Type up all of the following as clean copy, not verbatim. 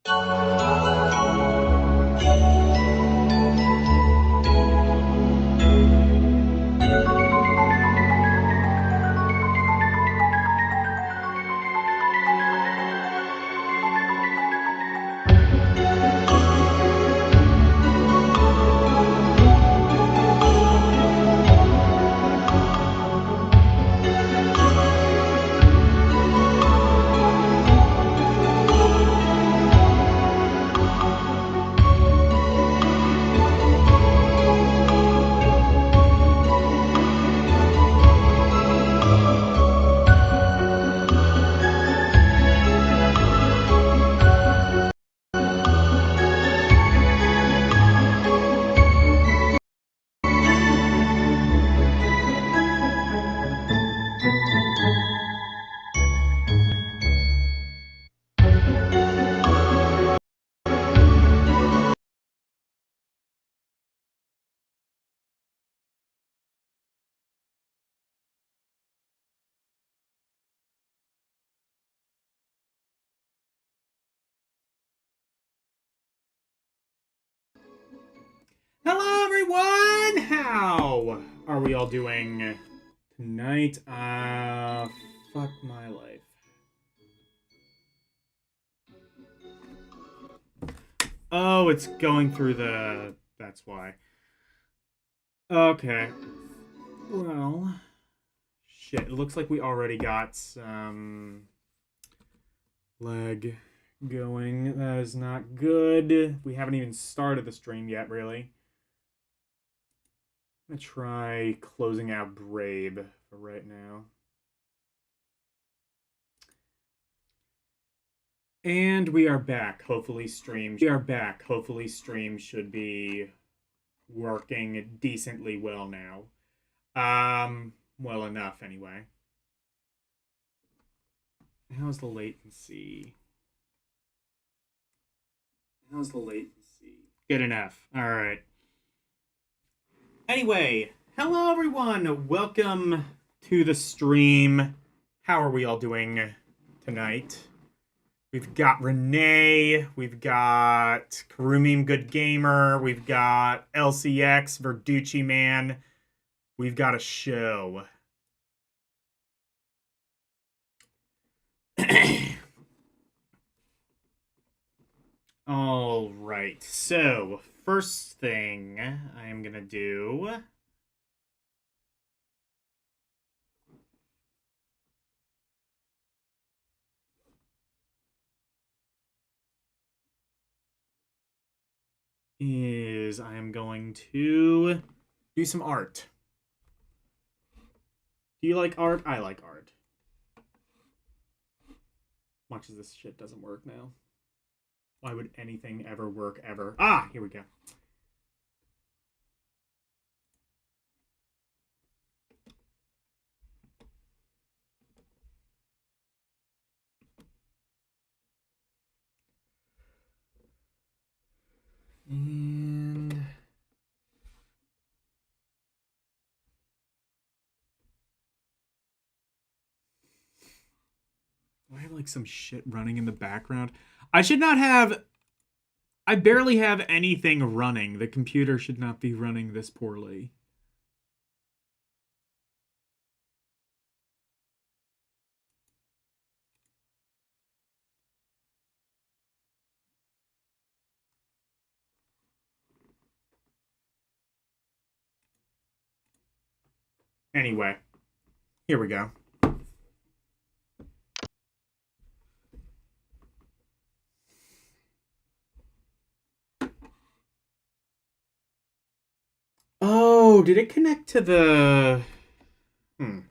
Hello, everyone! How are we all doing tonight? Fuck my life. Oh, it's going through the... That's why. Okay. Well... Shit, it looks like we already got some... lag going. That is not good. We haven't even started the stream yet, really. I'm gonna try closing out Brave for right now. And we are back. Hopefully stream should be working decently well now. Well enough anyway. How's the latency? Good enough. All right. Anyway, hello everyone. Welcome to the stream. How are we all doing tonight? We've got Renee, we've got Karumim Good Gamer, we've got LCX, Verducci Man. We've got a show. All right, so first thing I am gonna do is I am going to do some art. Do you like art? I like art. Watch as this shit doesn't work now. Why would anything ever work ever? Ah, here we go. And I have like some shit running in the background. I should not have... I barely have anything running. The computer should not be running this poorly. Anyway, here we go. Oh, did it connect to the... I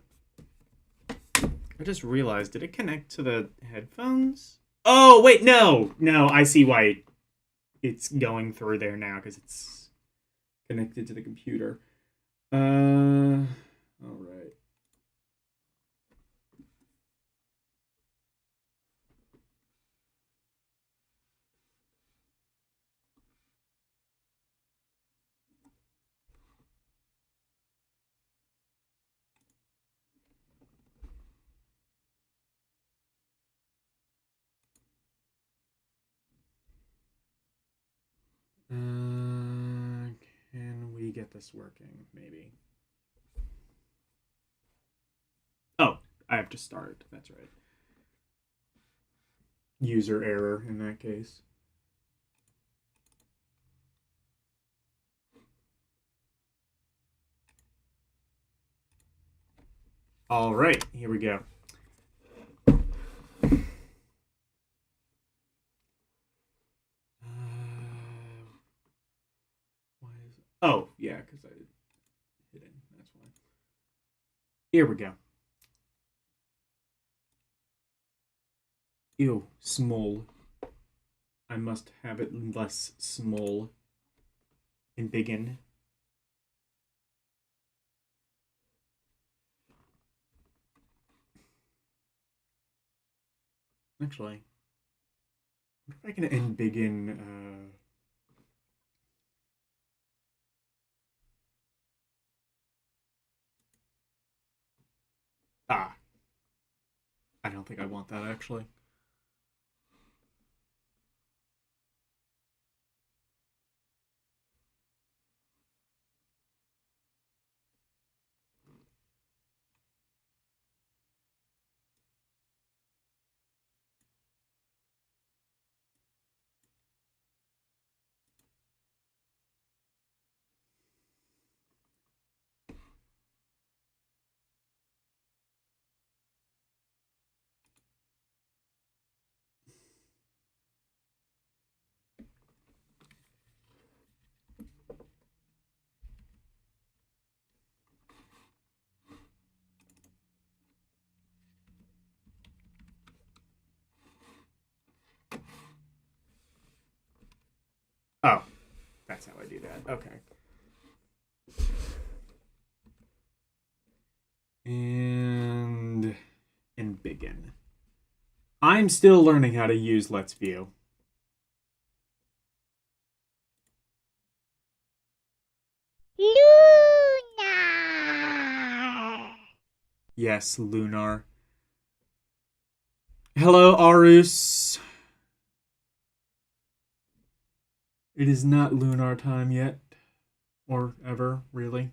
just realized, did it connect to the headphones? Oh, wait, no! No, I see why it's going through there now, because it's connected to the computer. Alright. we get this working, maybe. Oh, I have to start. That's right. User error in that case. All right, here we go. Oh, yeah, because I hit it. That's why. Here we go. Ew, small. I must have it less small and biggin. Actually, what if I can embiggen? Ah, I don't think I want that actually. Oh, that's how I do that. Okay. And embiggen. I'm still learning how to use Let's View. Lunar. Yes, Lunar. Hello, Arus. It is not Lunar time yet. Or ever, really.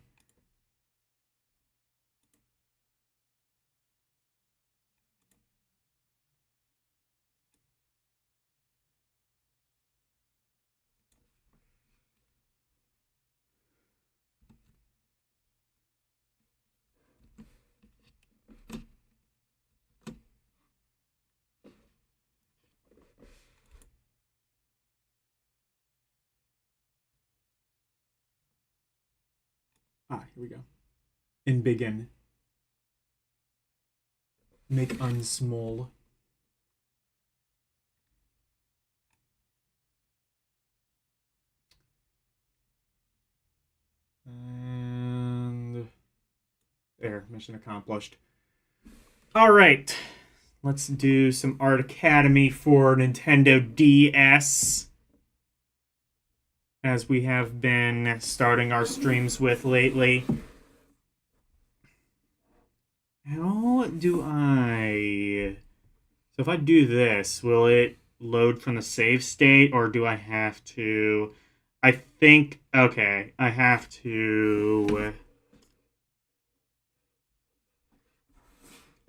Ah, here we go. Embiggen. Make unsmall. And there, mission accomplished. All right, let's do some Art Academy for Nintendo DS, as we have been starting our streams with lately. How do I... So if I do this, will it load from the save state, or do I have to... I think... Okay, I have to...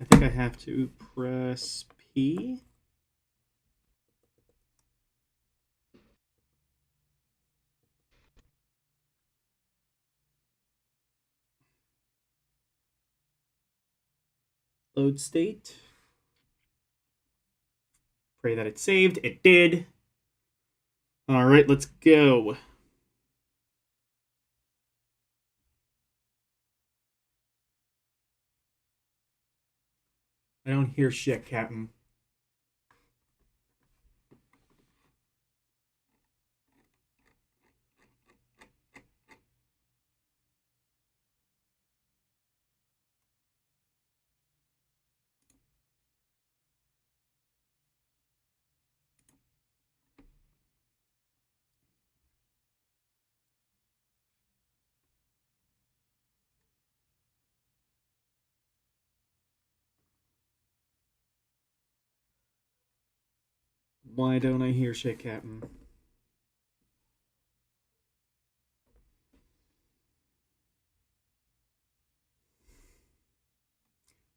I think I have to press P. Load state. Pray that it saved. It did. All right, let's go. I don't hear shit, Captain. Why don't I hear shit, Captain?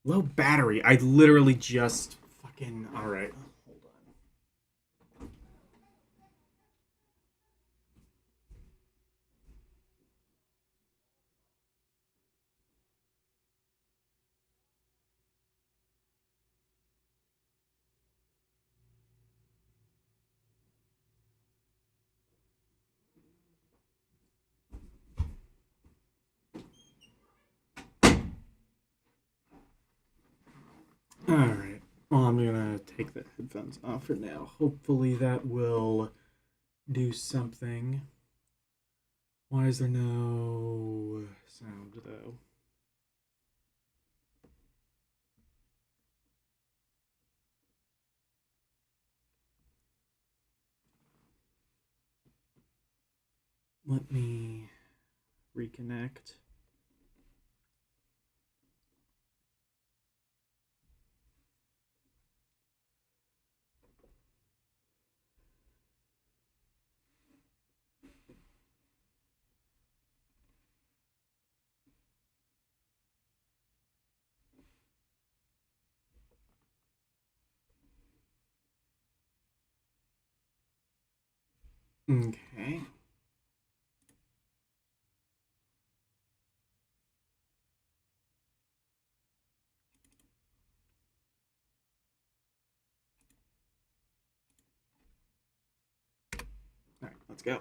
Low battery. I literally just fucking... Alright. Hold on. Alright. Well, I'm gonna take the headphones off for now. Hopefully that will do something. Why is there no sound, though? Let me reconnect. Okay. All right, let's go.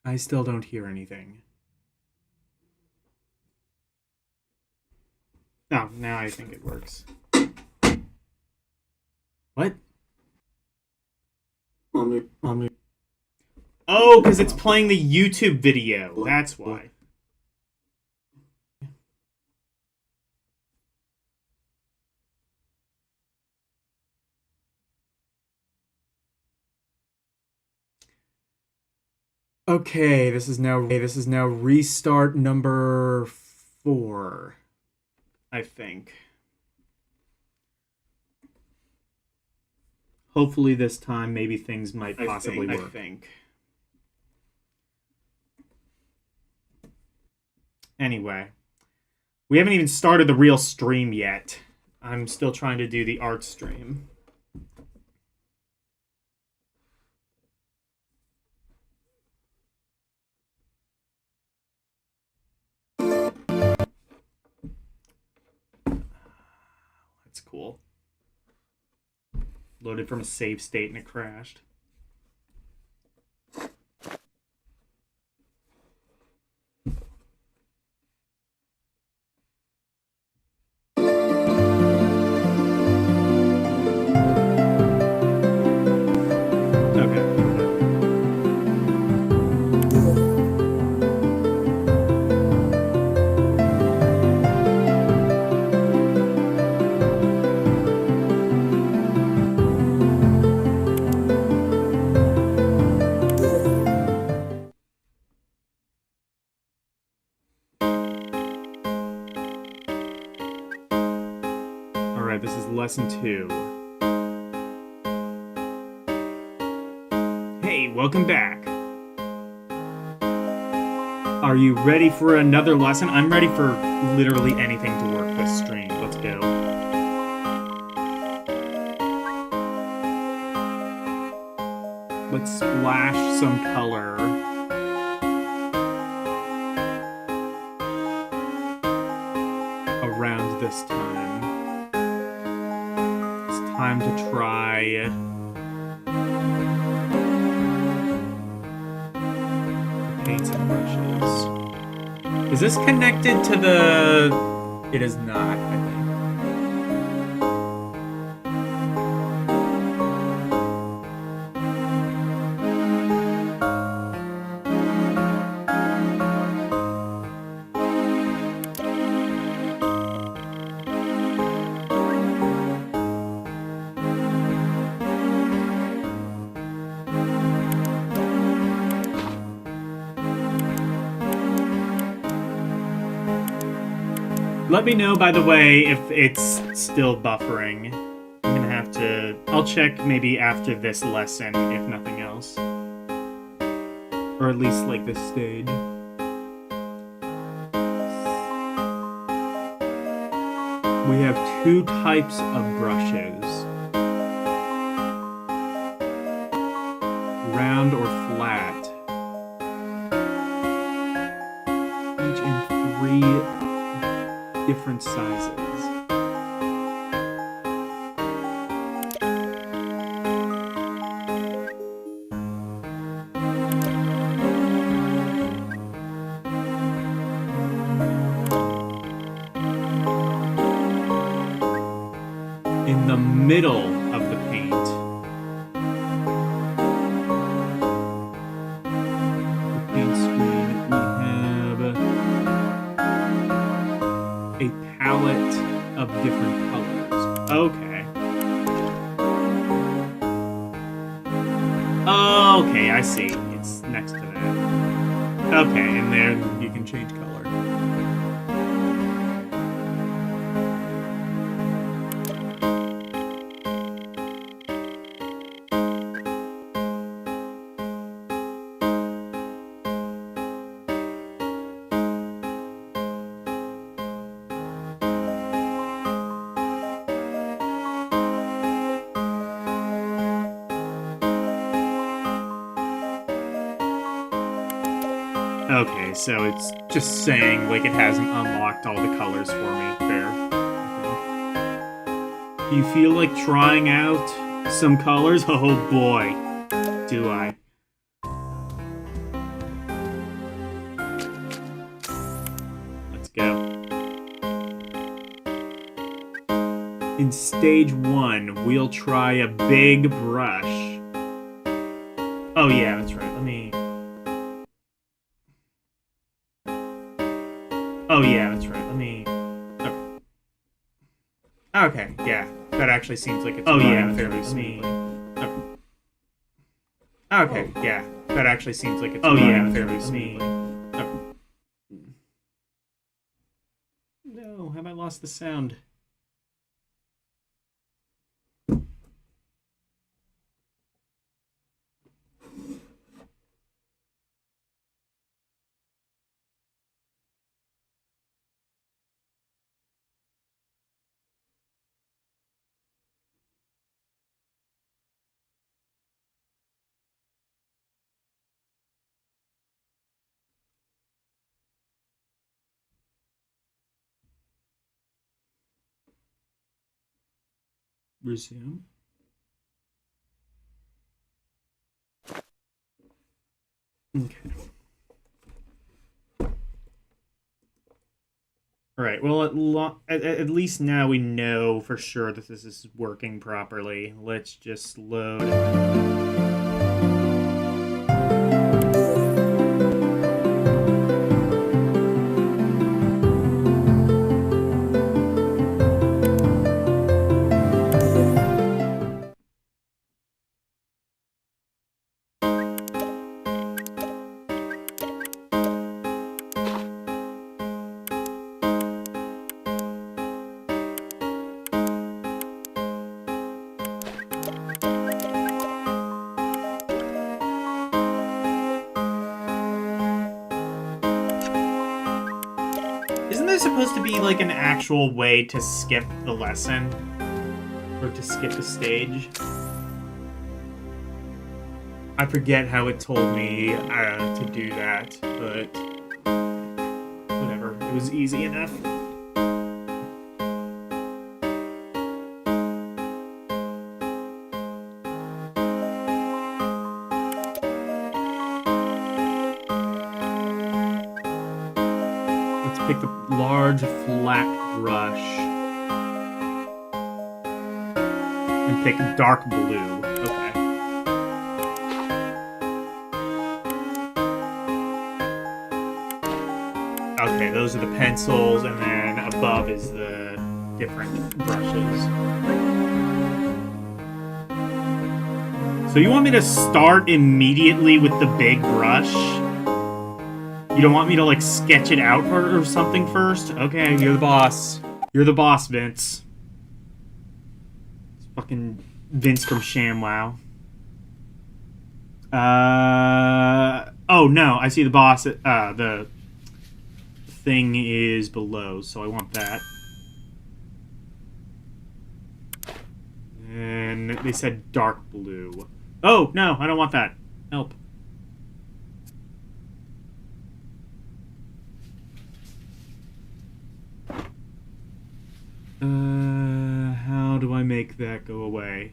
I still don't hear anything. Oh, now I think it works. What? Oh, because it's playing the YouTube video. That's why. Okay, this is now restart number 4, I think. Hopefully this time maybe things might possibly work. I think. Anyway, we haven't even started the real stream yet. I'm still trying to do the art stream. That's cool. Loaded from a save state and it crashed. This is lesson 2. Hey, welcome back. Are you ready for another lesson? I'm ready for literally anything to work this stream. Let's go. Let's splash some color. Around this time. Time to try paints and brushes. Is this connected to the... It is not, I think. Let me know, by the way, if it's still buffering. I'm gonna have I'll check maybe after this lesson, if nothing else. Or at least, like, this stage. We have 2 types of brushes. Round or flat. Each in 3 different sizes. In the middle of the paint, the paint screen, we have a palette of different colors. Okay. Okay, I see. It's next to that. Okay, and there you can change color. Okay, so it's just saying, like, it hasn't unlocked all the colors for me. Fair, I think. Do you feel like trying out some colors? Oh boy, do I. Let's go. In stage 1, we'll try a big brush. Oh yeah, that's right. Let me... Oh yeah, that's right. Let me... Okay, yeah. That actually seems like it's running fairly smoothly. Okay, yeah. That actually seems like it's running fairly smoothly. No, have I lost the sound? Resume. Okay. Alright, well, at least now we know for sure that this is working properly. Let's just load. Isn't there supposed to be, like, an actual way to skip the lesson? Or to skip the stage? I forget how it told me to do that, but... whatever. It was easy enough. Pick the large flat brush and pick dark blue. Okay. Okay, those are the pencils, and then above is the different brushes. So you want me to start immediately with the big brush? You don't want me to, like, sketch it out or something first? Okay, you're the boss. You're the boss, Vince. It's Fucking Vince from ShamWow. Oh no, I see the boss. The thing is below, so I want that. And they said dark blue. Oh no, I don't want that. Help. How do I make that go away?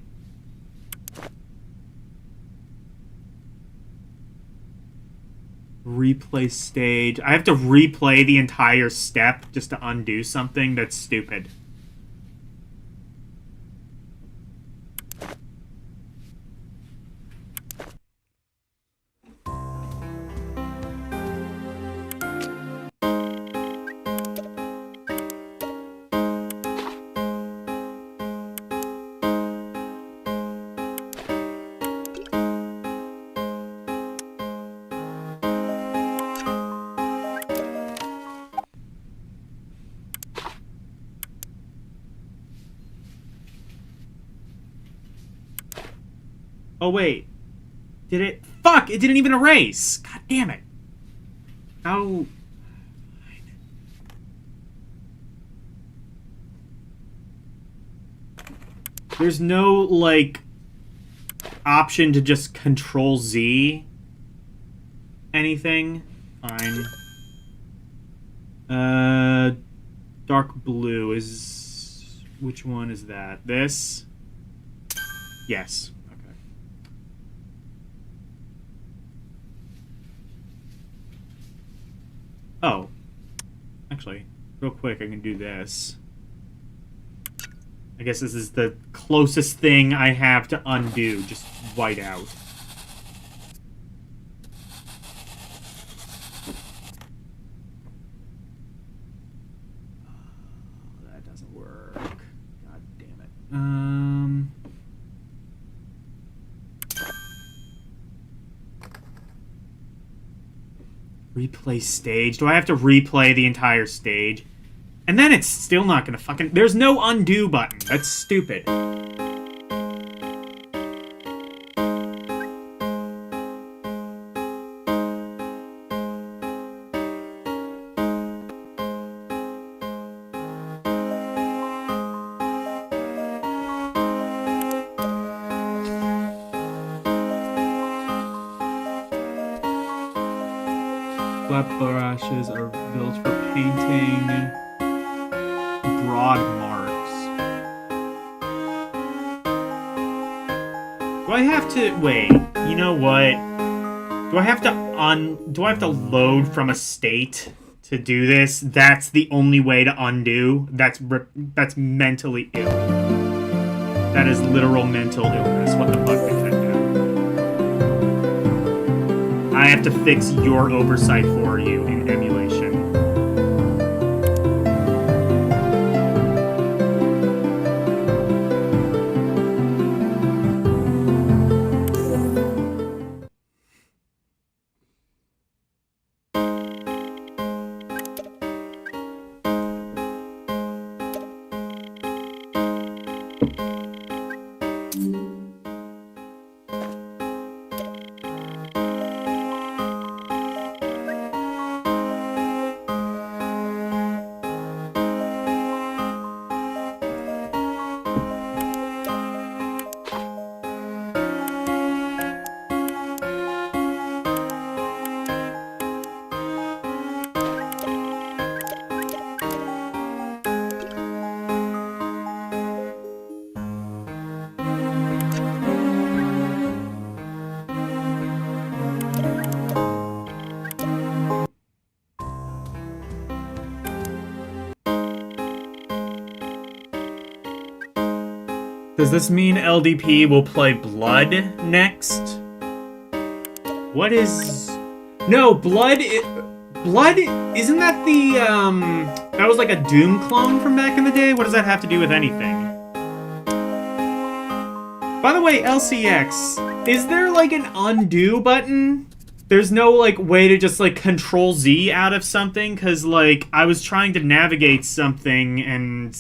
Replay stage. I have to replay the entire step just to undo something? That's stupid. Oh, wait. Did it? Fuck! It didn't even erase! God damn it. How... There's no, like, option to just Control Z anything. Fine. Dark blue is... Which one is that? This? Yes. Oh. Actually, real quick, I can do this. I guess this is the closest thing I have to undo. Just white out. Oh, that doesn't work. God damn it. Replay stage. Do I have to replay the entire stage? And then it's still not gonna fucking... There's no undo button. That's stupid. Flat brushes are built for painting broad marks. Do I have to... Wait, you know what? Do I have to load from a state to do this? That's the only way to undo? That's mentally ill. That is literal mental illness. What the fuck, Nintendo? I have to fix your oversight for you in emulation. Does this mean LDP will play Blood next? What is... No, Blood... Blood... Isn't that the, That was like a Doom clone from back in the day? What does that have to do with anything? By the way, LCX, is there like an undo button? There's no like way to just like Control Z out of something? Because like, I was trying to navigate something and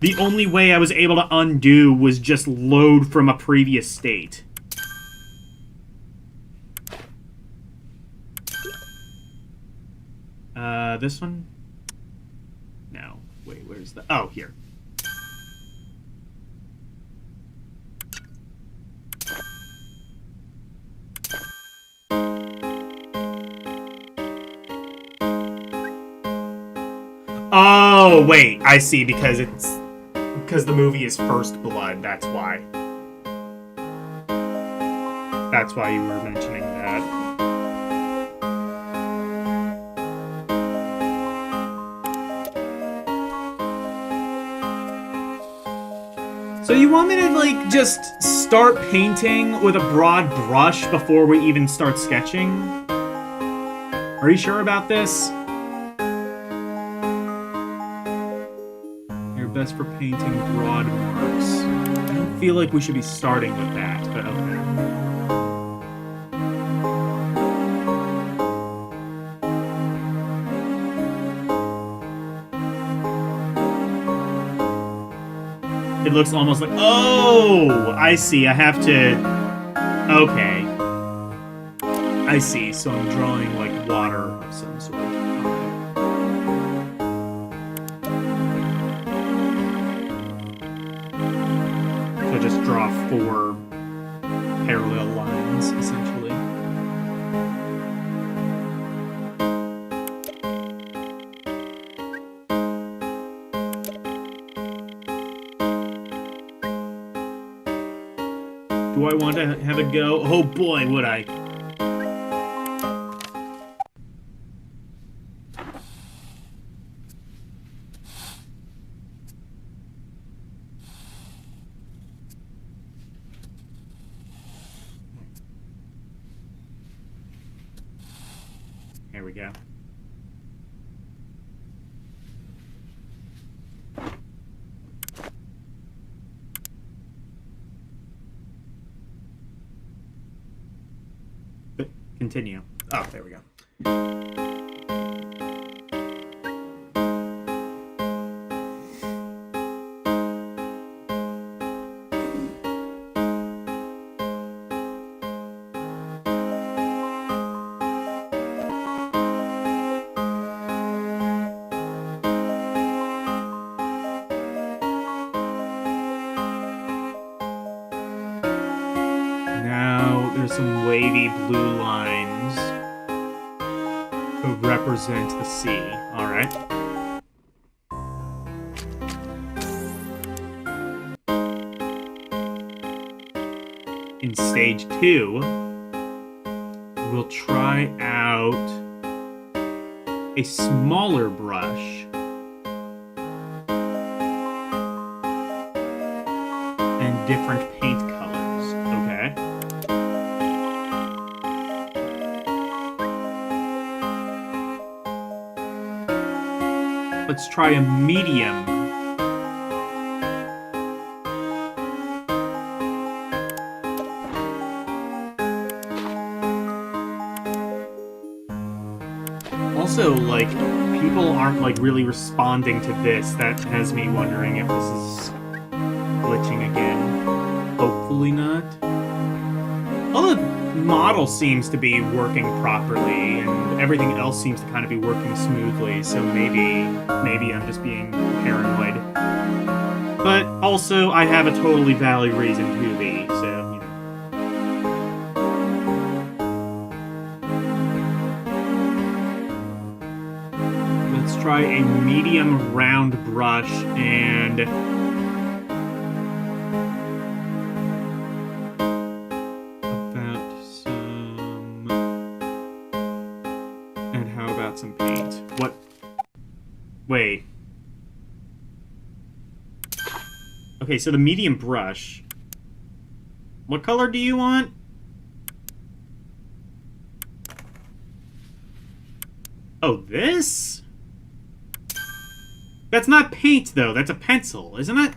The only way I was able to undo was just load from a previous state. This one? No. Wait, where's the... Oh, here. Oh, wait. I see, because the movie is First Blood. That's why. That's why you were mentioning that. So you want me to, like, just start painting with a broad brush before we even start sketching? Are you sure about this? You're best for painting broad marks. I don't feel like we should be starting with that, but okay. It looks almost like... Oh! I see. I have to... Okay. I see. So I'm drawing, like, water of some sort. Okay. So just draw 4 parallel lines, essentially. Do I want to have a go? Oh boy, would I. Here we go. Continue. Oh, there we go. Now there's some wavy blue lines to represent the sea. All right. In stage 2, we'll try out a smaller brush and different paint colors. Okay. Let's try a medium. Also, like, people aren't, like, really responding to this. That has me wondering if this is glitching again. Hopefully not. Although the model seems to be working properly, and everything else seems to kind of be working smoothly, so maybe I'm just being paranoid. But also, I have a totally valid reason to be, so, you know. Let's try a medium round brush and... some paint. What? Wait. Okay, so the medium brush. What color do you want? Oh, this? That's not paint, though. That's a pencil, isn't it?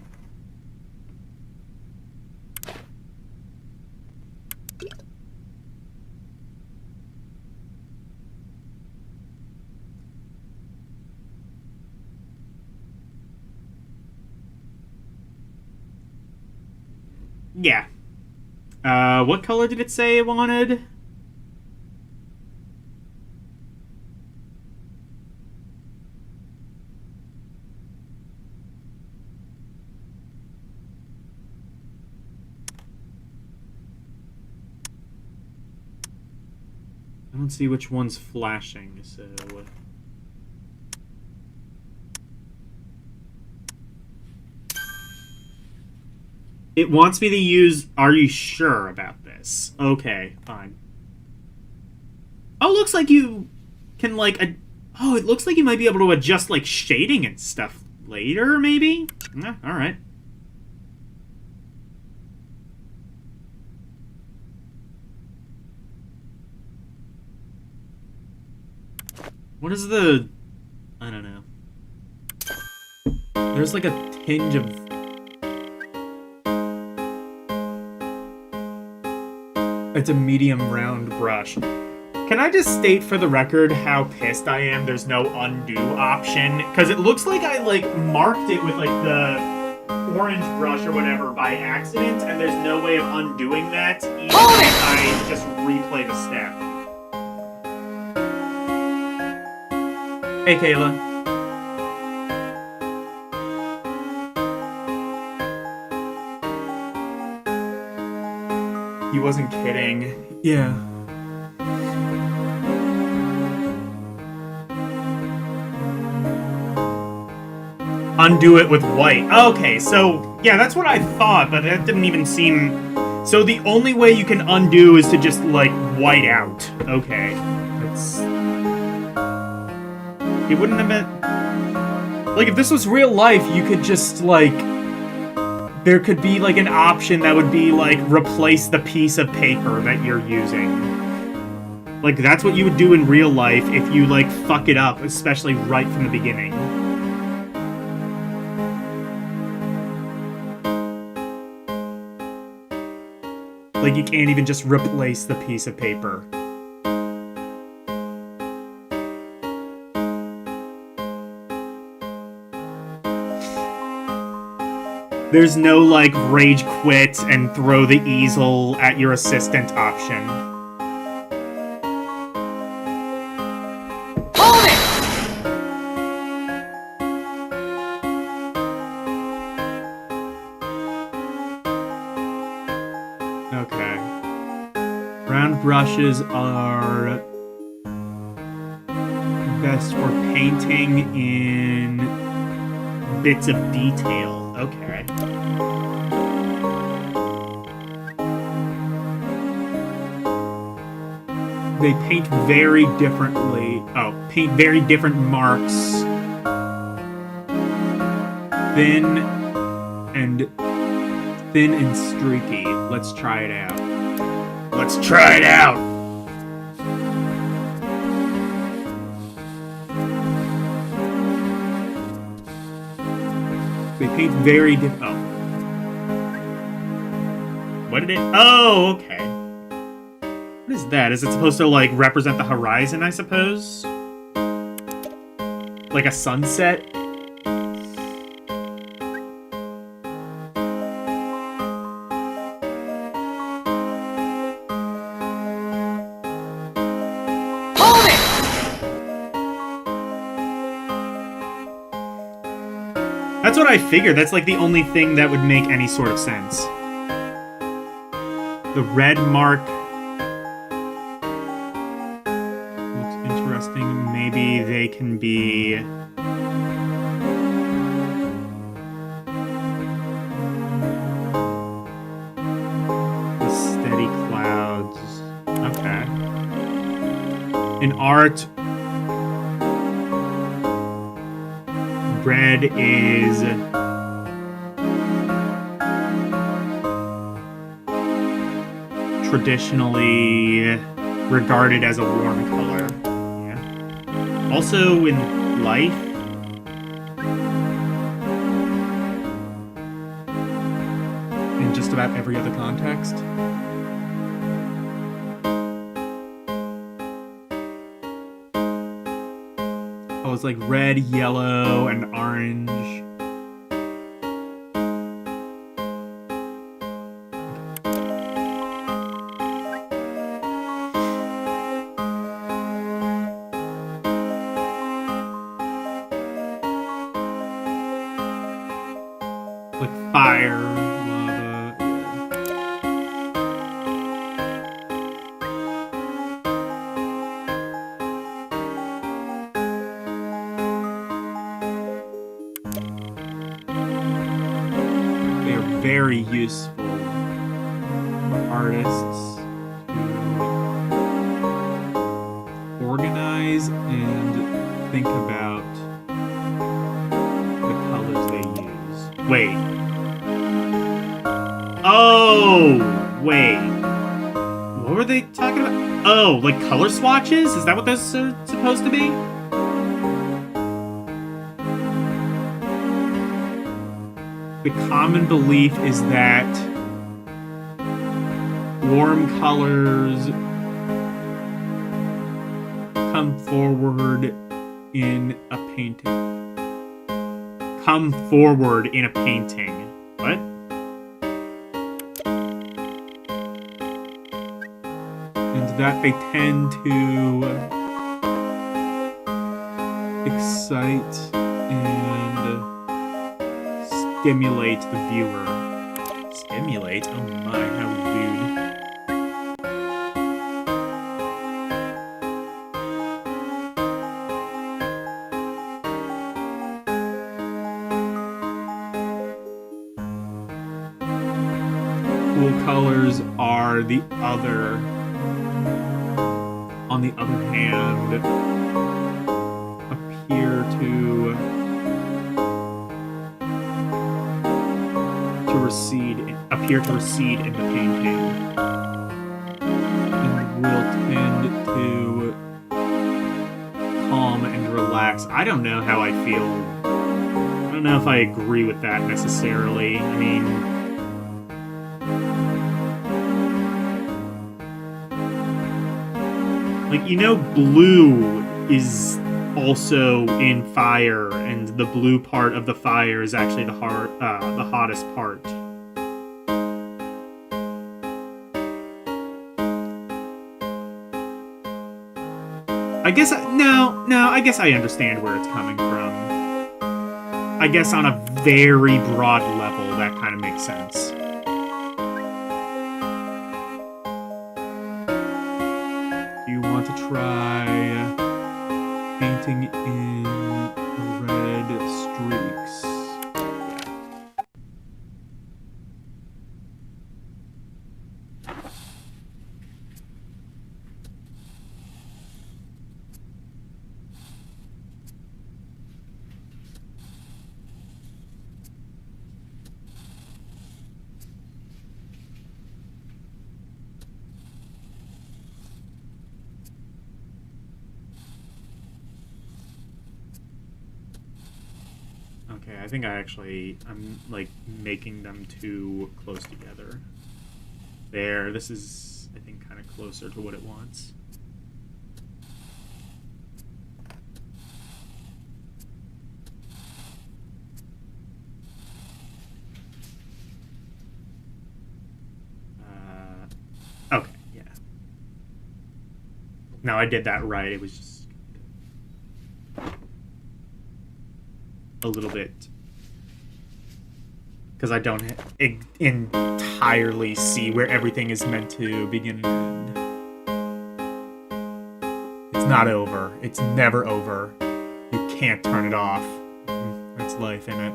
Yeah. What color did it say it wanted? I don't see which one's flashing, so... It wants me to use, are you sure about this? Okay, fine. Oh, looks like you can, like, oh, it looks like you might be able to adjust, like, shading and stuff later, maybe? Yeah, alright. What is the... I don't know. There's, like, a tinge of... It's a medium round brush. Can I just state for the record how pissed I am there's no undo option? Because it looks like I, like, marked it with, like, the orange brush or whatever by accident, and there's no way of undoing that, even if I just replay the step. Hey, Kayla. He wasn't kidding. Yeah. Undo it with white. Okay, so, yeah, that's what I thought, but that didn't even seem... So the only way you can undo is to just, like, white out. Okay. That's... It wouldn't have been... Like, if this was real life, you could just, like... There could be, like, an option that would be, like, replace the piece of paper that you're using. Like, that's what you would do in real life if you, like, fuck it up, especially right from the beginning. Like, you can't even just replace the piece of paper. There's no, like, rage quit and throw the easel at your assistant option. Hold it! Okay. Round brushes are best for painting in bits of detail. Okay. They paint very differently. Oh, paint very different marks. Thin and streaky. Let's try it out. Let's try it out! They paint very different. Oh. What did it... Oh, okay. What is that? Is it supposed to, like, represent the horizon, I suppose? Like a sunset? Hold it! That's what I figured. That's, like, the only thing that would make any sort of sense. The red mark... Maybe they can be... The steady clouds. Okay. In art, red is... traditionally regarded as a warm color. Also, in life, in just about every other context. Oh, it's like red, yellow, and orange. Fire, lava. They are very useful for artists to organize and think about the colors they use. Wait. Oh, wait. What were they talking about? Oh, like color swatches? Is that what those are supposed to be? The common belief is that warm colors come forward in a painting. Come forward in a painting. What? And that they tend to excite and stimulate the viewer. Stimulate? Oh my, how rude. Cool colors are the other. On the other hand, appear to recede in the painting, and will tend to calm and relax. I don't know how I feel. I don't know if I agree with that necessarily. I mean, like, you know, blue is also in fire, and the blue part of the fire is actually the hottest part. I guess I guess I understand where it's coming from. I guess on a very broad level, that kind of makes sense. You want to try painting in red streaks. Okay, I think I'm like making them too close together. There, this is, I think, kind of closer to what it wants. Okay, yeah. No, I did that right. It was just a little bit, because I don't entirely see where everything is meant to begin and end. It's not over. It's never over. You can't turn it off. That's life, isn't it?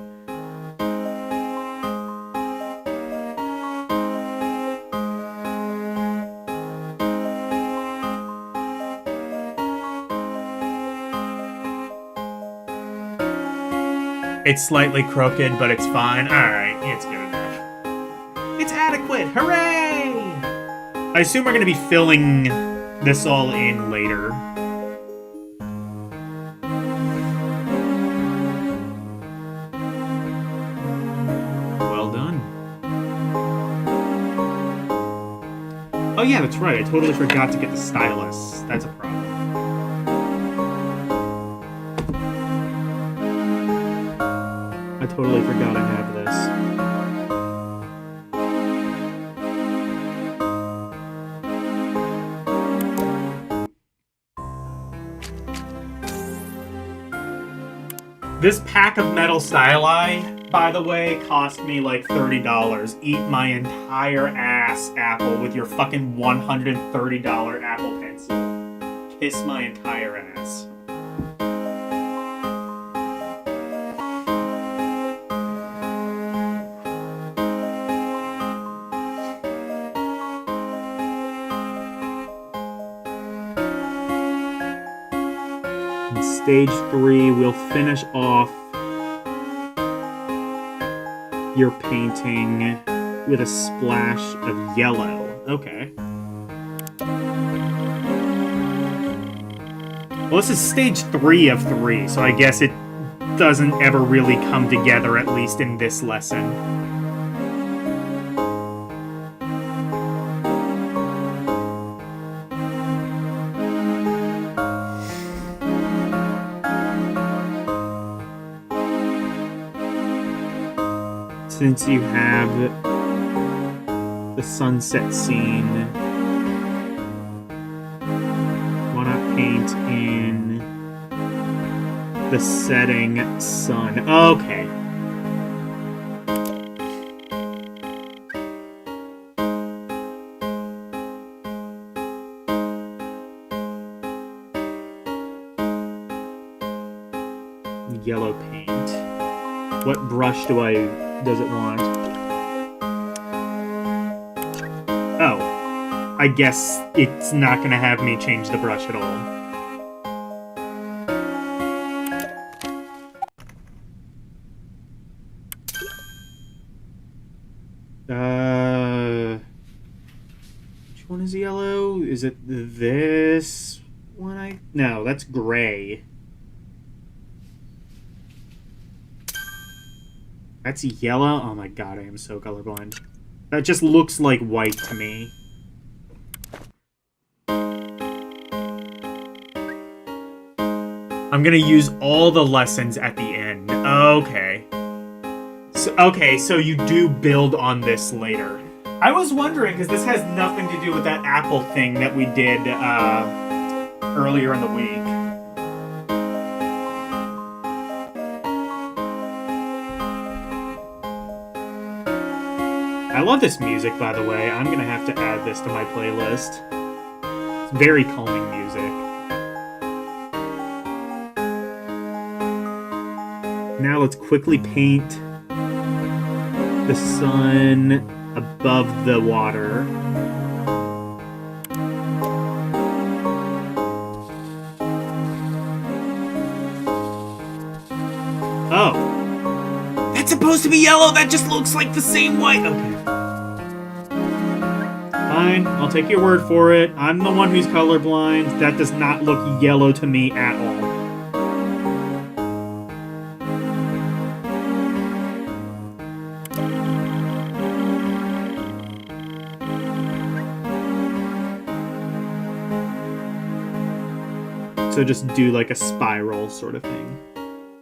It's slightly crooked, but it's fine. Alright, it's good enough. It's adequate! Hooray! I assume we're going to be filling this all in later. Well done. Oh yeah, that's right. I totally forgot to get the stylus. That's a problem. I totally forgot I have this. This pack of metal styli by the way, cost me like $30. Eat my entire ass, Apple, with your fucking $130 Apple Pencil. Kiss my entire ass. In stage 3, we'll finish off your painting with a splash of yellow. Okay. Well, this is stage 3 of 3, so I guess it doesn't ever really come together, at least in this lesson. Since you have the sunset scene, why not paint in the setting sun? Okay. Yellow paint. What brush does it want? Oh. I guess it's not gonna have me change the brush at all. Which one is yellow? Is it this one? No, that's gray. That's yellow? Oh my god, I am so colorblind. That just looks like white to me. I'm gonna use all the lessons at the end. Okay. So you do build on this later. I was wondering, because this has nothing to do with that Apple thing that we did earlier in the week. I love this music, by the way. I'm gonna have to add this to my playlist. It's very calming music. Now let's quickly paint the sun above the water. Oh. That's supposed to be yellow! That just looks like the same white! Okay. Fine, I'll take your word for it. I'm the one who's colorblind. That does not look yellow to me at all. So just do like a spiral sort of thing.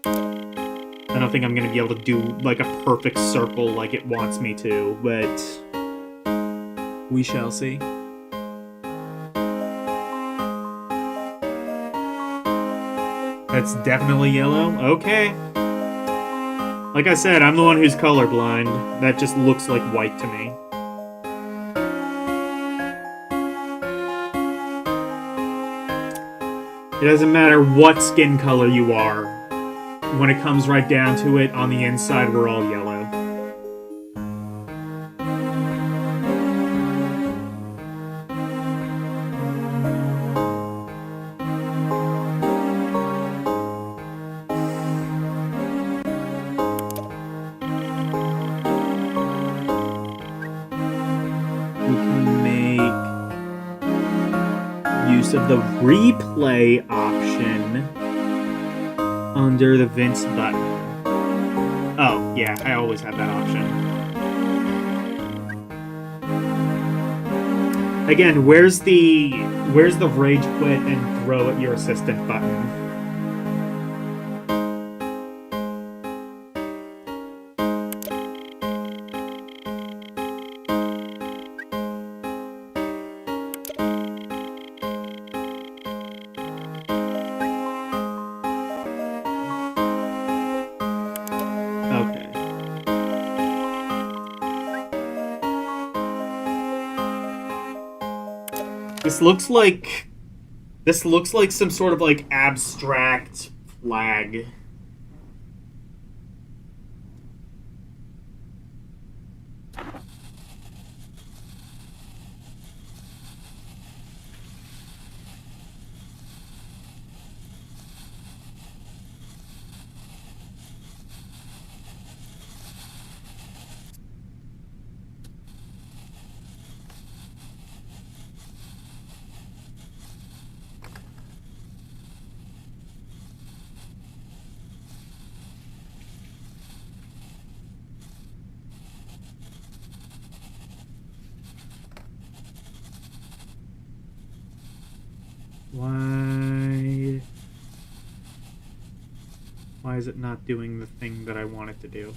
I don't think I'm gonna be able to do like a perfect circle like it wants me to, but we shall see. That's definitely yellow. Okay. Like I said, I'm the one who's colorblind. That just looks like white to me. It doesn't matter what skin color you are. When it comes right down to it, on the inside, we're all yellow. Of the replay option under the Vince button. Oh, yeah, I always have that option. Again, where's the rage quit and throw at your assistant button? Okay. This looks like some sort of like abstract flag. Why is it not doing the thing that I want it to do?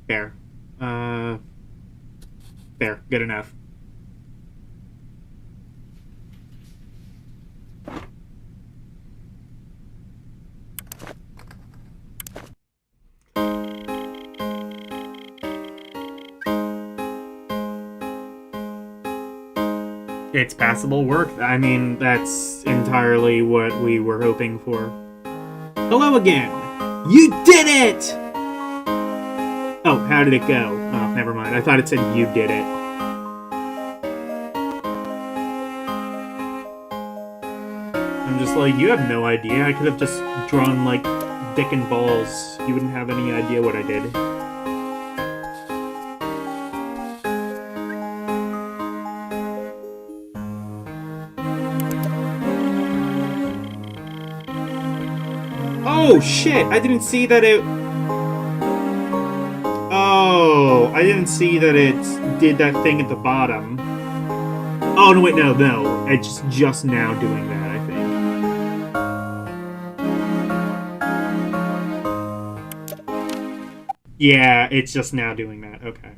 There. There. Good enough. It's passable work. I mean, that's entirely what we were hoping for. Hello again! You did it! Oh, how did it go? Oh, never mind. I thought it said you did it. I'm just like, you have no idea. I could have just drawn, like, dick and balls. You wouldn't have any idea what I did. Oh, shit! I didn't see that it... Oh, I didn't see that it did that thing at the bottom. Oh, no, wait, no. It's just now doing that, I think. Yeah, it's just now doing that. Okay.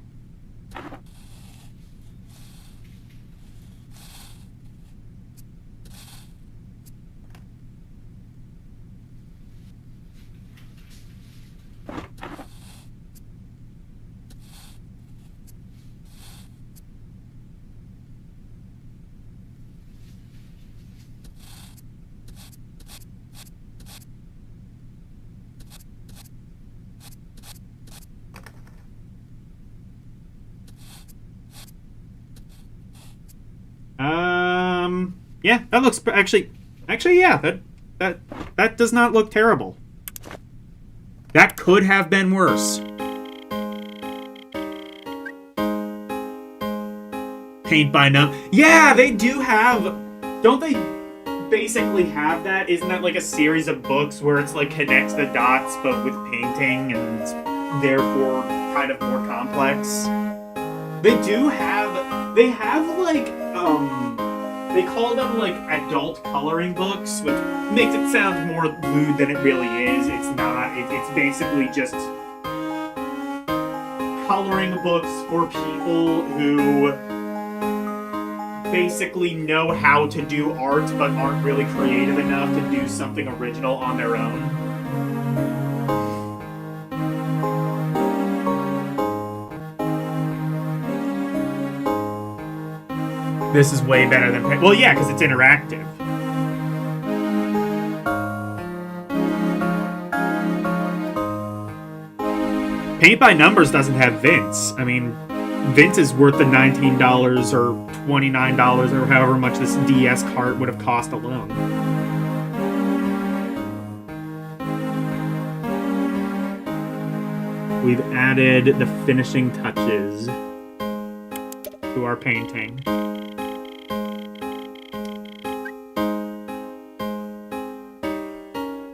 Yeah, that looks actually, yeah, that does not look terrible. That could have been worse. Paint by number. Yeah, they do have. Don't they basically have that? Isn't that like a series of books where it's like connects the dots but with painting and therefore kind of more complex? They do have. They have like they call them like adult coloring books, which makes it sound more lewd than it really is. It's not. It's basically just coloring books for people who basically know how to do art but aren't really creative enough to do something original on their own. This is way better than... Well, yeah, because it's interactive. Paint by Numbers doesn't have Vince. I mean, Vince is worth the $19 or $29 or however much this DS cart would have cost alone. We've added the finishing touches to our painting.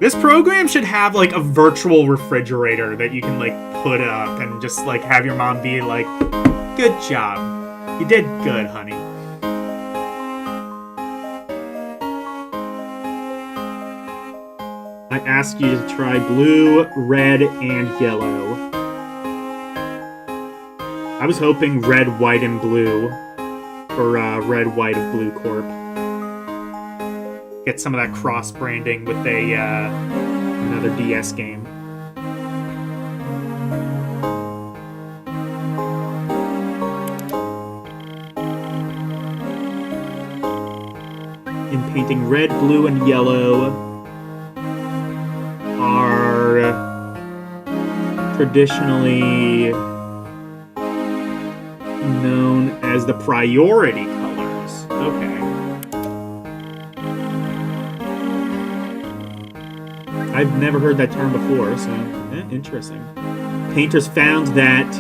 This program should have, like, a virtual refrigerator that you can, like, put up and just, like, have your mom be like, good job. You did good, honey. I asked you to try blue, red, and yellow. I was hoping red, white, and blue for red, white of Blue Corp. Get some of that cross-branding with a another DS game. In painting red, blue, and yellow are traditionally known as the priority colors. Okay. I've never heard that term before, so interesting. Painters found that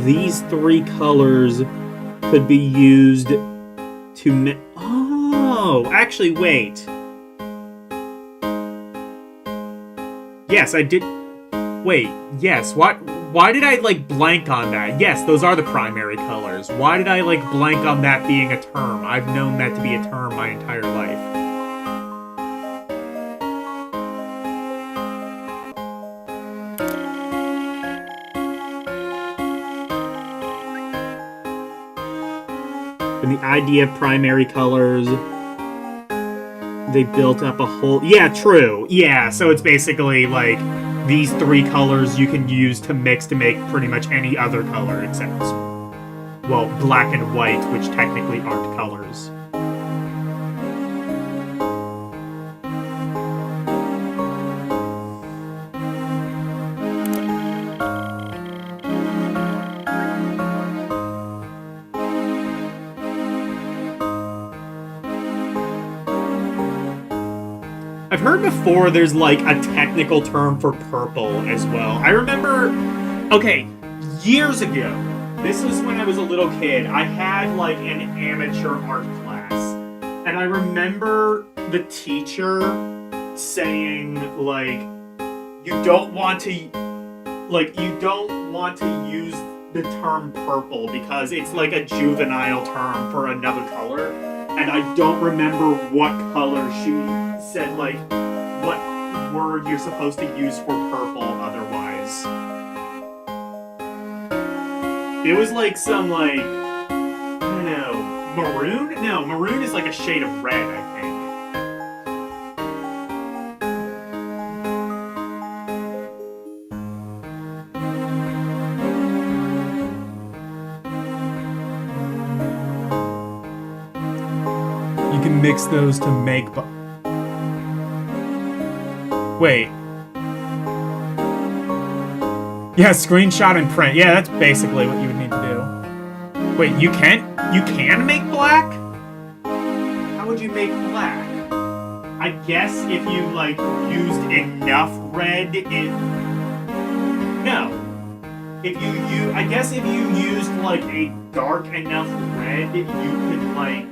these three colors could be used to Oh, actually, wait. Yes, I did. Wait, yes. Why did I, like, blank on that? Yes, those are the primary colors. Why did I, like, blank on that being a term? I've known that to be a term my entire life. And the idea of primary colors, they built up a whole... Yeah, true. Yeah, so it's basically, like, these three colors you can use to mix to make pretty much any other color except, well, black and white, which technically aren't colors. I've heard before there's, like, a technical term for purple as well. I remember, okay, years ago, this was when I was a little kid, I had, like, an amateur art class, and I remember the teacher saying, like, you don't want to use the term purple because it's, like, a juvenile term for another color, and I don't remember what color she said, like, what word you're supposed to use for purple otherwise. It was like some, like, I don't know, maroon? No, maroon is like a shade of red, I think. You can mix those to make... Wait. Yeah, screenshot and print. Yeah, that's basically what you would need to do. Wait, you can make black? How would you make black? I guess if you, like, used enough red, No. I guess if you used, like, a dark enough red, you could, like,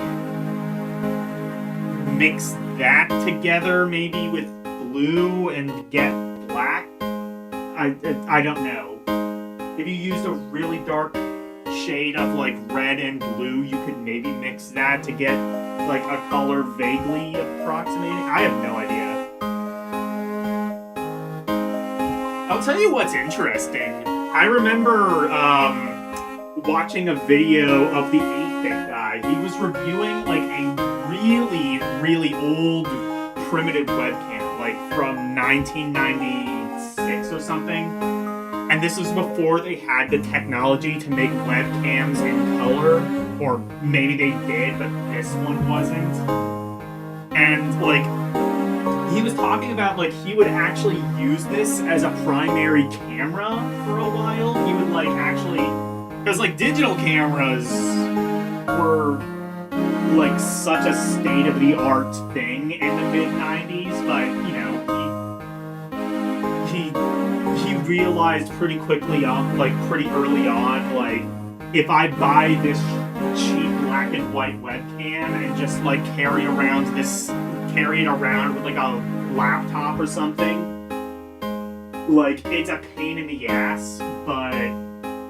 mix that together, maybe with blue and get black? I don't know. If you used a really dark shade of, like, red and blue, you could maybe mix that to get, like, a color vaguely approximating. I have no idea. I'll tell you what's interesting. I remember watching a video of the 8-bit guy. He was reviewing, like, a really, really old primitive webcam, like from 1996 or something. And this was before they had the technology to make webcams in color, or maybe they did, but this one wasn't. And, like, he was talking about, like, he would actually use this as a primary camera for a while. He would, like, actually... Because, like, digital cameras were, like, such a state-of-the-art thing in the mid-90s, but, you know, he realized pretty quickly on, like, pretty early on, like, if I buy this cheap black and white webcam and just, like, carry it around with, like, a laptop or something, like, it's a pain in the ass, but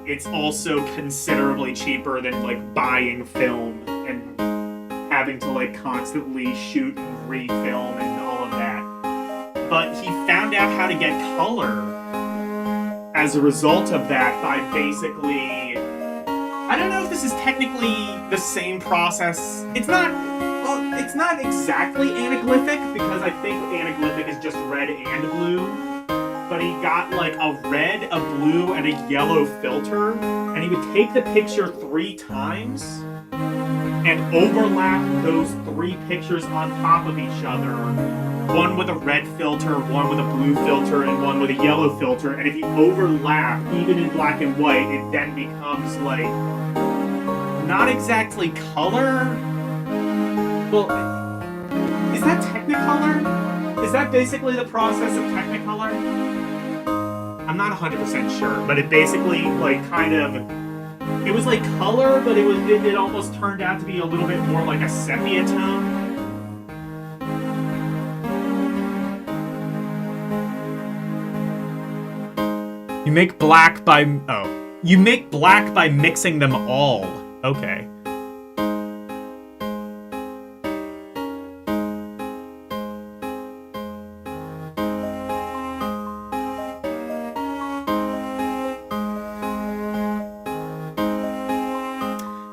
it's also considerably cheaper than like buying film and having to like constantly shoot and refilm and all of that. But he found out how to get color as a result of that by basically, I don't know if this is technically the same process. It's not exactly anaglyphic, because I think anaglyphic is just red and blue. But he got like a red, a blue, and a yellow filter, and he would take the picture 3 times and overlap those 3 pictures on top of each other. One with a red filter, one with a blue filter, and one with a yellow filter. And if you overlap, even in black and white, it then becomes like, not exactly color. Well, is that Technicolor? Is that basically the process of Technicolor? I'm not 100% sure, but it basically like kind of, it was like color, but it almost turned out to be a little bit more like a sepia tone. You make black by mixing them all. Okay.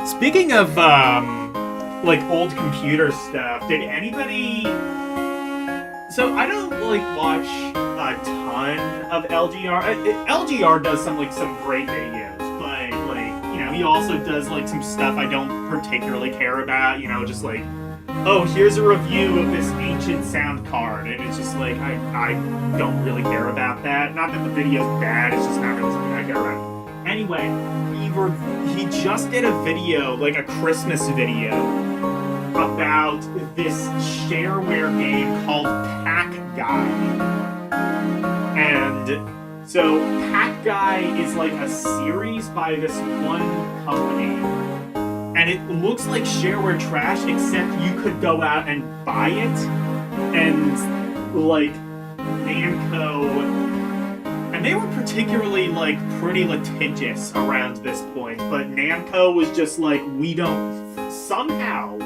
Speaking of, like, old computer stuff, did anybody... So, I don't, like, watch a ton of LGR. LGR does some great videos, but, like, you know, he also does, like, some stuff I don't particularly care about, you know, just, like, oh, here's a review of this ancient sound card, and it's just, like, I don't really care about that. Not that the video's bad, it's just not really something I care about. Anyway, he just did a video, like a Christmas video, about this shareware game called Pack Guy. And so Pack Guy is like a series by this one company. And it looks like shareware trash, except you could go out and buy it. And like Namco... And they were particularly, like, pretty litigious around this point, but Namco was just like, we don't... Somehow,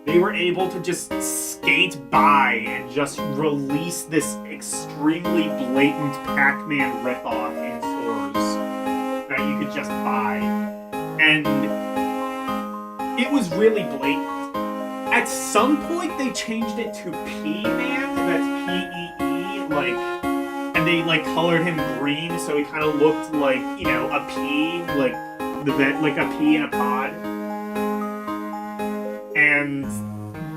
they were able to just skate by and just release this extremely blatant Pac-Man ripoff in stores that you could just buy. And it was really blatant. At some point, they changed it to P-Man, that's P-E-E. Like, and they like colored him green, so he kind of looked like, you know, a pea, like a pea in a pod. And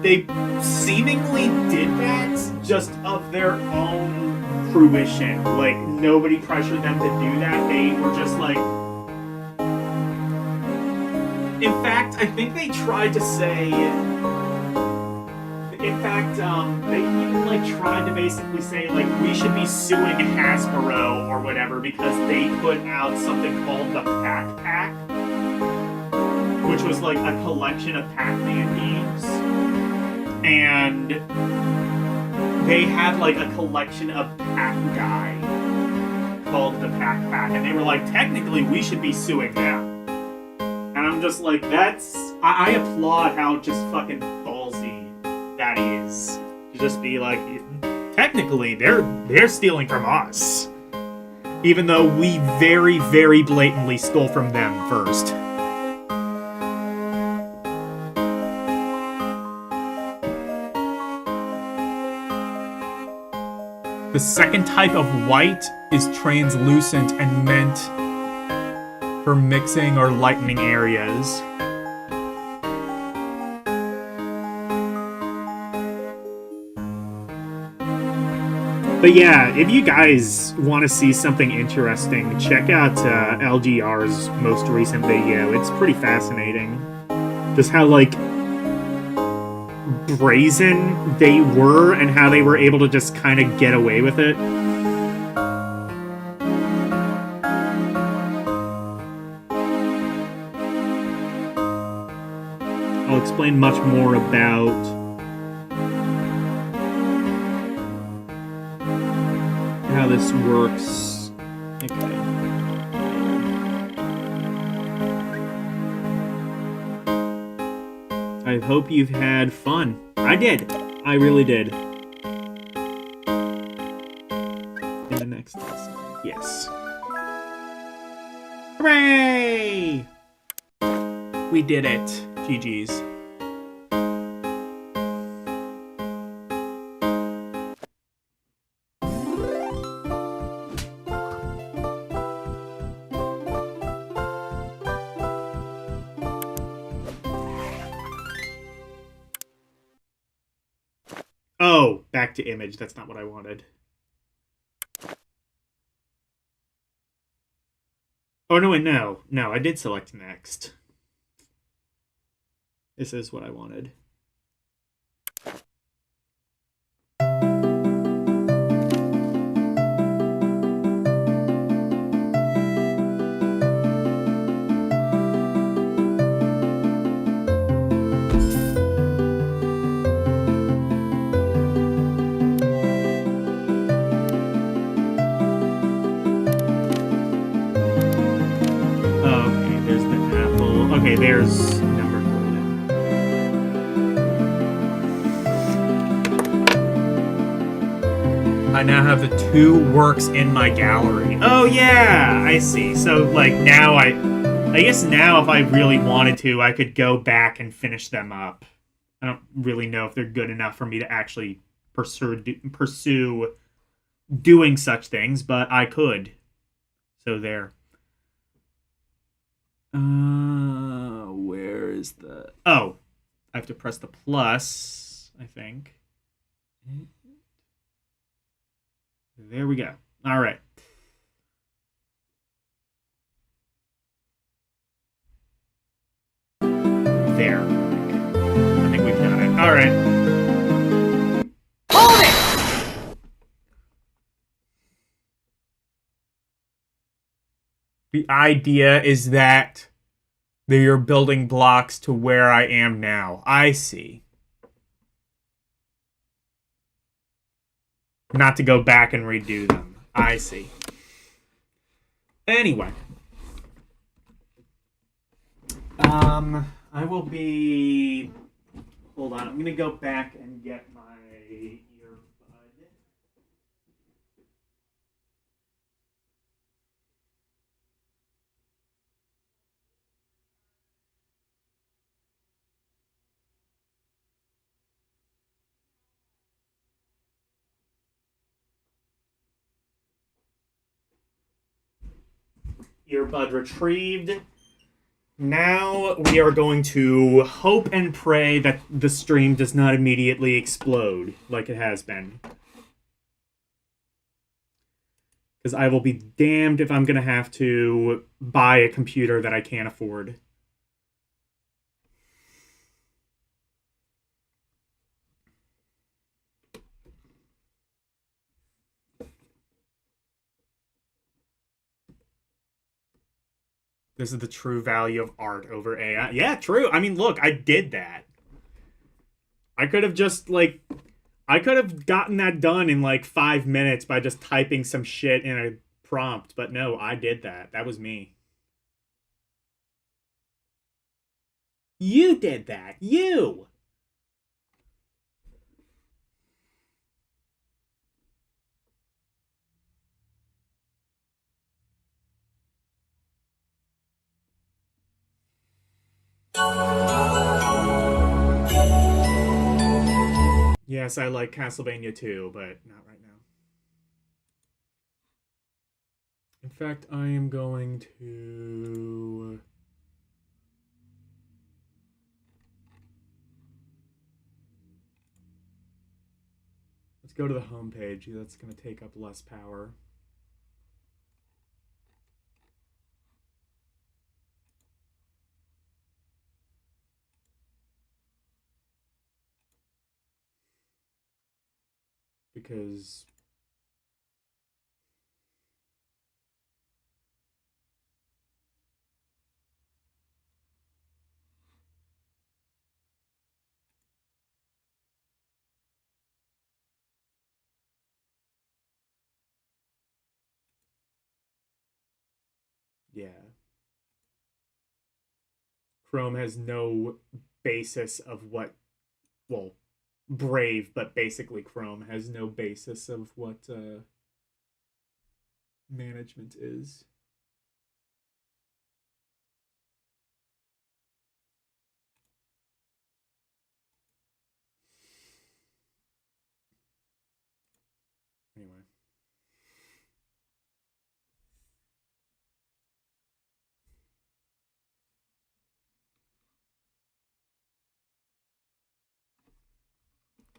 they seemingly did that just of their own fruition. Like, nobody pressured them to do that. They were just like. In fact, I think they tried to say. In fact, they even, like, tried to basically say, like, we should be suing Hasbro or whatever because they put out something called the Pack Pack, which was, like, a collection of Pac-Man games. And they had, like, a collection of Pack Guy called the Pack Pack. And they were like, technically, we should be suing them. And I'm just like, that's... I applaud how just fucking ballsy that is, to just be like, technically they're stealing from us, even though we very, very blatantly stole from them first. The second type of white is translucent and meant for mixing or lightening areas. But yeah, if you guys want to see something interesting, check out LGR's most recent video. It's pretty fascinating. Just how, like, brazen they were and how they were able to just kind of get away with it. I'll explain much more about how this works. Okay. I hope you've had fun. I did. I really did. In the next lesson. Yes. Hooray! We did it. GG's. Oh, back to image. That's not what I wanted. Oh, no, wait, no. No, I did select next. This is what I wanted. Okay, there's the apple. Okay, there's number 4 then. I now have the 2 works in my gallery. Oh yeah, I see. So like now I guess now if I really wanted to, I could go back and finish them up. I don't really know if they're good enough for me to actually pursue doing such things, but I could. So there. Where is the... Oh, I have to press the plus, I think. There we go. All right. There. I think we've done it. All right. Hold it! The idea is that you're building blocks to where I am now. I see. Not to go back and redo them. I see. Anyway. I will be... Hold on. I'm going to go back and get my earbud. Earbud retrieved. Now we are going to hope and pray that the stream does not immediately explode like it has been. Because I will be damned if I'm going to have to buy a computer that I can't afford. This is the true value of art over AI. Yeah, true. I mean, look, I did that. I could have just, like... I could have gotten that done in, like, 5 minutes by just typing some shit in a prompt. But no, I did that. That was me. You did that. You! Yes, I like Castlevania too, but not right now. In fact, I am going to... Let's go to the home page. That's going to take up less power. Because... Yeah. Chrome has no basis of what, well, Brave, but basically Chrome has no basis of what management is. Anyway.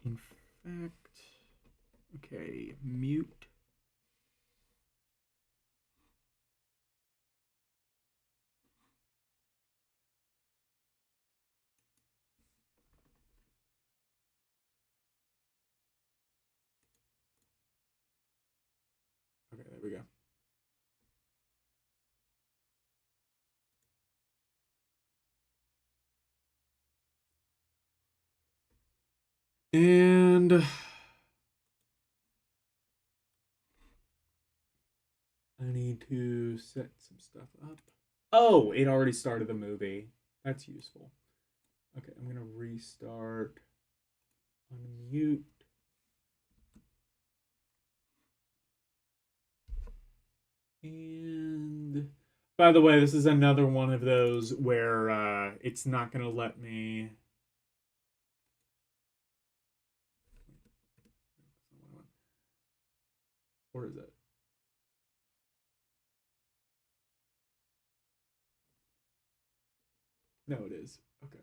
In fact, okay, mute. Okay, there we go. And I need to set some stuff up. Oh, it already started the movie. That's useful. Okay, I'm gonna restart. Unmute. And by the way, this is another one of those where it's not gonna let me. Where is it? No, it is. Okay.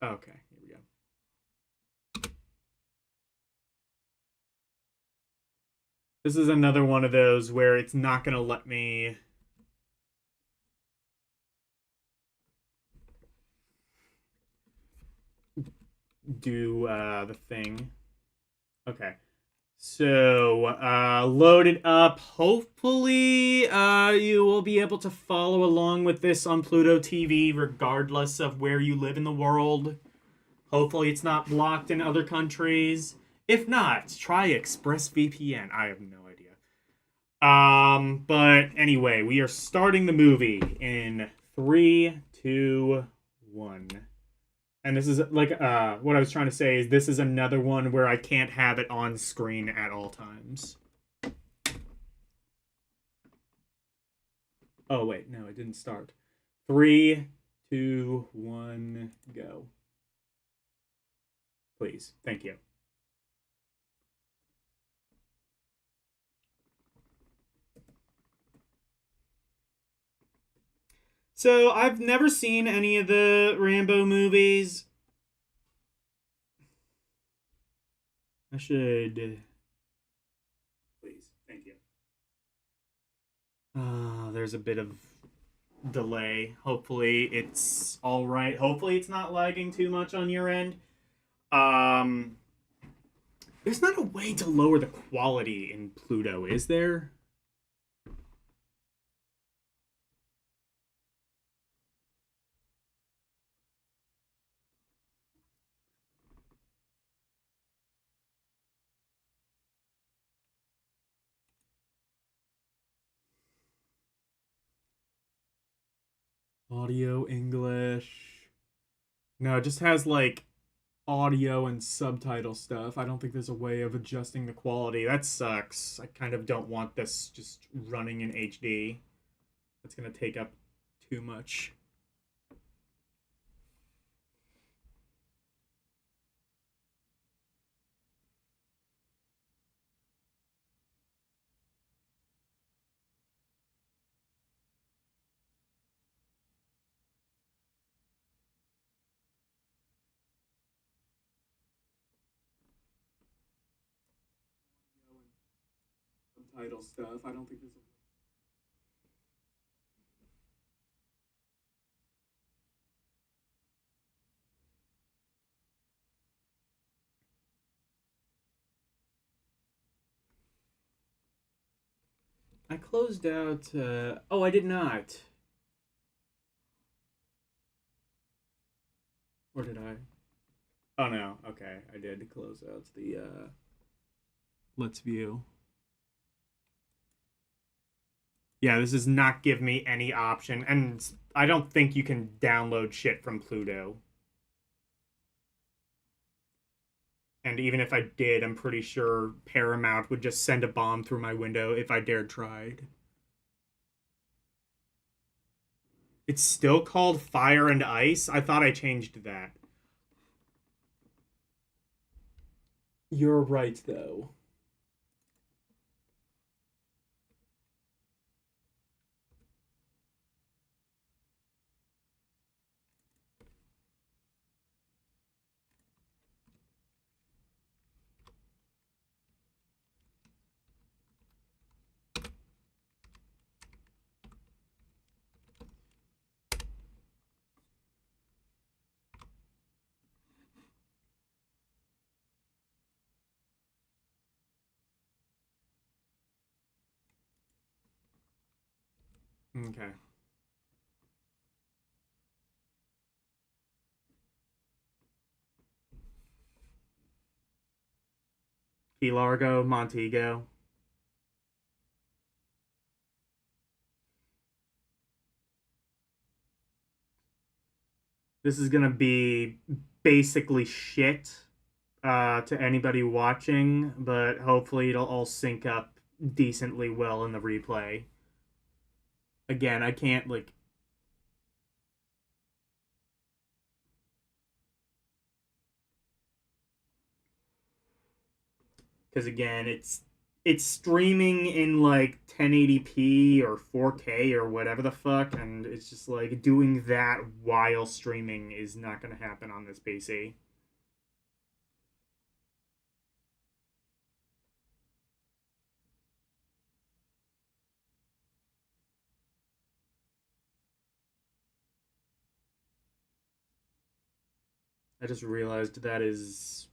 Okay, here we go. This is another one of those where it's not going to let me do the thing. Okay. So, load it up. Hopefully, you will be able to follow along with this on Pluto TV regardless of where you live in the world. Hopefully it's not blocked in other countries. If not, try ExpressVPN. I have no idea. But anyway, we are starting the movie in 3, 2, 1. And this is like what I was trying to say is this is another one where I can't have it on screen at all times. Oh wait, no, it didn't start. 3, 2, 1, go. Please, thank you. So I've never seen any of the Rambo movies. I should. Please, thank you. There's a bit of delay. Hopefully it's all right. Hopefully it's not lagging too much on your end. There's not a way to lower the quality in Pluto, is there? Audio English. No, it just has like audio and subtitle stuff. I don't think there's a way of adjusting the quality. That sucks. I kind of don't want this just running in HD. That's going to take up too much. Subtitle stuff. I don't think there's a I closed out. Oh, I did not. Or did I? Oh no. Okay, I did close out the let's view. Yeah, this does not give me any option, and I don't think you can download shit from Pluto. And even if I did, I'm pretty sure Paramount would just send a bomb through my window if I dared tried. It's still called Fire and Ice? I thought I changed that. You're right, though. Okay. Key Largo, Montego. This is gonna be basically shit to anybody watching, but hopefully it'll all sync up decently well in the replay. Again, I can't like because again, it's streaming in like 1080p or 4K or whatever the fuck, and it's just like doing that while streaming is not gonna happen on this PC. I just realized that is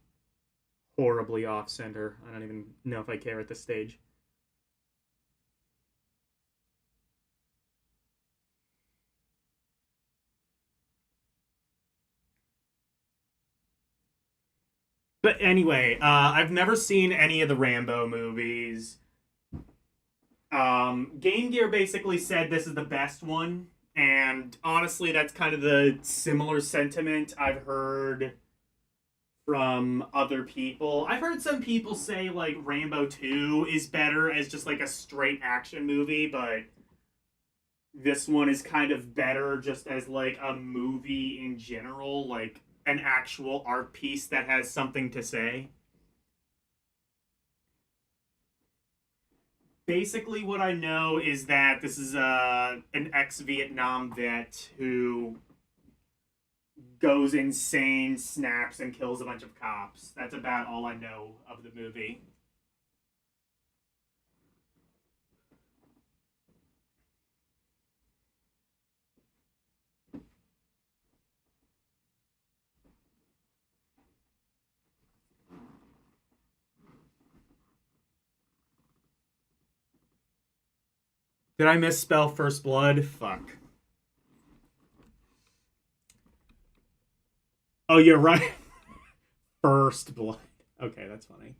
horribly off center. I don't even know if I care at this stage. But anyway, I've never seen any of the Rambo movies. Game Gear basically said this is the best one, and honestly, that's kind of the similar sentiment I've heard from other people. I've heard some people say like Rambo 2 is better as just like a straight action movie, but this one is kind of better just as like a movie in general, like an actual art piece that has something to say. Basically, what I know is that this is an ex-Vietnam vet who goes insane, snaps, and kills a bunch of cops. That's about all I know of the movie. Did I misspell First Blood? Fuck. Oh, you're right. First Blood. Okay, that's funny.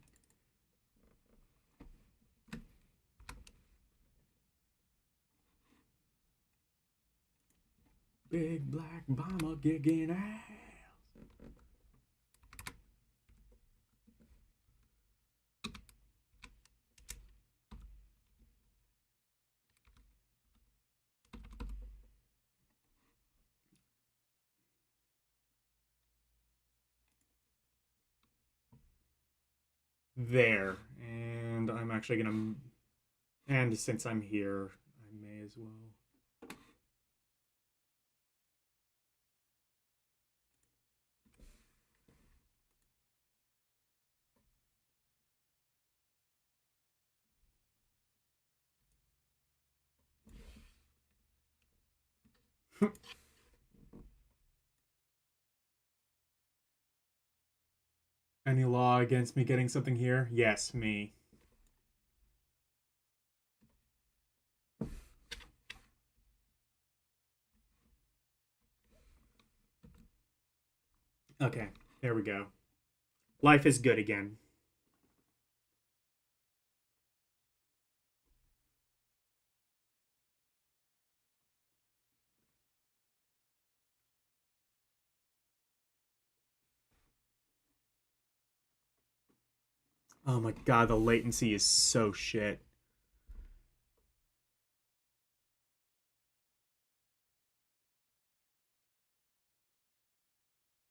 Big black bomber gigging ass. There. And I'm actually gonna. And since I'm here, I may as well. Any law against me getting something here? Yes, me. Okay, there we go. Life is good again. Oh my god, the latency is so shit.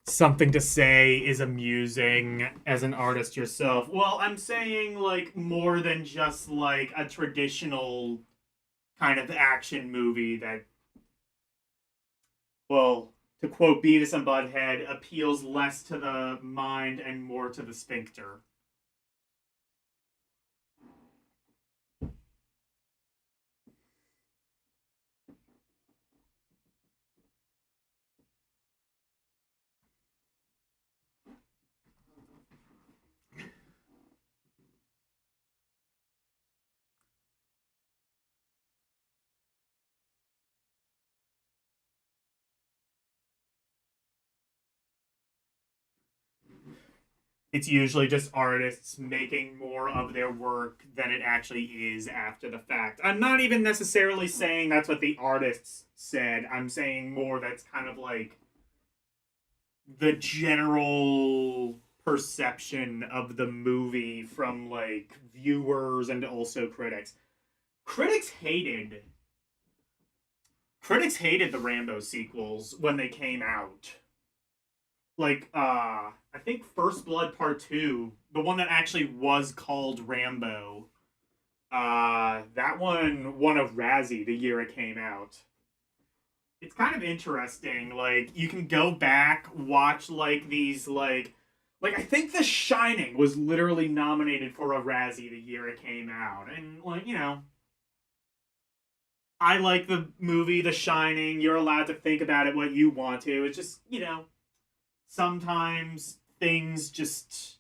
Something to say is amusing as an artist yourself. Well, I'm saying like more than just like a traditional kind of action movie that, well, to quote Beavis and Butthead, appeals less to the mind and more to the sphincter. It's usually just artists making more of their work than it actually is after the fact. I'm not even necessarily saying that's what the artists said. I'm saying more that's kind of like the general perception of the movie from like viewers and also critics. Critics hated critics hated the Rambo sequels when they came out. Like I think First Blood Part 2, the one that actually was called Rambo. That one won a Razzie the year it came out. It's kind of interesting. Like you can go back, watch like these like I think The Shining was literally nominated for a Razzie the year it came out, and like I like the movie The Shining. You're allowed to think about it what you want to. It's just sometimes things just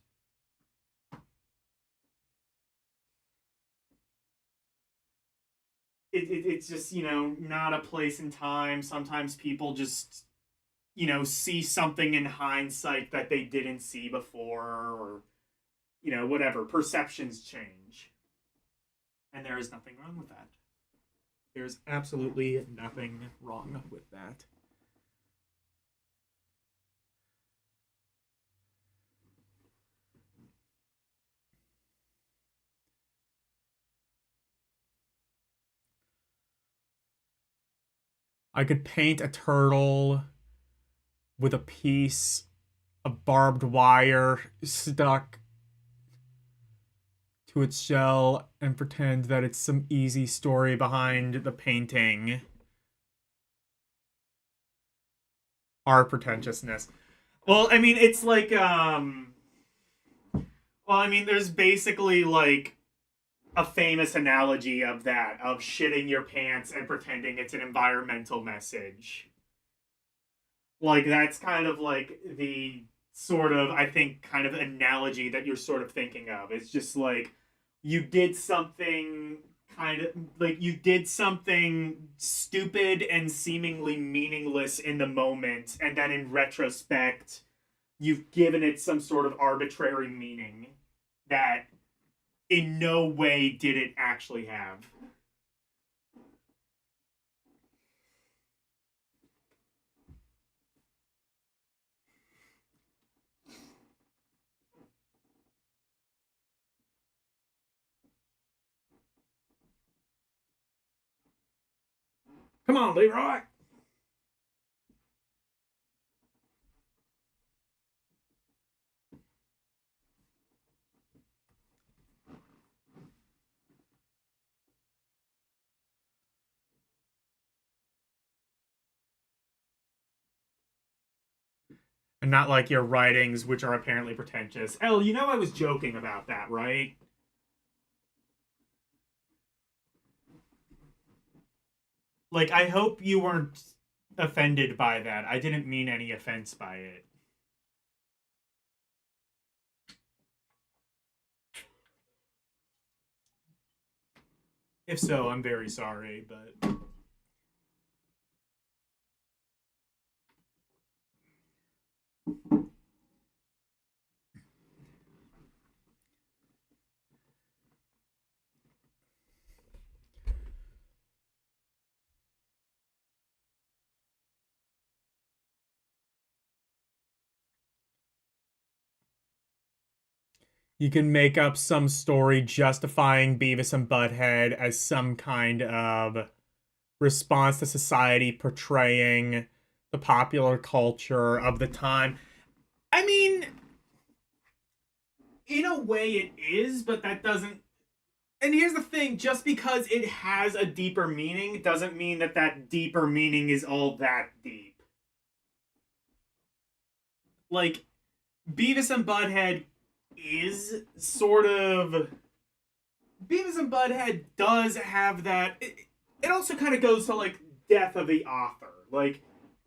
it's just not a place in time. Sometimes people just see something in hindsight that they didn't see before, or whatever. Perceptions change, and there is nothing wrong with that. There's absolutely nothing wrong with that. I could paint a turtle with a piece of barbed wire stuck to its shell and pretend that it's some easy story behind the painting. Our pretentiousness. Well, I mean, it's like well, I mean, there's basically like a famous analogy of that, of shitting your pants and pretending it's an environmental message. Like that's kind of like the sort of, I think, kind of analogy that you're sort of thinking of. It's just like you did something kind of like you did something stupid and seemingly meaningless in the moment, and then in retrospect you've given it some sort of arbitrary meaning that in no way did it actually have. Come on, Leroy. And not like your writings, which are apparently pretentious. Elle, I was joking about that, right? Like, I hope you weren't offended by that. I didn't mean any offense by it. If so, I'm very sorry, but You can make up some story justifying Beavis and Butthead as some kind of response to society portraying the popular culture of the time. I mean, in a way it is, but that doesn't. And here's the thing, just because it has a deeper meaning doesn't mean that that deeper meaning is all that deep. Like, Beavis and Butthead is sort of. Beavis and Butthead does have that. It also kind of goes to, like, death of the author. Like,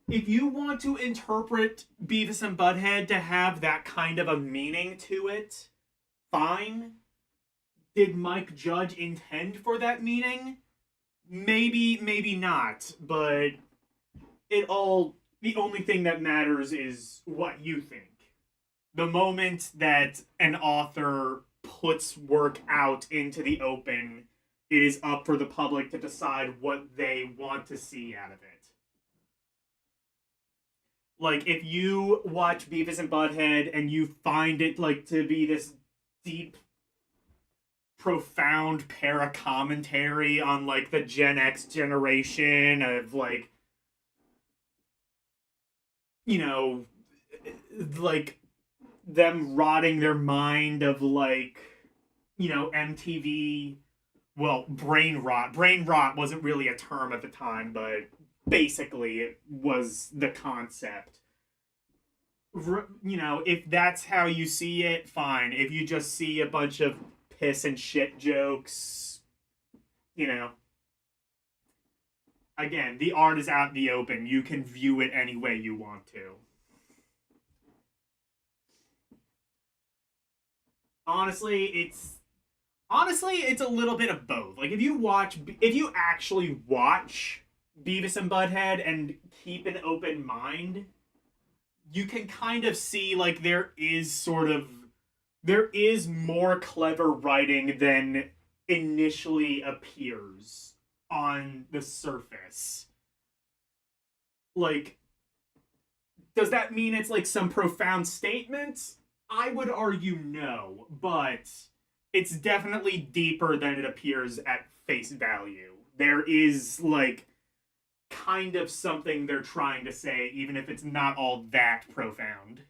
if you want to interpret Beavis and Butthead to have that kind of a meaning to it, fine. Did Mike Judge intend for that meaning? Maybe, maybe not. But the only thing that matters is what you think. The moment that an author puts work out into the open, it is up for the public to decide what they want to see out of it. Like, if you watch Beavis and Butthead and you find it, like, to be this deep, profound para-commentary on, like, the Gen X generation of, like, you know, like, them rotting their mind of, like, MTV, well, brain rot. Brain rot wasn't really a term at the time, but basically it was the concept. If that's how you see it, fine. If you just see a bunch of piss and shit jokes, again, the art is out in the open. You can view it any way you want to. Honestly, it's a little bit of both. Like, if you actually watch Beavis and Butthead and keep an open mind, you can kind of see, like, there is more clever writing than initially appears on the surface. Like, does that mean it's, like, some profound statement? I would argue no, but it's definitely deeper than it appears at face value. There is, like, kind of something they're trying to say, even if it's not all that profound.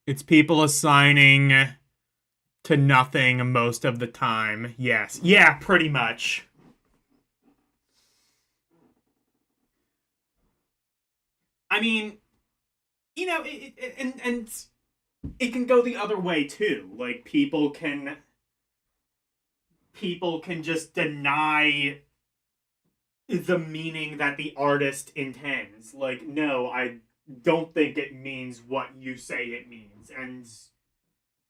It's people assigning to nothing most of the time. Yes. Yeah, pretty much. I mean, and it can go the other way too. Like, people can just deny the meaning that the artist intends. Like, no, I don't think it means what you say it means. And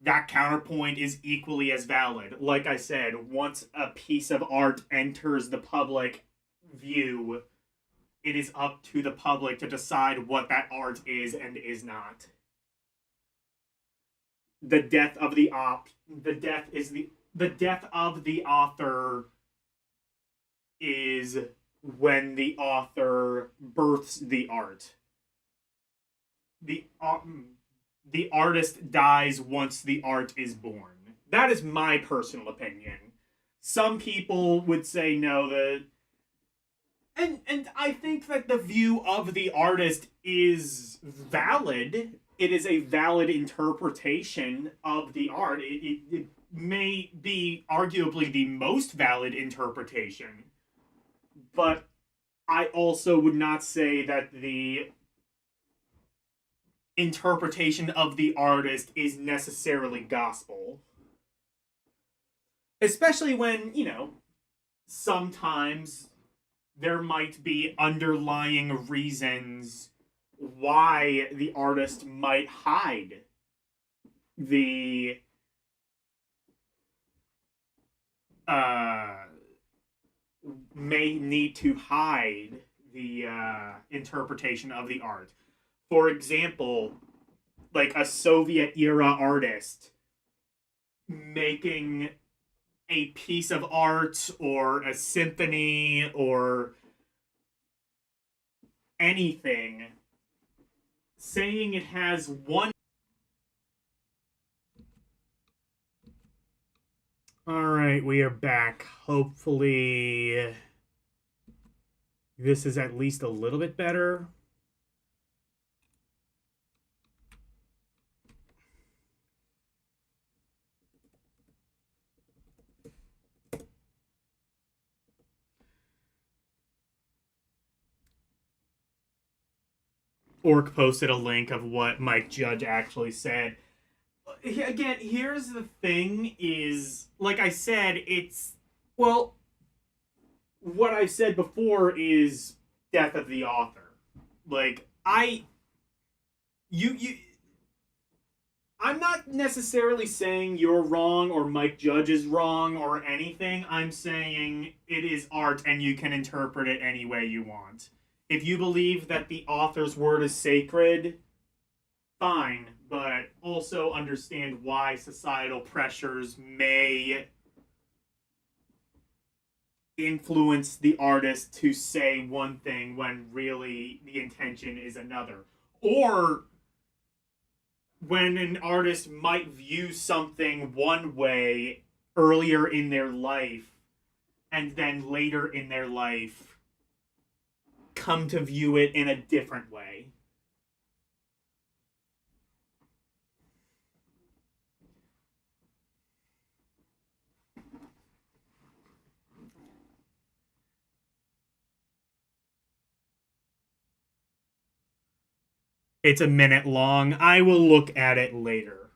that counterpoint is equally as valid. Like I said, once a piece of art enters the public view, it is up to the public to decide what that art is and is not. The death of the death of the author is when the author births the art. The artist dies once the art is born. That is my personal opinion. Some people would say no, and I think that the view of the artist is valid. It is a valid interpretation of the art. It may be arguably the most valid interpretation, but I also would not say that the interpretation of the artist is necessarily gospel. Especially when, sometimes there might be underlying reasons why the artist might hide the may need to hide the interpretation of the art. For example, like a Soviet era artist making a piece of art or a symphony or anything, saying it has one. All right, we are back. Hopefully, this is at least a little bit better. Orc posted a link of what Mike Judge actually said. Again, here's the thing is, like I said, it's, well, what I've said before is death of the author. Like, you, I'm not necessarily saying you're wrong or Mike Judge is wrong or anything. I'm saying it is art and you can interpret it any way you want. If you believe that the author's word is sacred, fine, but also understand why societal pressures may influence the artist to say one thing when really the intention is another. Or when an artist might view something one way earlier in their life and then later in their life come to view it in a different way. It's a minute long. I will look at it later.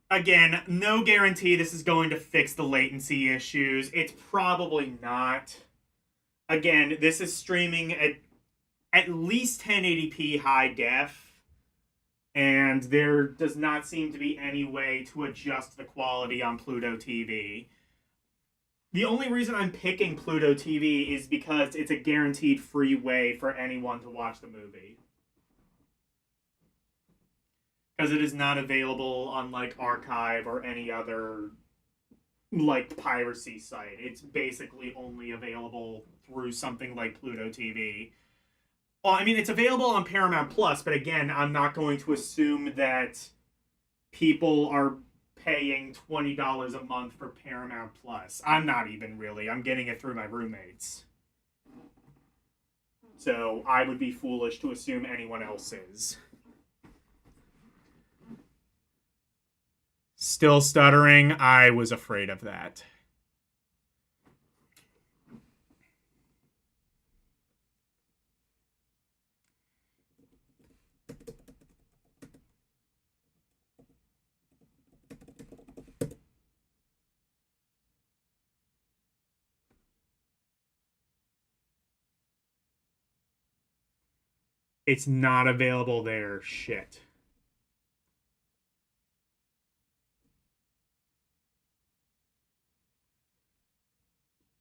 Again, no guarantee this is going to fix the latency issues. It's probably not. Again, this is streaming at least 1080p high def, and there does not seem to be any way to adjust the quality on Pluto TV. The only reason I'm picking Pluto TV is because it's a guaranteed free way for anyone to watch the movie. Because it is not available on like Archive or any other like piracy site. It's basically only available through something like Pluto TV. Well, I mean, it's available on Paramount Plus, but again, I'm not going to assume that people are paying $20 a month for Paramount Plus. I'm not even really. I'm getting it through my roommates. So I would be foolish to assume anyone else is. Still stuttering. I was afraid of that. It's not available there. Shit.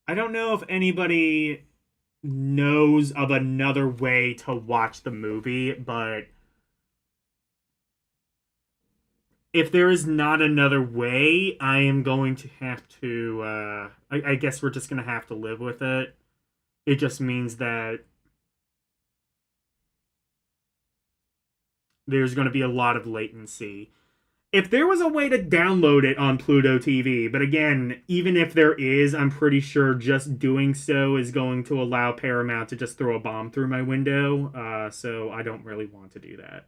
I don't know if anybody knows of another way to watch the movie, but if there is not another way, I am going to have to, I guess we're just going to have to live with it. It just means that there's going to be a lot of latency. If there was a way to download it on Pluto TV, but again, even if there is, I'm pretty sure just doing so is going to allow Paramount to just throw a bomb through my window, so I don't really want to do that.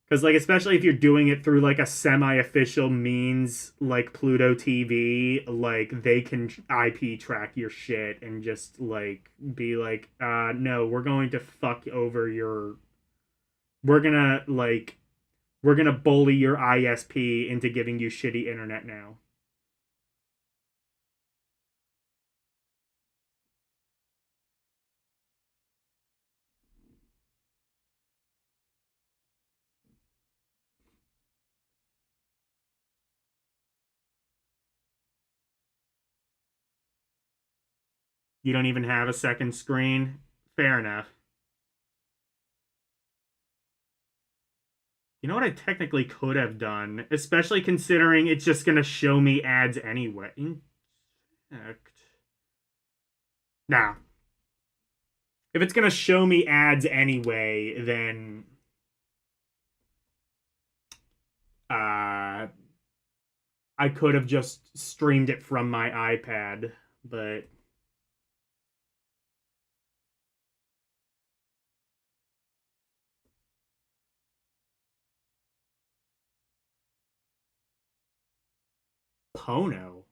Because, like, especially if you're doing it through, like, a semi-official means, like Pluto TV, like, they can IP track your shit and just, like, be like, no, we're going to fuck over your... We're gonna bully your ISP into giving you shitty internet now. You don't even have a second screen? Fair enough. You know what I technically could have done? Especially considering it's just going to show me ads anyway. Nah. If it's going to show me ads anyway, then uh I could have just streamed it from my iPad, but Pono.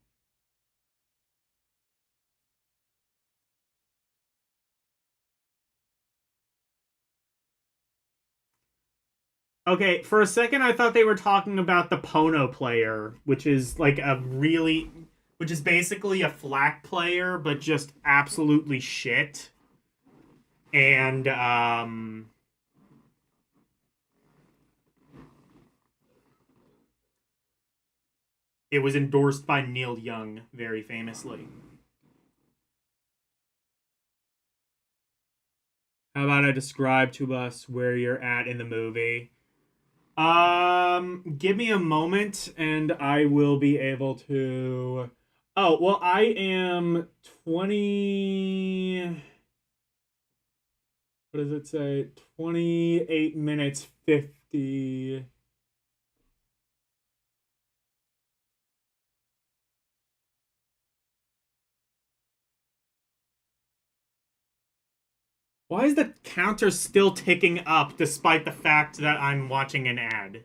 Okay, for a second I thought they were talking about the Pono player, which is like which is basically a FLAC player, but just absolutely shit. And it was endorsed by Neil Young very famously. How about I describe to us where you're at in the movie? Give me a moment and I will be able to. Oh, well, I am 20. What does it say? 28 minutes 50. Why is the counter still ticking up despite the fact that I'm watching an ad?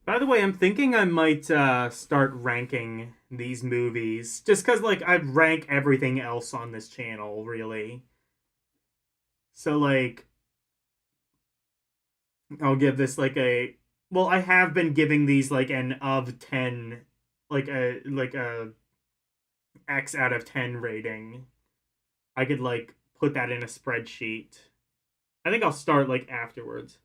By the way, I'm thinking I might start ranking these movies just because, like, I rank everything else on this channel, really. So, like, I'll give this like a. Well, I have been giving these like an of 10, like a X out of 10 rating. I could like put that in a spreadsheet. I think I'll start like afterwards.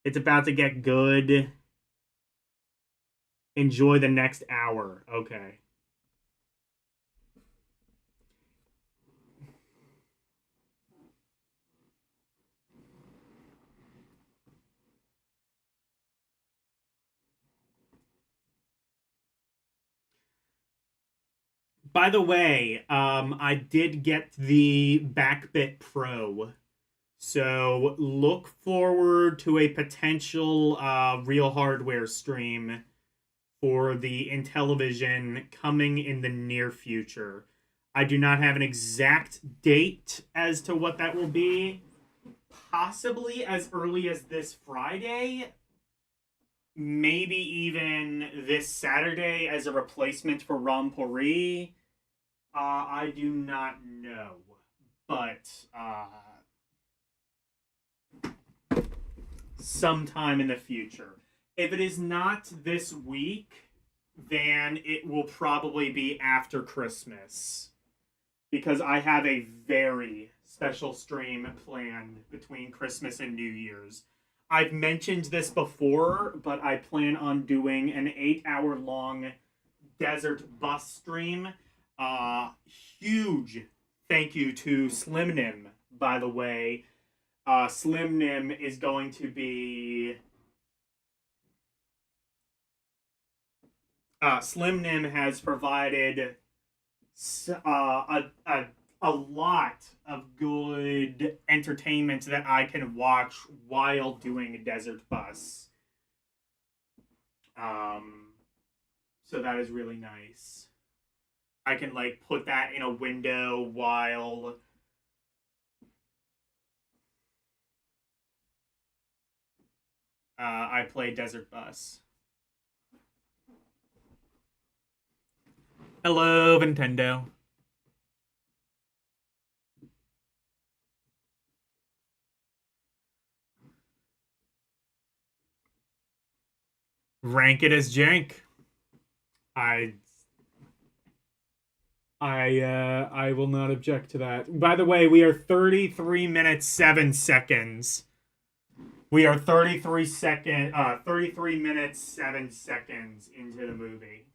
It's about to get good. Enjoy the next hour. Okay. By the way, I did get the Backbit Pro, so look forward to a potential real hardware stream for the Intellivision coming in the near future. I do not have an exact date as to what that will be. Possibly as early as this Friday, maybe even this Saturday as a replacement for Rampuri. I do not know, but sometime in the future. If it is not this week, then it will probably be after Christmas because I have a very special stream planned between Christmas and New Year's. I've mentioned this before, but I plan on doing an 8 hour long desert bus stream. Uh, Huge thank you to Slim Nim, by the way. Slim Nim is going to be. Slim Nim has provided a lot of good entertainment that I can watch while doing a desert bus. Um, so that is really nice. I can like put that in a window while I play Desert Bus. Hello, Nintendo. Rank it as jank. I I will not object to that. By the way, we are 33 minutes 7 seconds. We are 33 minutes 7 seconds into the movie.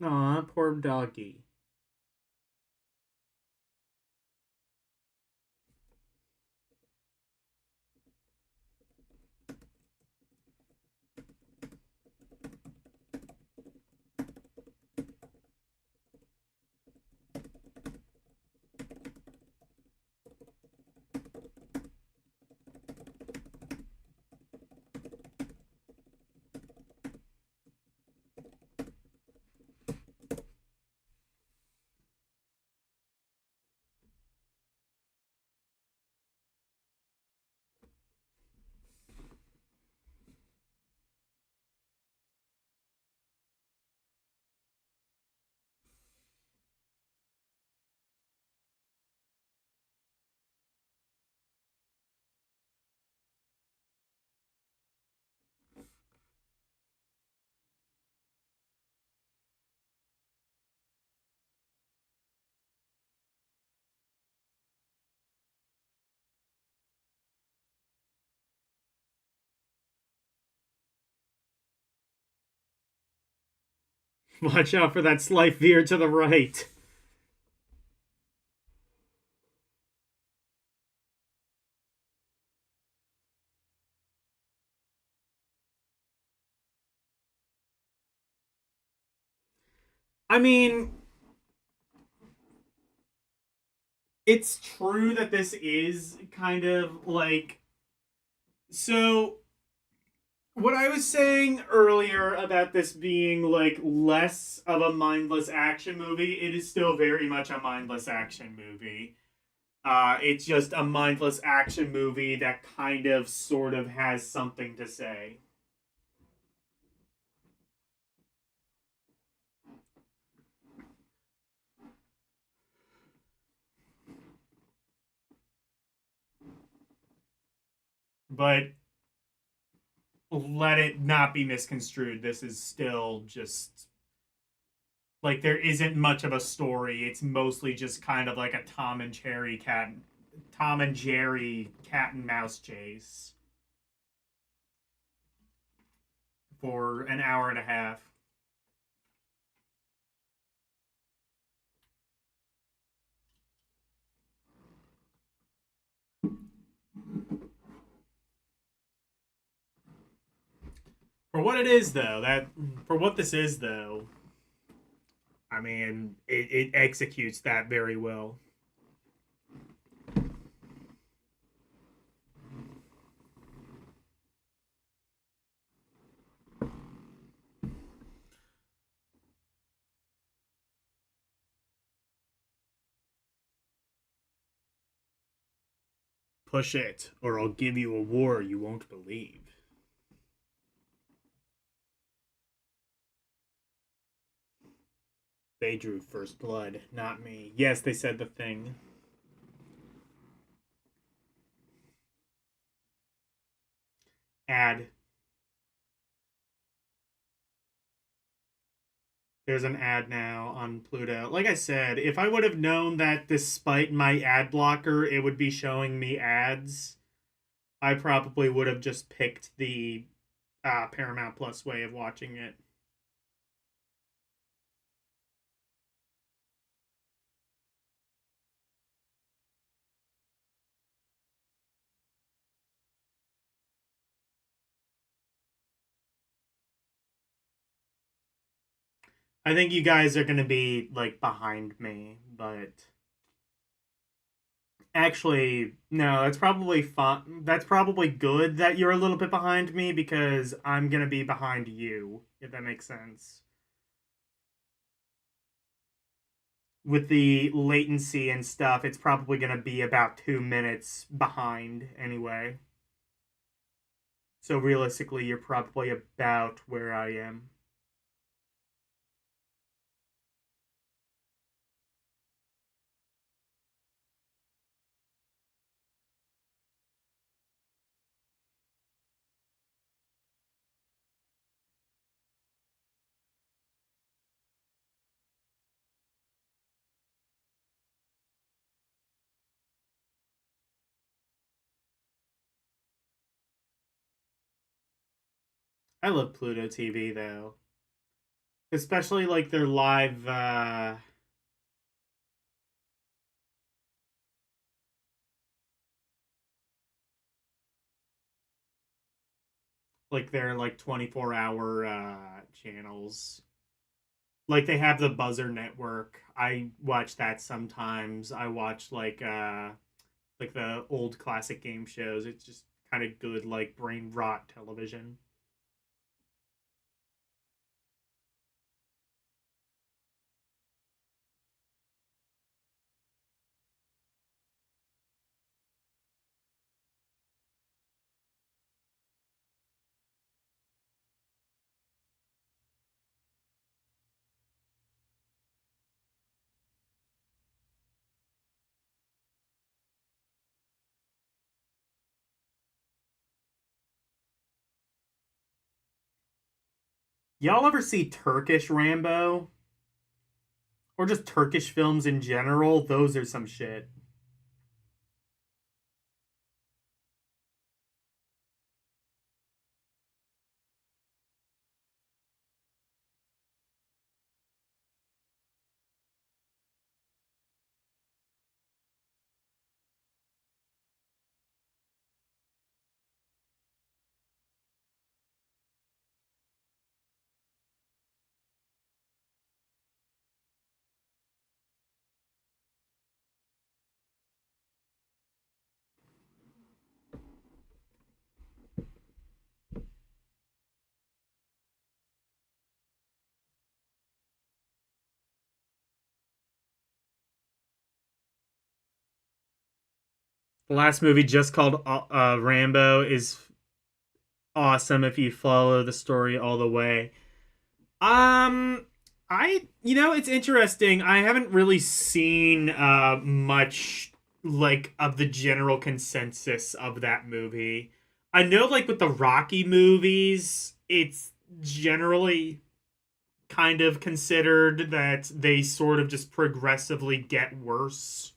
Aw, poor doggy. Watch out for that slight veer to the right. I mean, it's true that this is kind of like. So, what I was saying earlier about this being like less of a mindless action movie, it is still very much a mindless action movie. It's just a mindless action movie that kind of sort of has something to say. But let it not be misconstrued. This is still just like there isn't much of a story. It's mostly just kind of like a Tom and Jerry cat and mouse chase for an hour and a half. For what it is, though, that for what this is, though, I mean, it executes that very well. Push it, or I'll give you a war you won't believe. They drew first blood, not me. Yes, they said the thing. Ad. There's an ad now on Pluto. Like I said, if I would have known that despite my ad blocker, it would be showing me ads, I probably would have just picked the Paramount Plus way of watching it. I think you guys are going to be like behind me, but actually, no, that's probably fun. That's probably good that you're a little bit behind me because I'm going to be behind you, if that makes sense. With the latency and stuff, it's probably going to be about 2 minutes behind anyway. So realistically, you're probably about where I am. I love Pluto TV though, especially like their live like their like 24-hour channels. Like they have the Buzzer Network. I watch that sometimes. I watch like the old classic game shows. It's just kind of good like brain rot television. Y'all ever see Turkish Rambo or just Turkish films in general? Those are some shit. The last movie just called Rambo is awesome if you follow the story all the way. Um, it's interesting. I haven't really seen much like of the general consensus of that movie. I know, like with the Rocky movies, it's generally kind of considered that they sort of just progressively get worse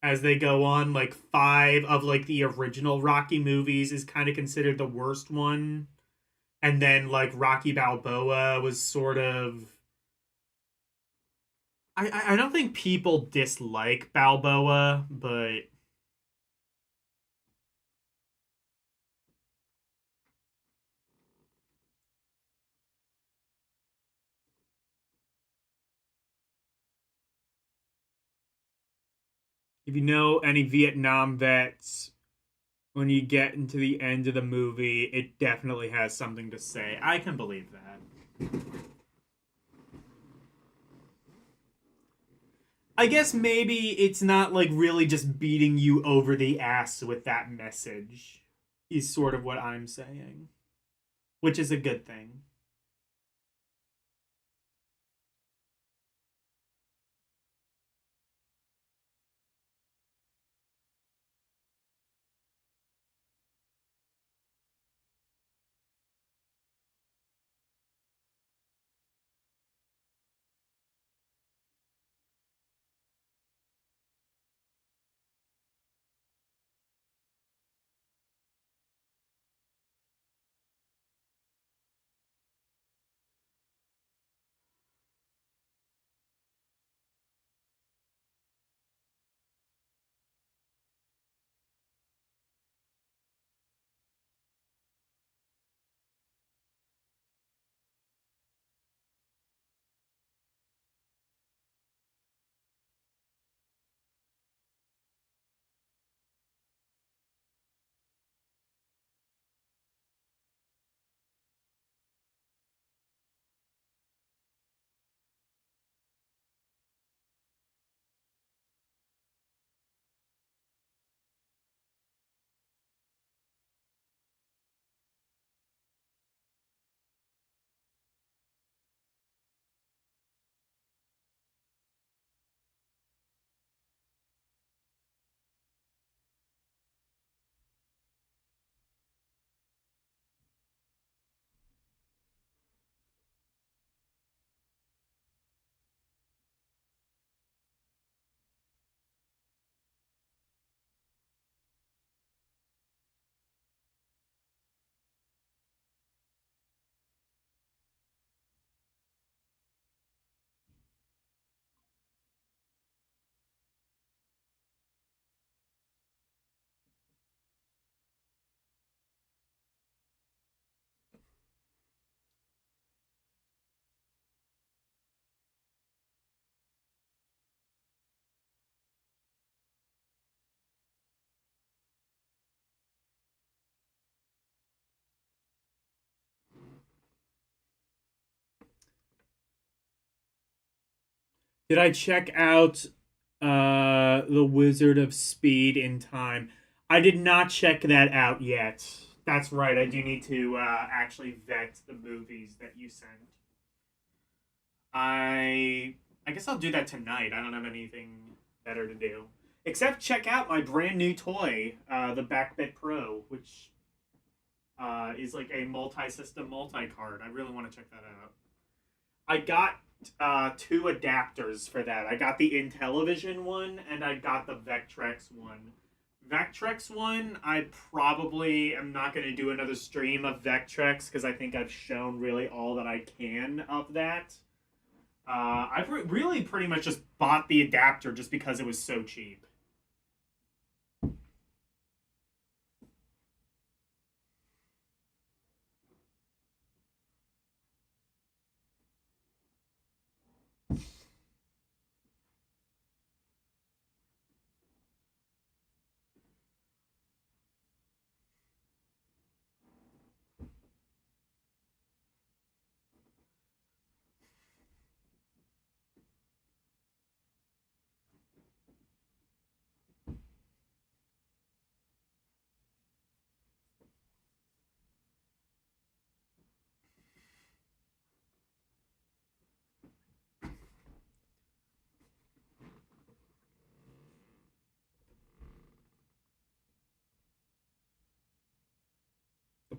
as they go on. Like five of like the original Rocky movies is kind of considered the worst one, and then like Rocky Balboa was sort of. I don't think people dislike Balboa, but if you know any Vietnam vets, when you get into the end of the movie, it definitely has something to say. I can believe that. I guess maybe it's not like really just beating you over the ass with that message, is sort of what I'm saying, which is a good thing. Did I check out The Wizard of Speed in Time? I did not check that out yet. That's right. I do need to actually vet the movies that you sent. I I guess I'll do that tonight. I don't have anything better to do except check out my brand new toy, the Backbit Pro, which is like a multi-system multi-card. I really want to check that out. I got two adapters for that. I got the Intellivision one and I got the Vectrex one. Vectrex one, I probably am not going to do another stream of Vectrex because I think I've shown really all that I can of that. I've really pretty much just bought the adapter just because it was so cheap.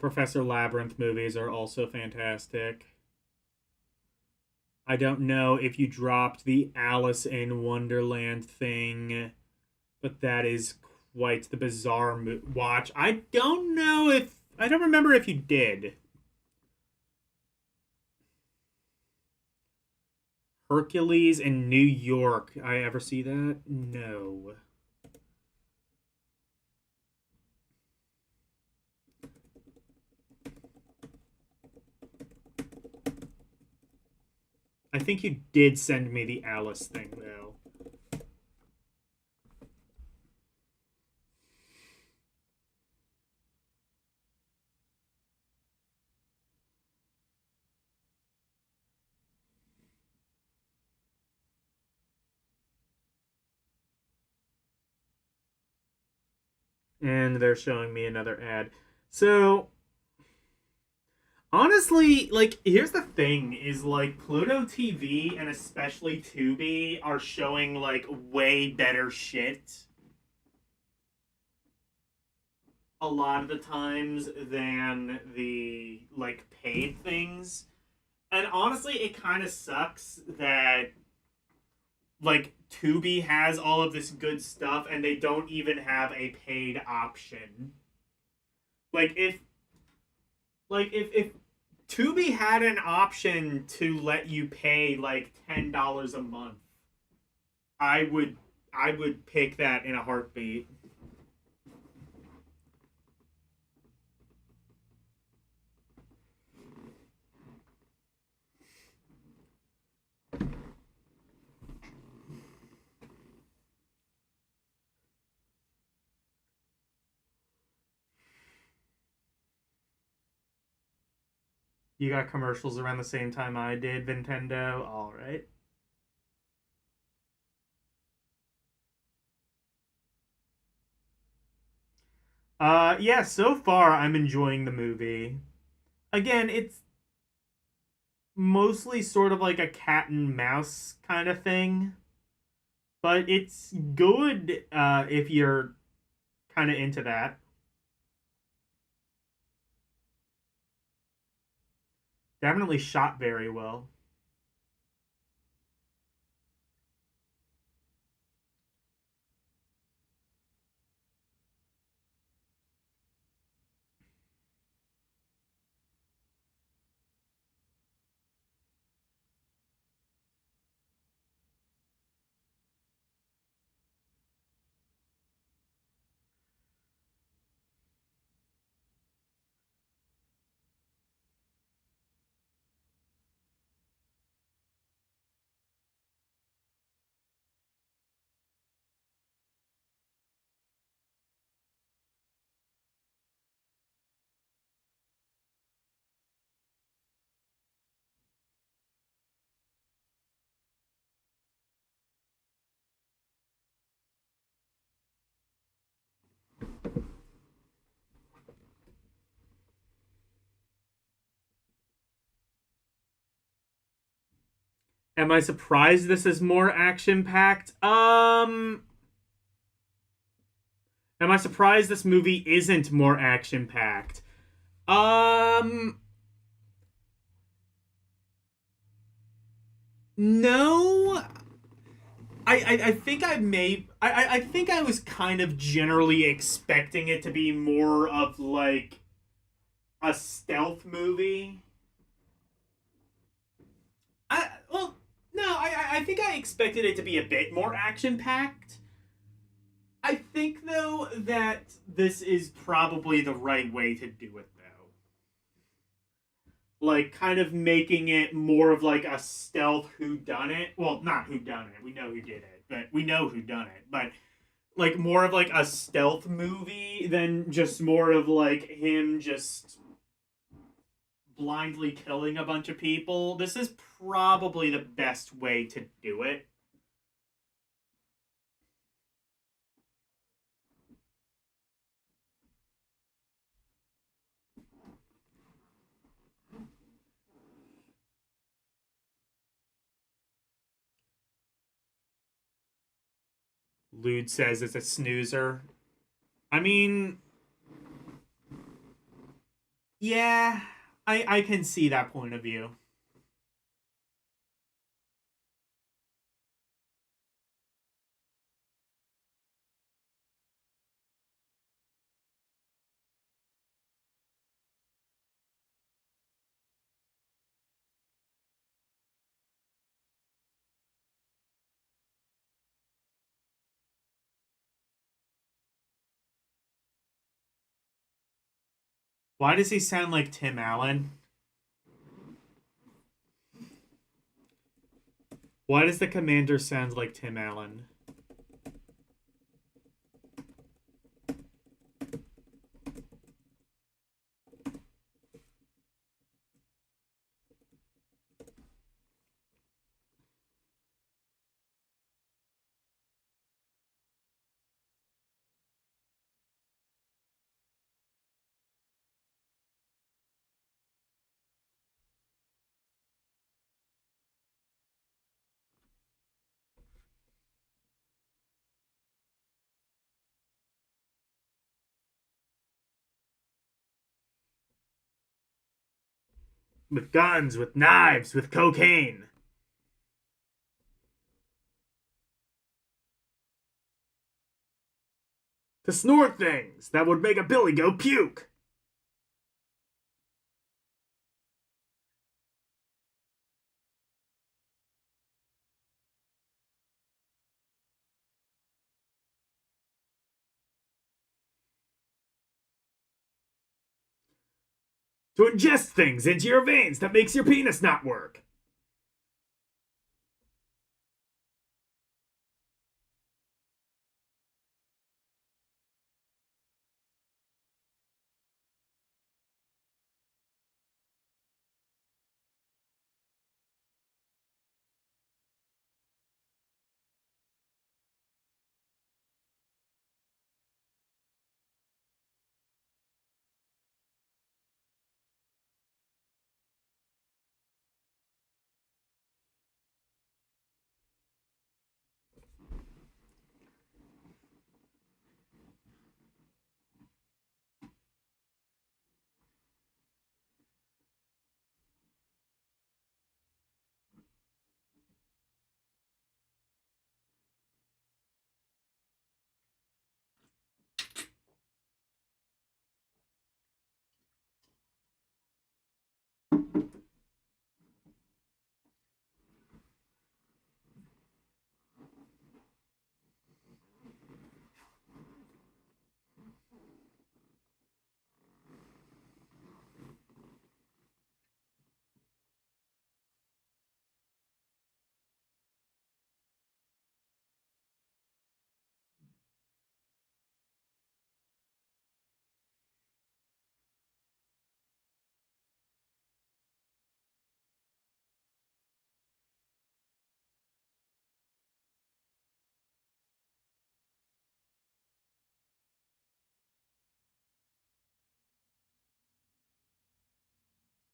Professor Labyrinth movies are also fantastic. I don't know if you dropped the Alice in Wonderland thing, but that is quite the bizarre watch. I don't know if I don't remember if you did. Hercules in New York. I ever see that? No. I think you did send me the Alice thing, though. And they're showing me another ad. So, honestly, like, here's the thing is, like, Pluto TV and especially Tubi are showing, like, way better shit a lot of the times than the, like, paid things. And honestly, it kind of sucks that, like, Tubi has all of this good stuff and they don't even have a paid option. Like, if Tubi had an option to let you pay like $10 a month, I would I would pick that in a heartbeat. You got commercials around the same time I did, Nintendo. All right. Yeah, so far I'm enjoying the movie. Again, it's mostly sort of like a cat and mouse kind of thing, but it's good if you're kind of into that. Definitely shot very well. Am I surprised this is more action packed? Am I surprised this movie isn't more action packed? Um, no. I think I think I was kind of generally expecting it to be more of like a stealth movie. Well, no, I think I expected it to be a bit more action packed. I think though that this is probably the right way to do it though. Like kind of making it more of like a stealth who done it. Well, not who done it. We know who did it, but we know who done it. But like more of like a stealth movie than just more of like him just blindly killing a bunch of people. This is probably the best way to do it. Lude says it's a snoozer. I mean, Yeah, I can see that point of view. Why does he sound like Tim Allen? Why does the commander sound like Tim Allen? With guns, with knives, with cocaine. To snort things that would make a Billy go puke. To ingest things into your veins that makes your penis not work.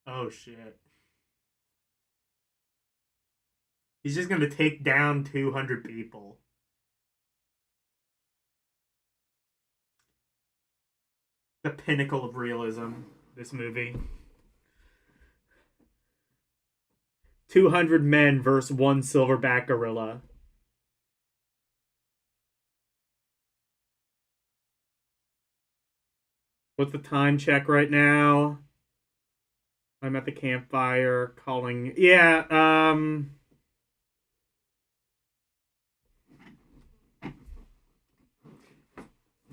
Oh shit. He's just gonna take down 200 people. The pinnacle of realism, this movie. 200 men versus one silverback gorilla. What's the time check right now? I'm at the campfire calling. Yeah,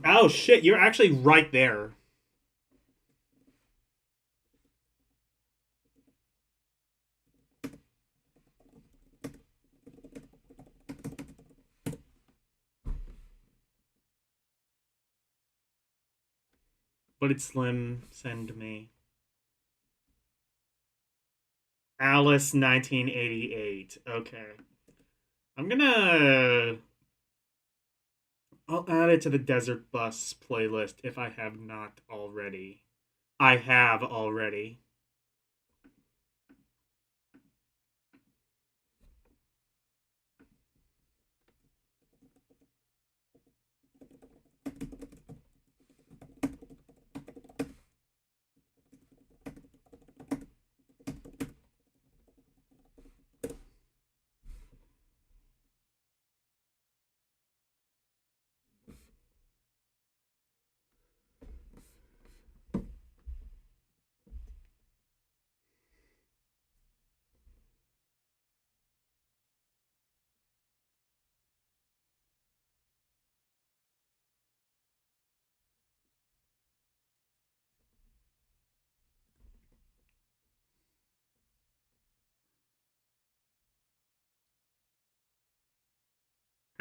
Oh shit, you're actually right there. What did Slim send me? Alice 1988. Okay. I'm gonna. I'll add it to the Desert Bus playlist if I have not already. I have already.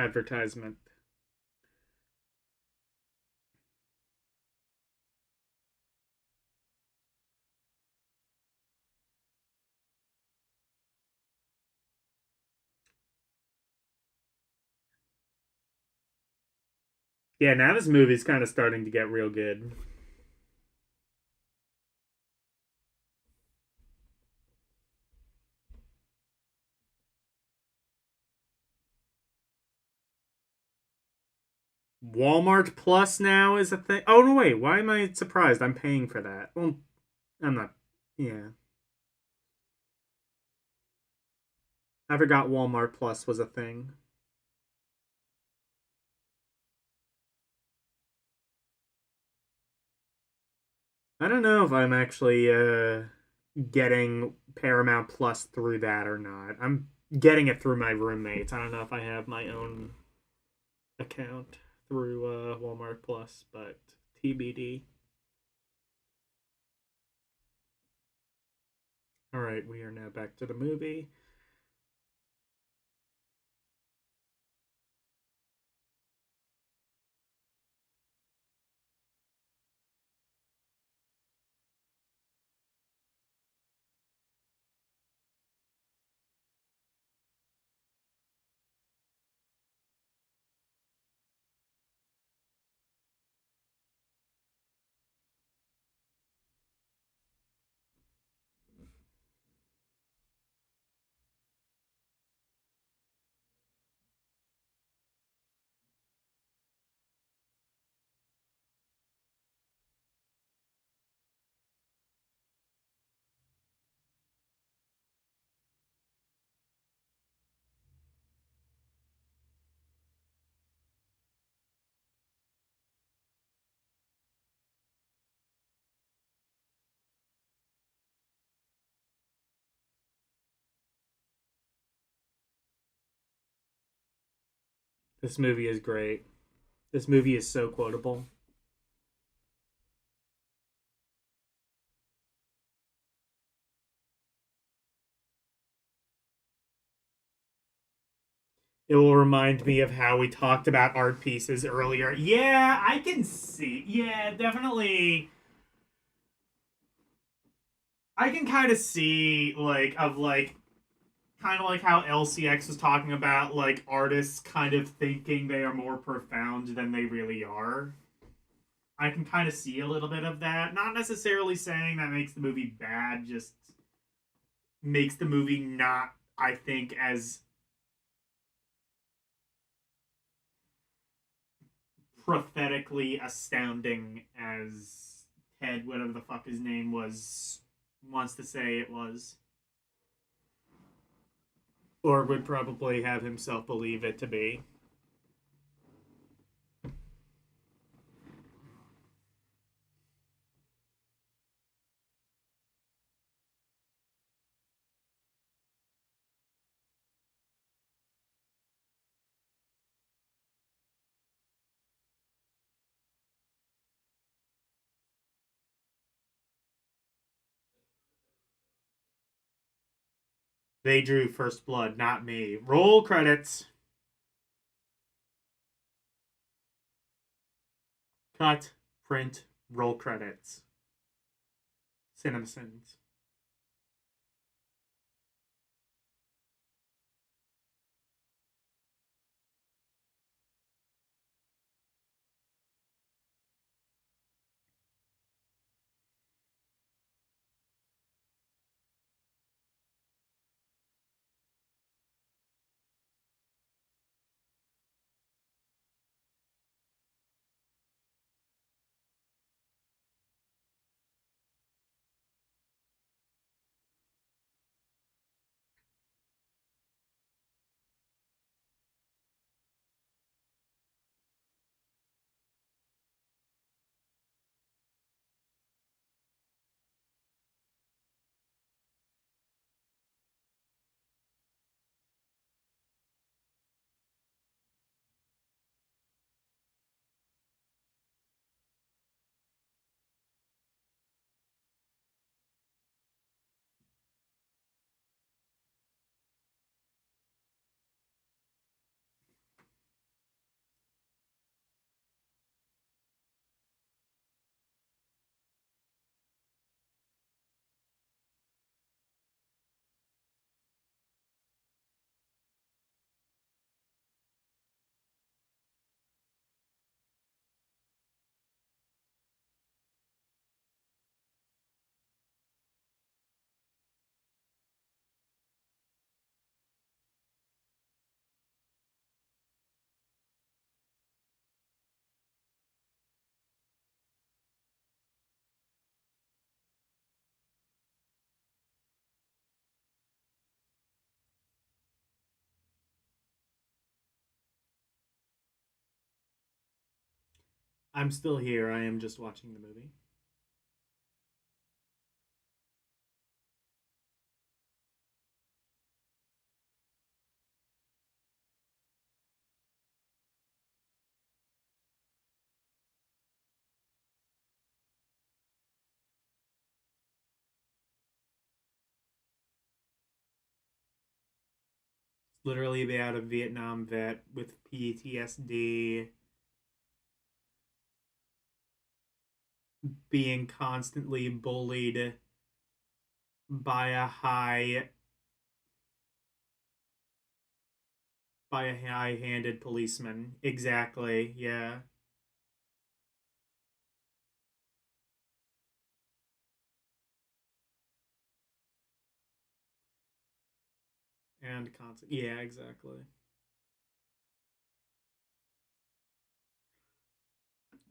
advertisement. Yeah, now this movie's kind of starting to get real good. Walmart Plus now is a thing. Oh no, wait. Why am I surprised? I'm paying for that. Well, I'm not. Yeah, I forgot Walmart Plus was a thing. I don't know if I'm actually getting Paramount Plus through that or not. I'm getting it through my roommates. I don't know if I have my own account through Walmart Plus, but TBD. All right, we are now back to the movie. This movie is great. This movie is so quotable. It will remind me of how we talked about art pieces earlier. Yeah, I can see. Yeah, definitely. I can kind of see like kind of like how LCX was talking about like artists kind of thinking they are more profound than they really are. I can kind of see a little bit of that. Not necessarily saying that makes the movie bad, just makes the movie not, I think, as prophetically astounding as Ted, whatever the fuck his name was, wants to say it was. Or would probably have himself believe it to be. They drew first blood, not me. Roll credits. Cut, print, roll credits. CinemaSins. I'm still here. I am just watching the movie. It's literally about a Vietnam vet with PTSD being constantly bullied by a high-handed policeman. Exactly. Yeah. And constant. Yeah, exactly.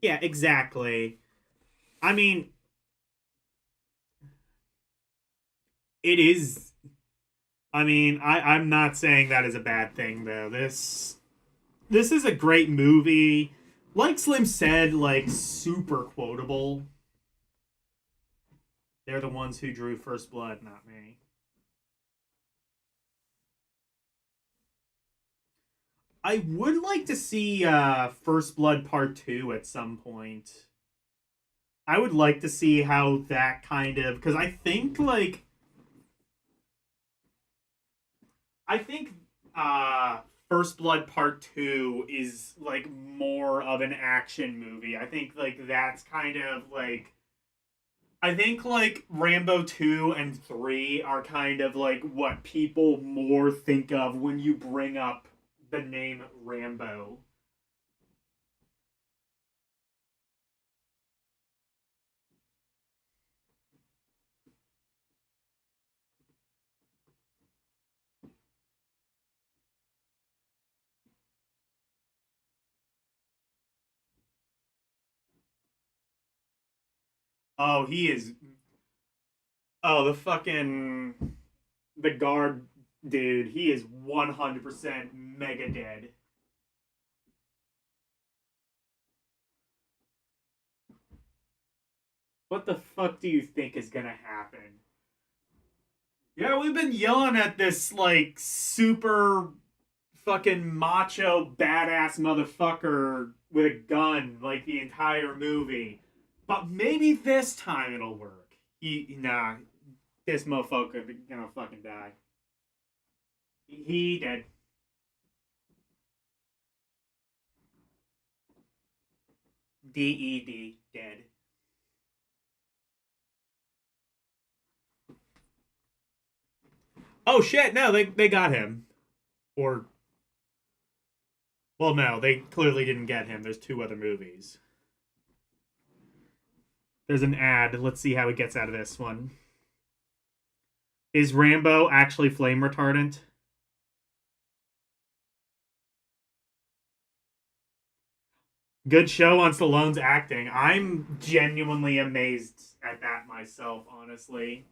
Yeah, exactly. I mean, it is. I'm not saying that is a bad thing though. This is a great movie. Like Slim said, like super quotable. They're the ones who drew First Blood, not me. I would like to see First Blood Part 2 at some point. I would like to see how that kind of because I think First Blood Part 2 is like more of an action movie. I think like that's kind of like I think like Rambo 2 and 3 are kind of like what people more think of when you bring up the name Rambo. Oh, he is. Oh, the guard dude. He is 100% mega dead. What the fuck do you think is gonna happen? Yeah, we've been yelling at this like super fucking macho badass motherfucker with a gun like the entire movie. But maybe this time it'll work. Nah, this motherfucker gonna fucking die. He dead. DED dead. Oh shit! No, they got him. Or well, no, they clearly didn't get him. There's two other movies. There's an ad. Let's see how he gets out of this one. Is Rambo actually flame retardant? Good show on Stallone's acting. I'm genuinely amazed at that myself, honestly.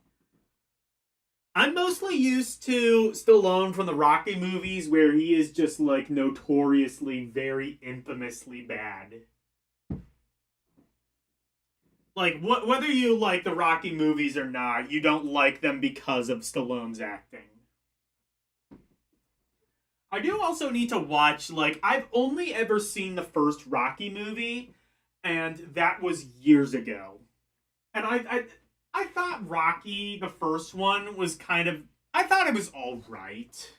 I'm mostly used to Stallone from the Rocky movies where he is just like notoriously very infamously bad. Like whether you like the Rocky movies or not, you don't like them because of Stallone's acting. I do also need to watch like I've only ever seen the first Rocky movie and that was years ago. And I thought Rocky the first one was kind of I thought it was all right.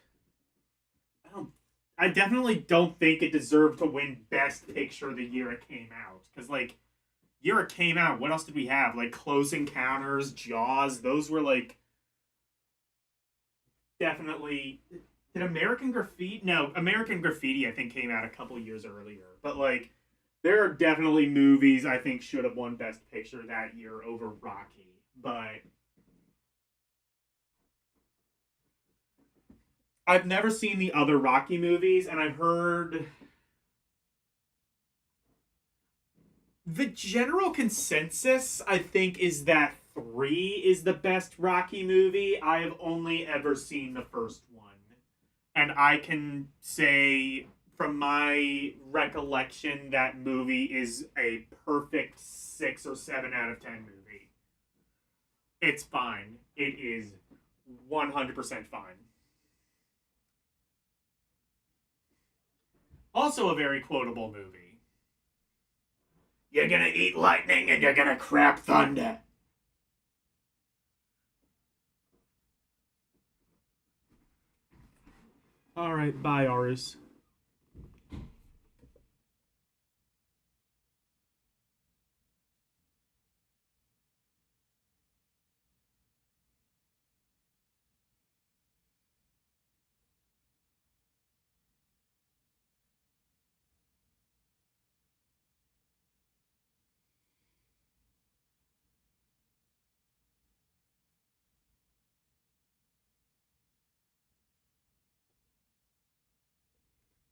I don't I definitely don't think it deserved to win Best Picture the year it came out cuz like year it came out, what else did we have? Like Close Encounters, Jaws, those were like definitely did American Graffiti? No, American Graffiti I think came out a couple years earlier. But like there are definitely movies I think should have won Best Picture that year over Rocky. But I've never seen the other Rocky movies and I've heard the general consensus I think is that 3 is the best Rocky movie. I have only ever seen the first one. And I can say from my recollection, that movie is a perfect 6 or 7 out of 10 movie. It's fine. It is 100% fine. Also a very quotable movie. You're gonna eat lightning and you're gonna crap thunder. Alright, bye, Aris.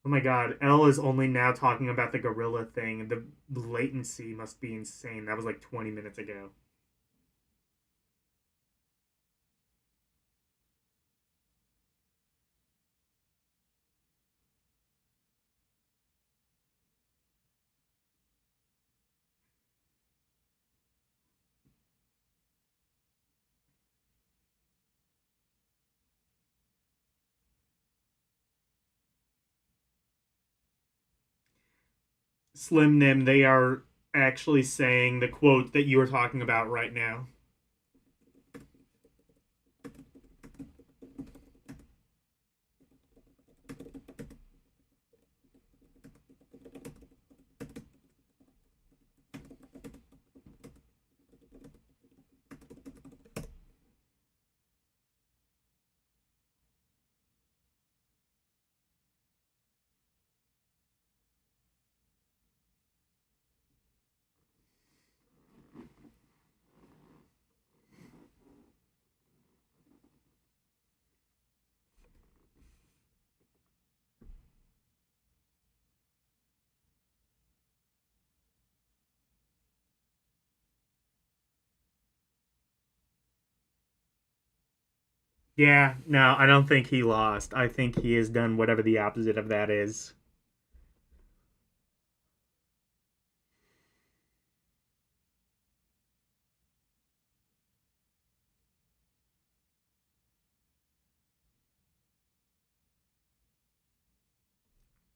Oh my god, Elle is only now talking about the gorilla thing. The latency must be insane. That was like 20 minutes ago. Slim Nim, they are actually saying the quote that you were talking about right now. Yeah, no, I don't think he lost. I think he has done whatever the opposite of that is.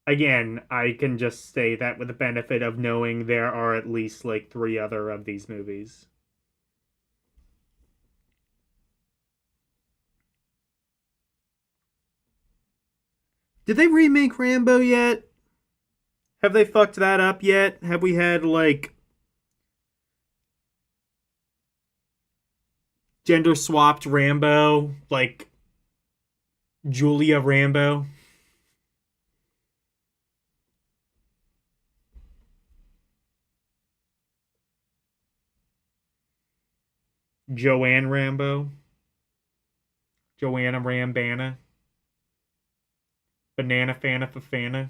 Again, I can just say that with the benefit of knowing there are at least like 3 other of these movies. Did they remake Rambo yet? Have they fucked that up yet? Have we had like gender swapped Rambo, like Julia Rambo? Joanne Rambo? Joanna Rambana? Banana Fana Fafana?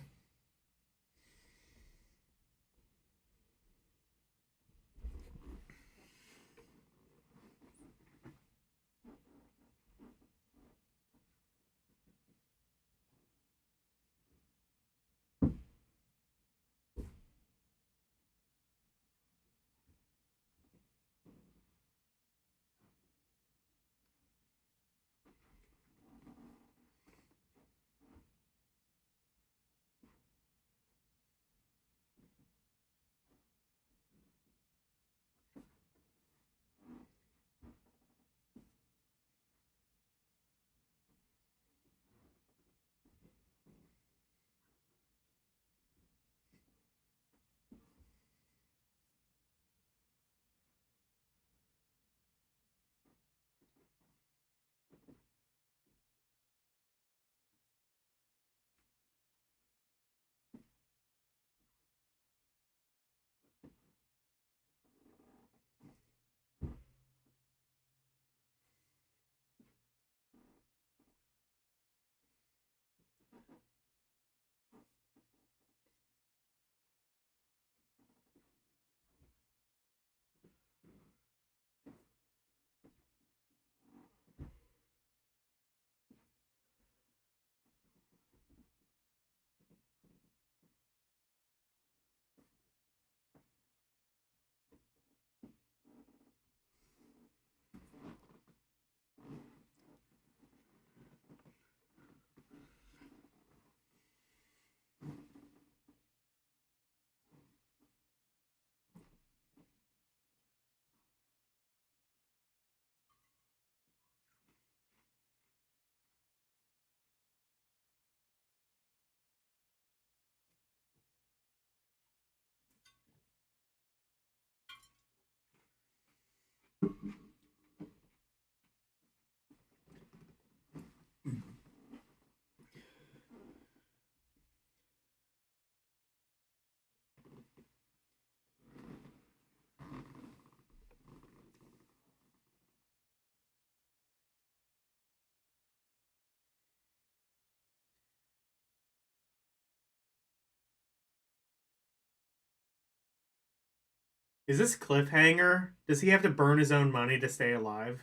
Is this cliffhanger? Does he have to burn his own money to stay alive?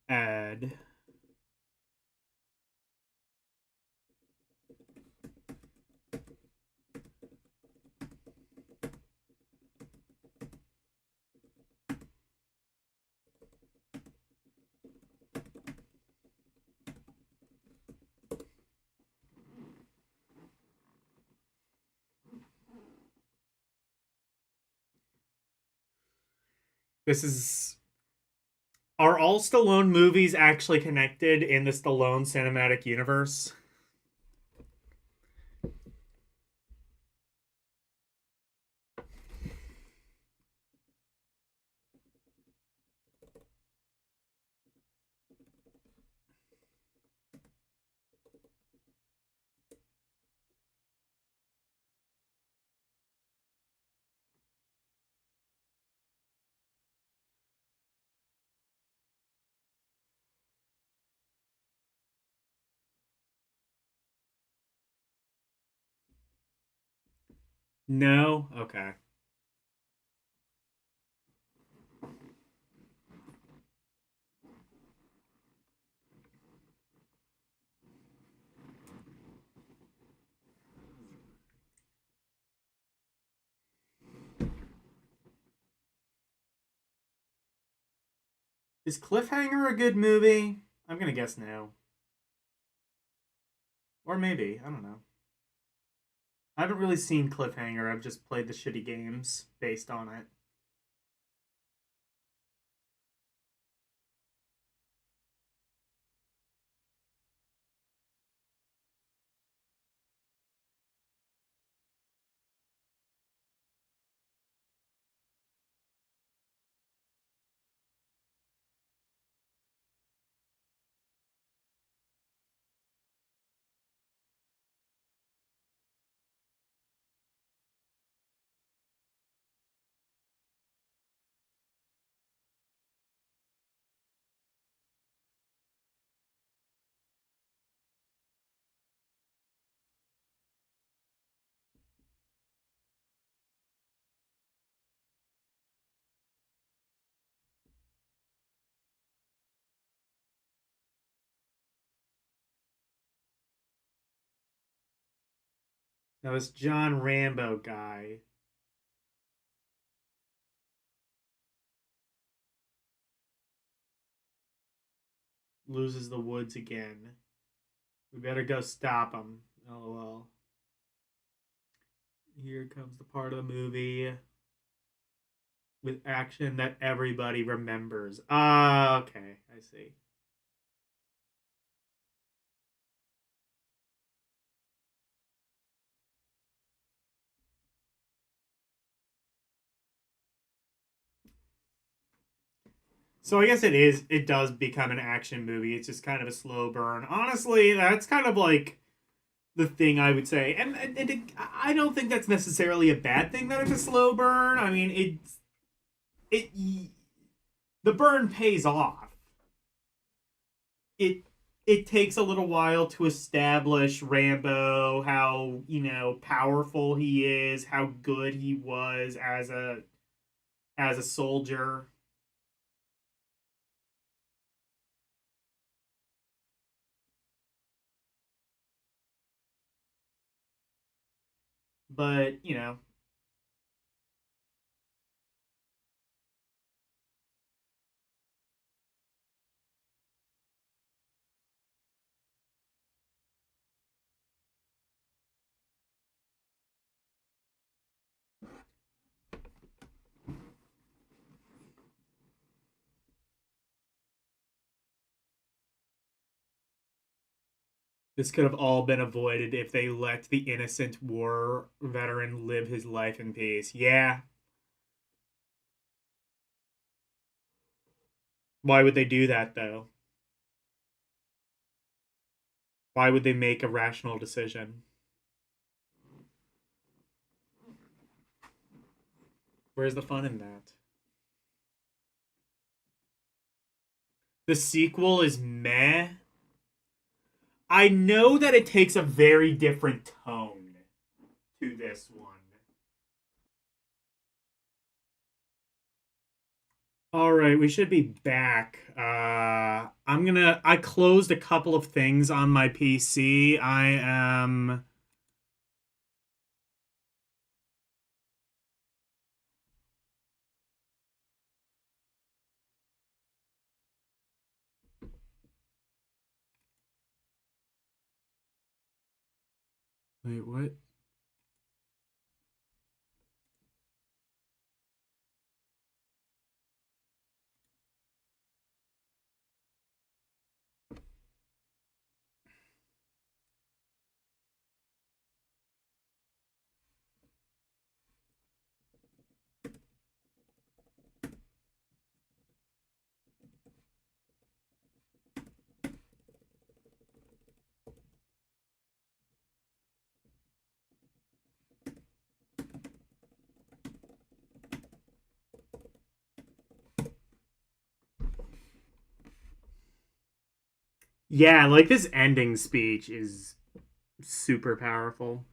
Add. This is. Are all Stallone movies actually connected in the Stallone cinematic universe? No? Okay. Is Cliffhanger a good movie? I'm gonna guess no. Or maybe. I don't know. I haven't really seen Cliffhanger. I've just played the shitty games based on it. That was John Rambo guy. Loses the woods again. We better go stop him. LOL. Here comes the part of the movie with action that everybody remembers. Ah, okay. I see. So I guess it does become an action movie. It's just kind of a slow burn. Honestly, that's kind of like the thing I would say. I don't think that's necessarily a bad thing that it's a slow burn. I mean, it the burn pays off. It takes a little while to establish Rambo, how, powerful he is, how good he was as a soldier. But, This could have all been avoided if they let the innocent war veteran live his life in peace. Yeah. Why would they do that, though? Why would they make a rational decision? Where's the fun in that? The sequel is meh. I know that it takes a very different tone to this one. All right, we should be back. I closed a couple of things on my PC. I am. Wait, what? Yeah, like this ending speech is super powerful.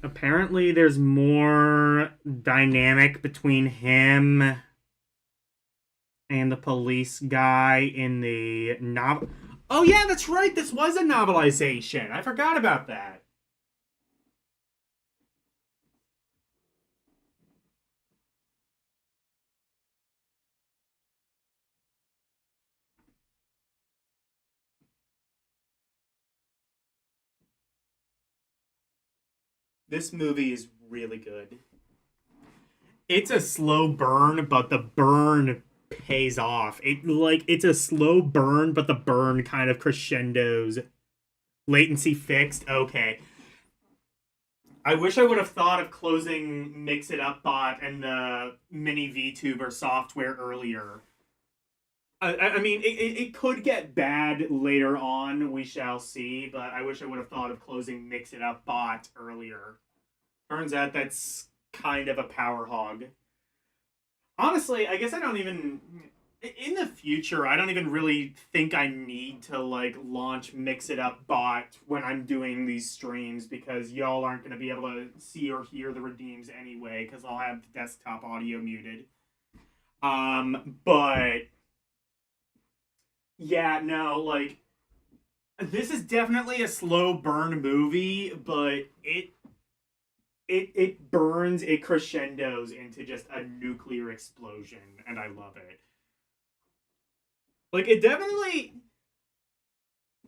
Apparently, there's more dynamic between him and the police guy in the novel. Oh, yeah, that's right. This was a novelization. I forgot about that. This movie is really good. It's a slow burn, but the burn pays off. It's a slow burn, but the burn kind of crescendos. Latency fixed. Okay. I wish I would have thought of closing Mix It Up Bot and the mini VTuber software earlier. I mean, it could get bad later on. We shall see. But I wish I would have thought of closing Mix It Up Bot earlier. Turns out that's kind of a power hog. Honestly, I guess I don't even in the future, I don't even really think I need to like launch Mix It Up Bot when I'm doing these streams because y'all aren't going to be able to see or hear the redeems anyway because I'll have the desktop audio muted. But yeah, no, like this is definitely a slow burn movie, but it burns, it crescendos into just a nuclear explosion, and I love it. Like it definitely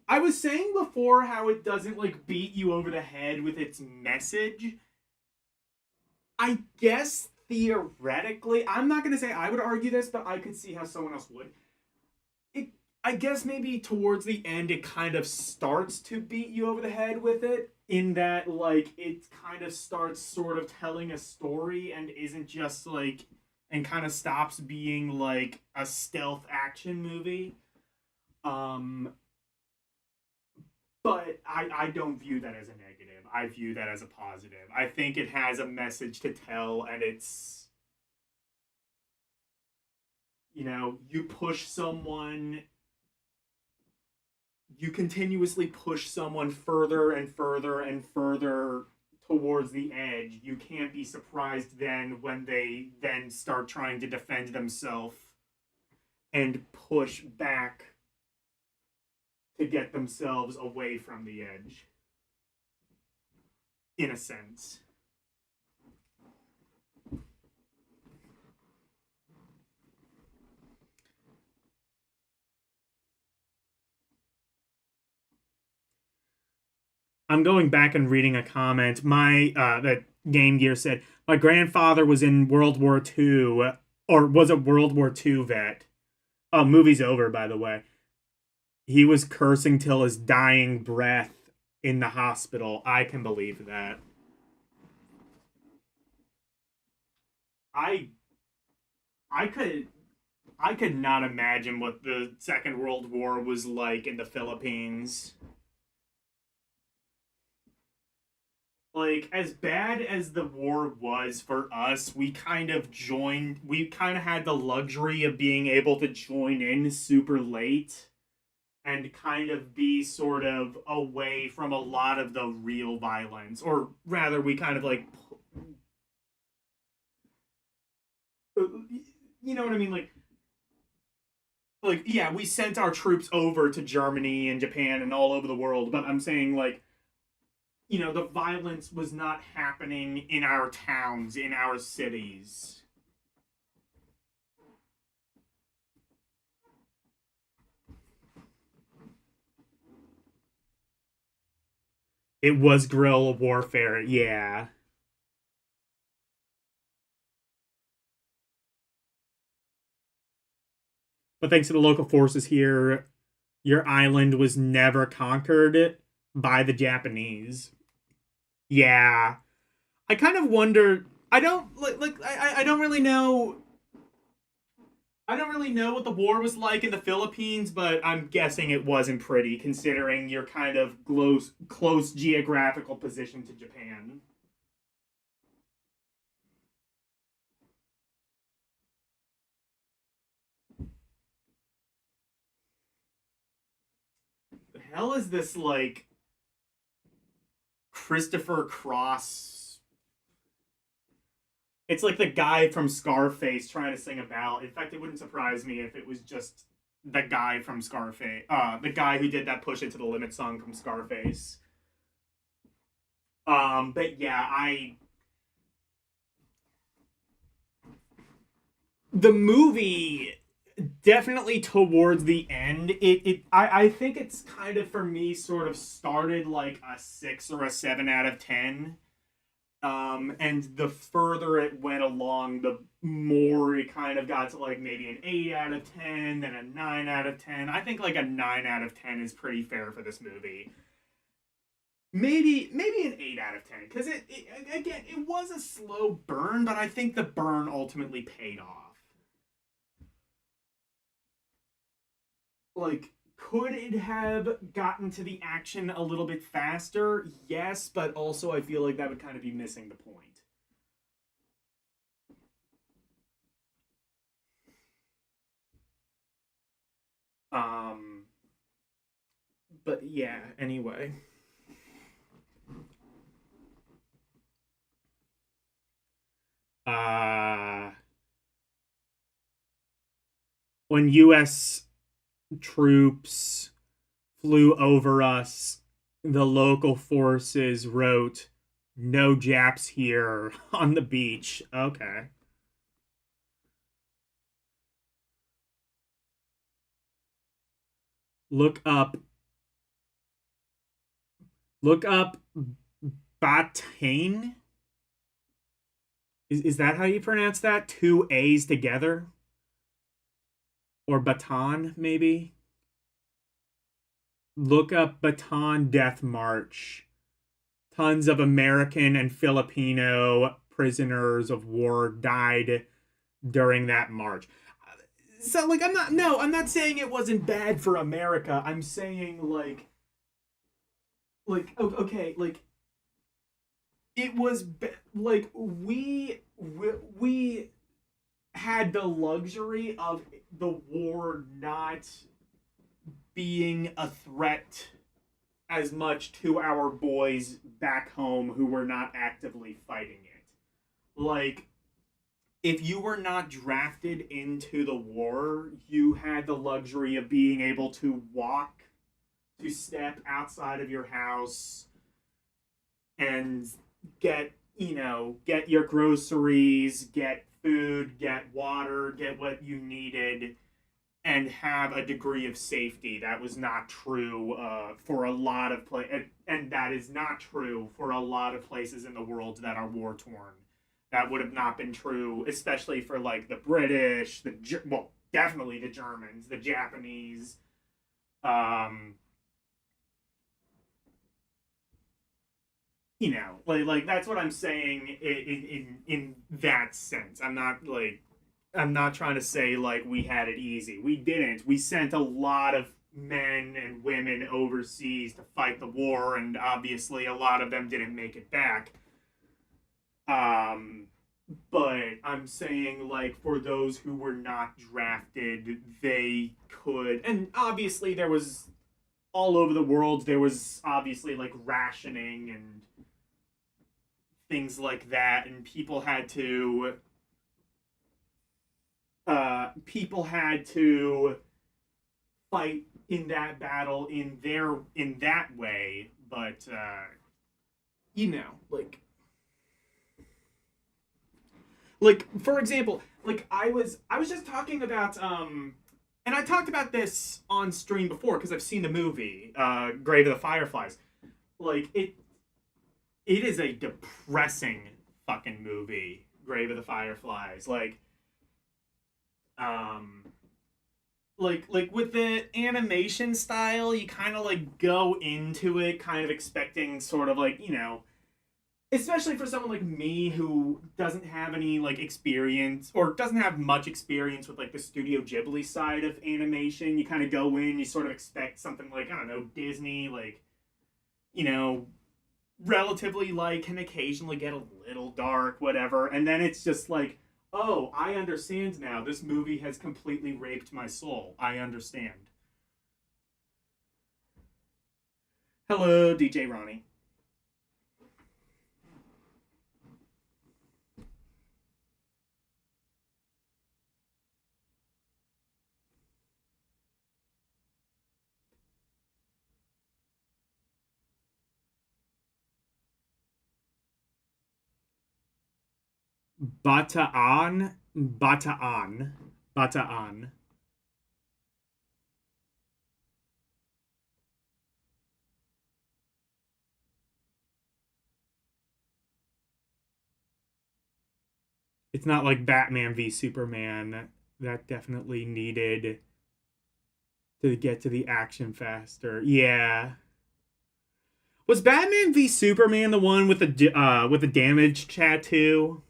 I was saying before how it doesn't like beat you over the head with its message. I guess theoretically, I'm not going to say I would argue this, but I could see how someone else would. It I guess maybe towards the end it kind of starts to beat you over the head with it in that like it kind of starts sort of telling a story and isn't just like and kind of stops being like a stealth action movie. Um but I don't view that as a negative. I view that as a positive. I think it has a message to tell, and it's you push someone, you continuously push someone further and further and further towards the edge. You can't be surprised then when they then start trying to defend themselves and push back to get themselves away from the edge, in a sense. I'm going back and reading a comment. My that Game Gear said, my grandfather was in World War II, or was a World War II vet. Oh, movie's over, by the way. He was cursing till his dying breath in the hospital. I can believe that. I I could I could not imagine what the Second World War was like in the Philippines. Like, as bad as the war was for us, we kind of had the luxury of being able to join in super late and kind of be sort of away from a lot of the real violence. Or rather, we kind of like, you know what I mean? Like, yeah, we sent our troops over to Germany and Japan and all over the world, but I'm saying, like, the violence was not happening in our towns, in our cities. It was guerrilla warfare, yeah. But thanks to the local forces here, your island was never conquered by the Japanese. Yeah. I kind of wonder. I don't I don't really know. I don't really know what the war was like in the Philippines, but I'm guessing it wasn't pretty considering your kind of close geographical position to Japan. The hell is this, like, Christopher Cross? It's like the guy from Scarface trying to sing a ballad. In fact, it wouldn't surprise me if it was just the guy from Scarface, the guy who did that "Push It to the Limit" song from Scarface. But yeah, I the movie definitely towards the end, I think it's kind of, for me, sort of started like a 6 or a 7 out of 10. And the further it went along, the more it kind of got to like maybe an 8 out of 10, then a 9 out of 10. I think like a 9 out of 10 is pretty fair for this movie. Maybe an 8 out of 10, because it again, it was a slow burn, but I think the burn ultimately paid off. Like, could it have gotten to the action a little bit faster? Yes, but also I feel like that would kind of be missing the point. Um, but yeah, anyway. Uh, when US troops flew over us, the local forces wrote, "No Japs here" on the beach. Okay. Look up look up Batane. Is that how you pronounce that? Two A's together? Or Baton, maybe? Look up Baton Death March. Tons of American and Filipino prisoners of war died during that march. So, like, I'm not saying it wasn't bad for America. I'm saying, okay, like, it was, like, we had the luxury of the war not being a threat as much to our boys back home who were not actively fighting it. Like, if you were not drafted into the war, you had the luxury of being able to walk, to step outside of your house and get your groceries, get food, get water, get what you needed, and have a degree of safety. That was not true for a lot of and that is not true for a lot of places in the world that are war torn. That would have not been true, especially for like the British, well, definitely the Germans, the Japanese. Um, like that's what I'm saying in that sense. I'm not trying to say like we had it easy. We didn't. We sent a lot of men and women overseas to fight the war, and obviously a lot of them didn't make it back. Um, but I'm saying like for those who were not drafted, they could, and obviously there was all over the world. There was obviously like rationing and things like that, and people had to fight in that battle in that way, but you know, like for example, like I was just talking about and I talked about this on stream before because I've seen the movie Grave of the Fireflies. Like it is a depressing fucking movie, Grave of the Fireflies. Um like with the animation style, you kind of like go into it kind of expecting sort of like, especially for someone like me who doesn't have any like experience or doesn't have much experience with like the Studio Ghibli side of animation. You kind of go in, you sort of expect something like, I don't know, Disney, like, you know, relatively like can occasionally get a little dark, whatever. And then it's just like, oh, I understand now. This movie has completely raped my soul. I understand. Hello, DJ Ronnie. Bataan, Bataan, Bataan. It's not like Batman v Superman. That definitely needed to get to the action faster. Yeah. Was Batman v Superman the one with the damage tattoo?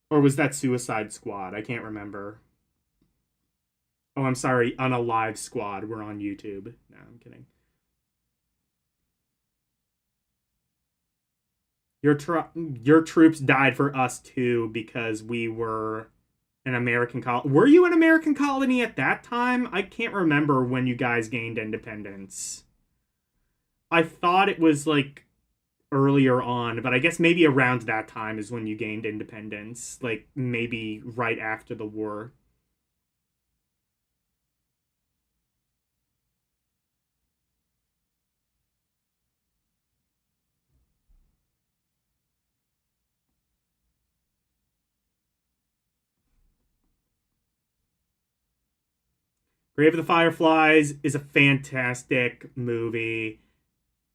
Or was that Suicide Squad? I can't remember. Oh, I'm sorry. On a live squad. We're on YouTube. No, I'm kidding. Your troops died for us too because we were an American colony. Were you an American colony at that time? I can't remember when you guys gained independence. I thought it was like earlier on, but I guess maybe around that time is when you gained independence. Like maybe right after the war. Grave of the Fireflies is a fantastic movie.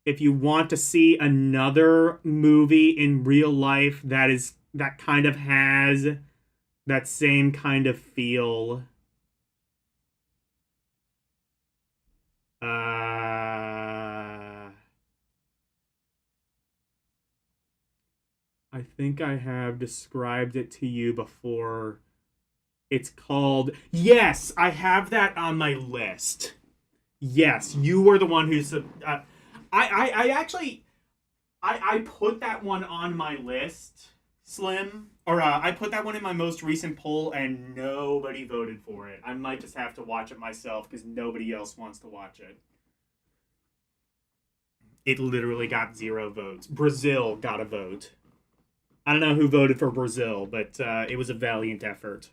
If you want to see another movie in real life that kind of has that same kind of feel, I think I have described it to you before. It's called, yes, I have that on my list. Yes, you were the one who's I actually I put that one on my list, Slim, or I put that one in my most recent poll, and nobody voted for it. I might just have to watch it myself because nobody else wants to watch it. It literally got 0 votes. Brazil got a vote. I don't know who voted for Brazil, but it was a valiant effort.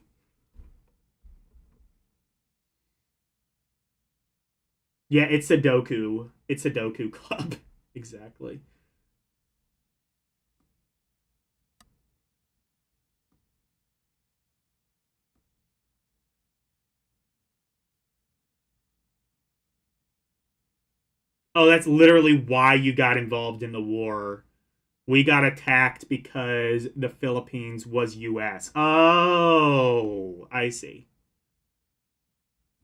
Yeah, it's Sudoku. It's Sudoku Club. Exactly. Oh, that's literally why you got involved in the war. We got attacked because the Philippines was US. Oh, I see.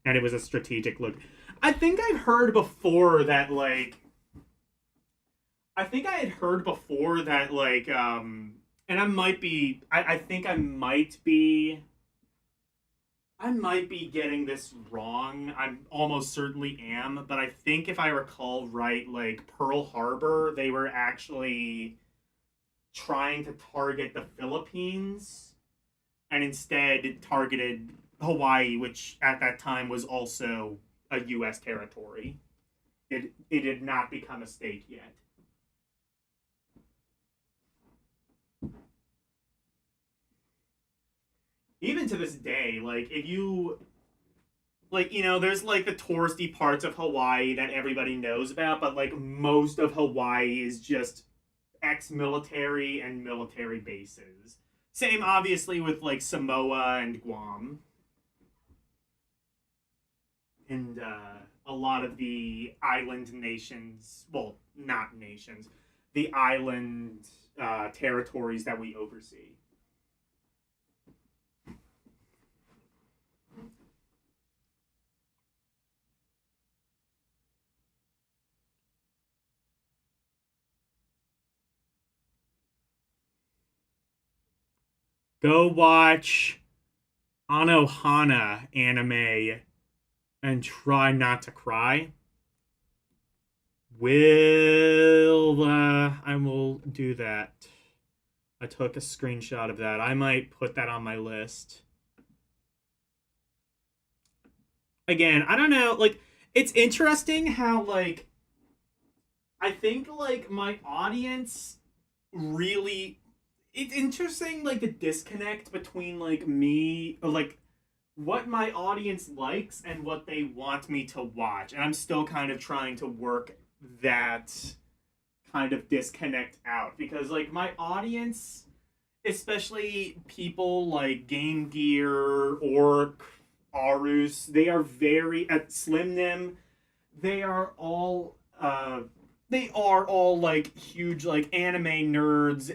And it was a strategic look. I think I've heard before that I think I had heard before that and I think I might be getting this wrong. I almost certainly am, but I think if I recall right, like Pearl Harbor, they were actually trying to target the Philippines and instead targeted Hawaii, which at that time was also a US territory. It had not become a state yet. Even to this day, like if you there's like the touristy parts of Hawaii that everybody knows about, but like most of Hawaii is just ex-military and military bases. Same obviously with like Samoa and Guam and a lot of the island nations, well, not nations, the island territories that we oversee. Go watch Anohana anime and try not to cry. I will do that. I took a screenshot of that. I might put that on my list. Again, I don't know, like it's interesting how I think like my audience really it's interesting like the disconnect between like me or like what my audience likes and what they want me to watch. And I'm still kind of trying to work that kind of disconnect out because like my audience, especially people like Game Gear or Arus, they are very at Slim Nim, they are all like huge like anime nerds,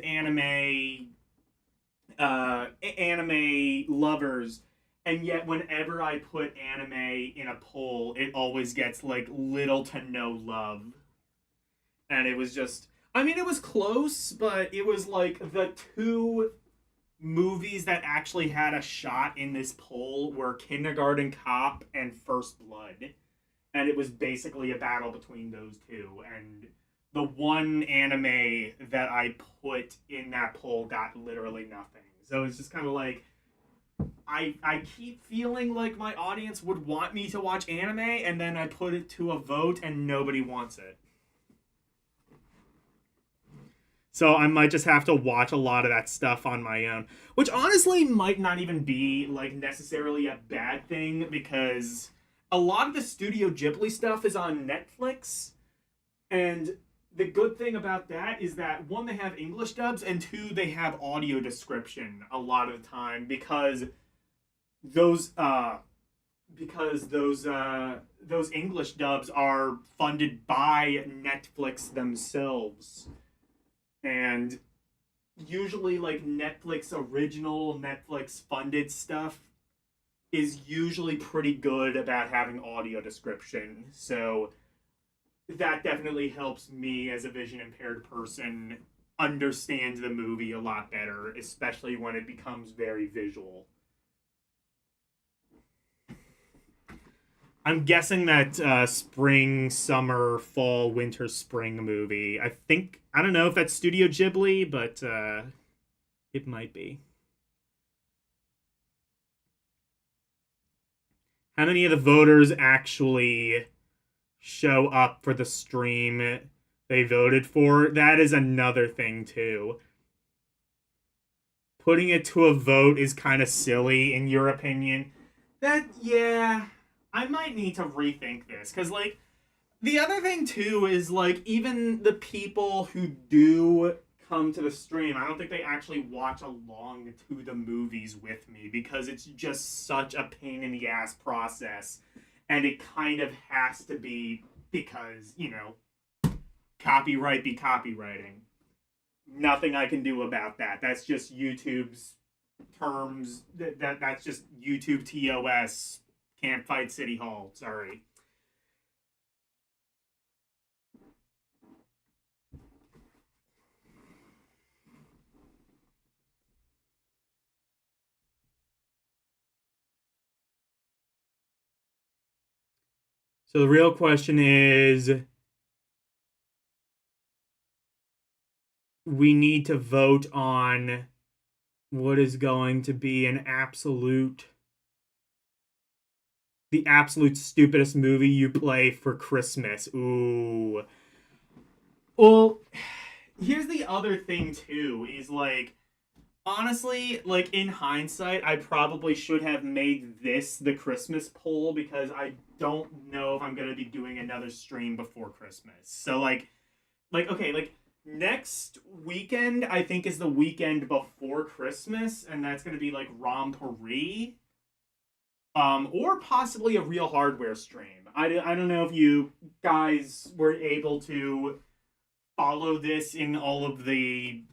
anime lovers, and yet whenever I put anime in a poll, it always gets like little to no love. And it was just, I mean, it was close, but it was like the two movies that actually had a shot in this poll were Kindergarten Cop and First Blood. And it was basically a battle between those two. And the one anime that I put in that poll got literally nothing. So it's just kind of like I keep feeling like my audience would want me to watch anime, and then I put it to a vote, and nobody wants it. So I might just have to watch a lot of that stuff on my own, which honestly might not even be like necessarily a bad thing because a lot of the Studio Ghibli stuff is on Netflix, and the good thing about that is that one, they have English dubs, and two, they have audio description a lot of the time those uh those English dubs are funded by Netflix themselves. And usually like Netflix funded stuff is usually pretty good about having audio description. So that definitely helps me as a vision impaired person understand the movie a lot better, especially when it becomes very visual. I'm guessing that spring, summer, fall, winter, spring movie. I don't know if that's Studio Ghibli, but it might be. How many of the voters actually show up for the stream they voted for? That is another thing too. Putting it to a vote is kind of silly in your opinion. That yeah, I might need to rethink this cuz like the other thing too is like even the people who do come to the stream, I don't think they actually watch along to the movies with me because it's just such a pain in the ass process, and it kind of has to be because copyright be copywriting. Nothing I can do about that. That's just YouTube's terms. That's just YouTube TOS. Can't fight City Hall. Sorry. So the real question is, we need to vote on what is going to be the absolute stupidest movie you play for Christmas. Ooh. Well, here's the other thing too, is like, honestly, like in hindsight, I probably should have made this the Christmas poll because I don't know if I'm gonna be doing another stream before Christmas. So okay, like next weekend I think is the weekend before Christmas, and that's gonna be like Romporee, or possibly a Real Hardware stream. I don't know if you guys were able to follow this in all of the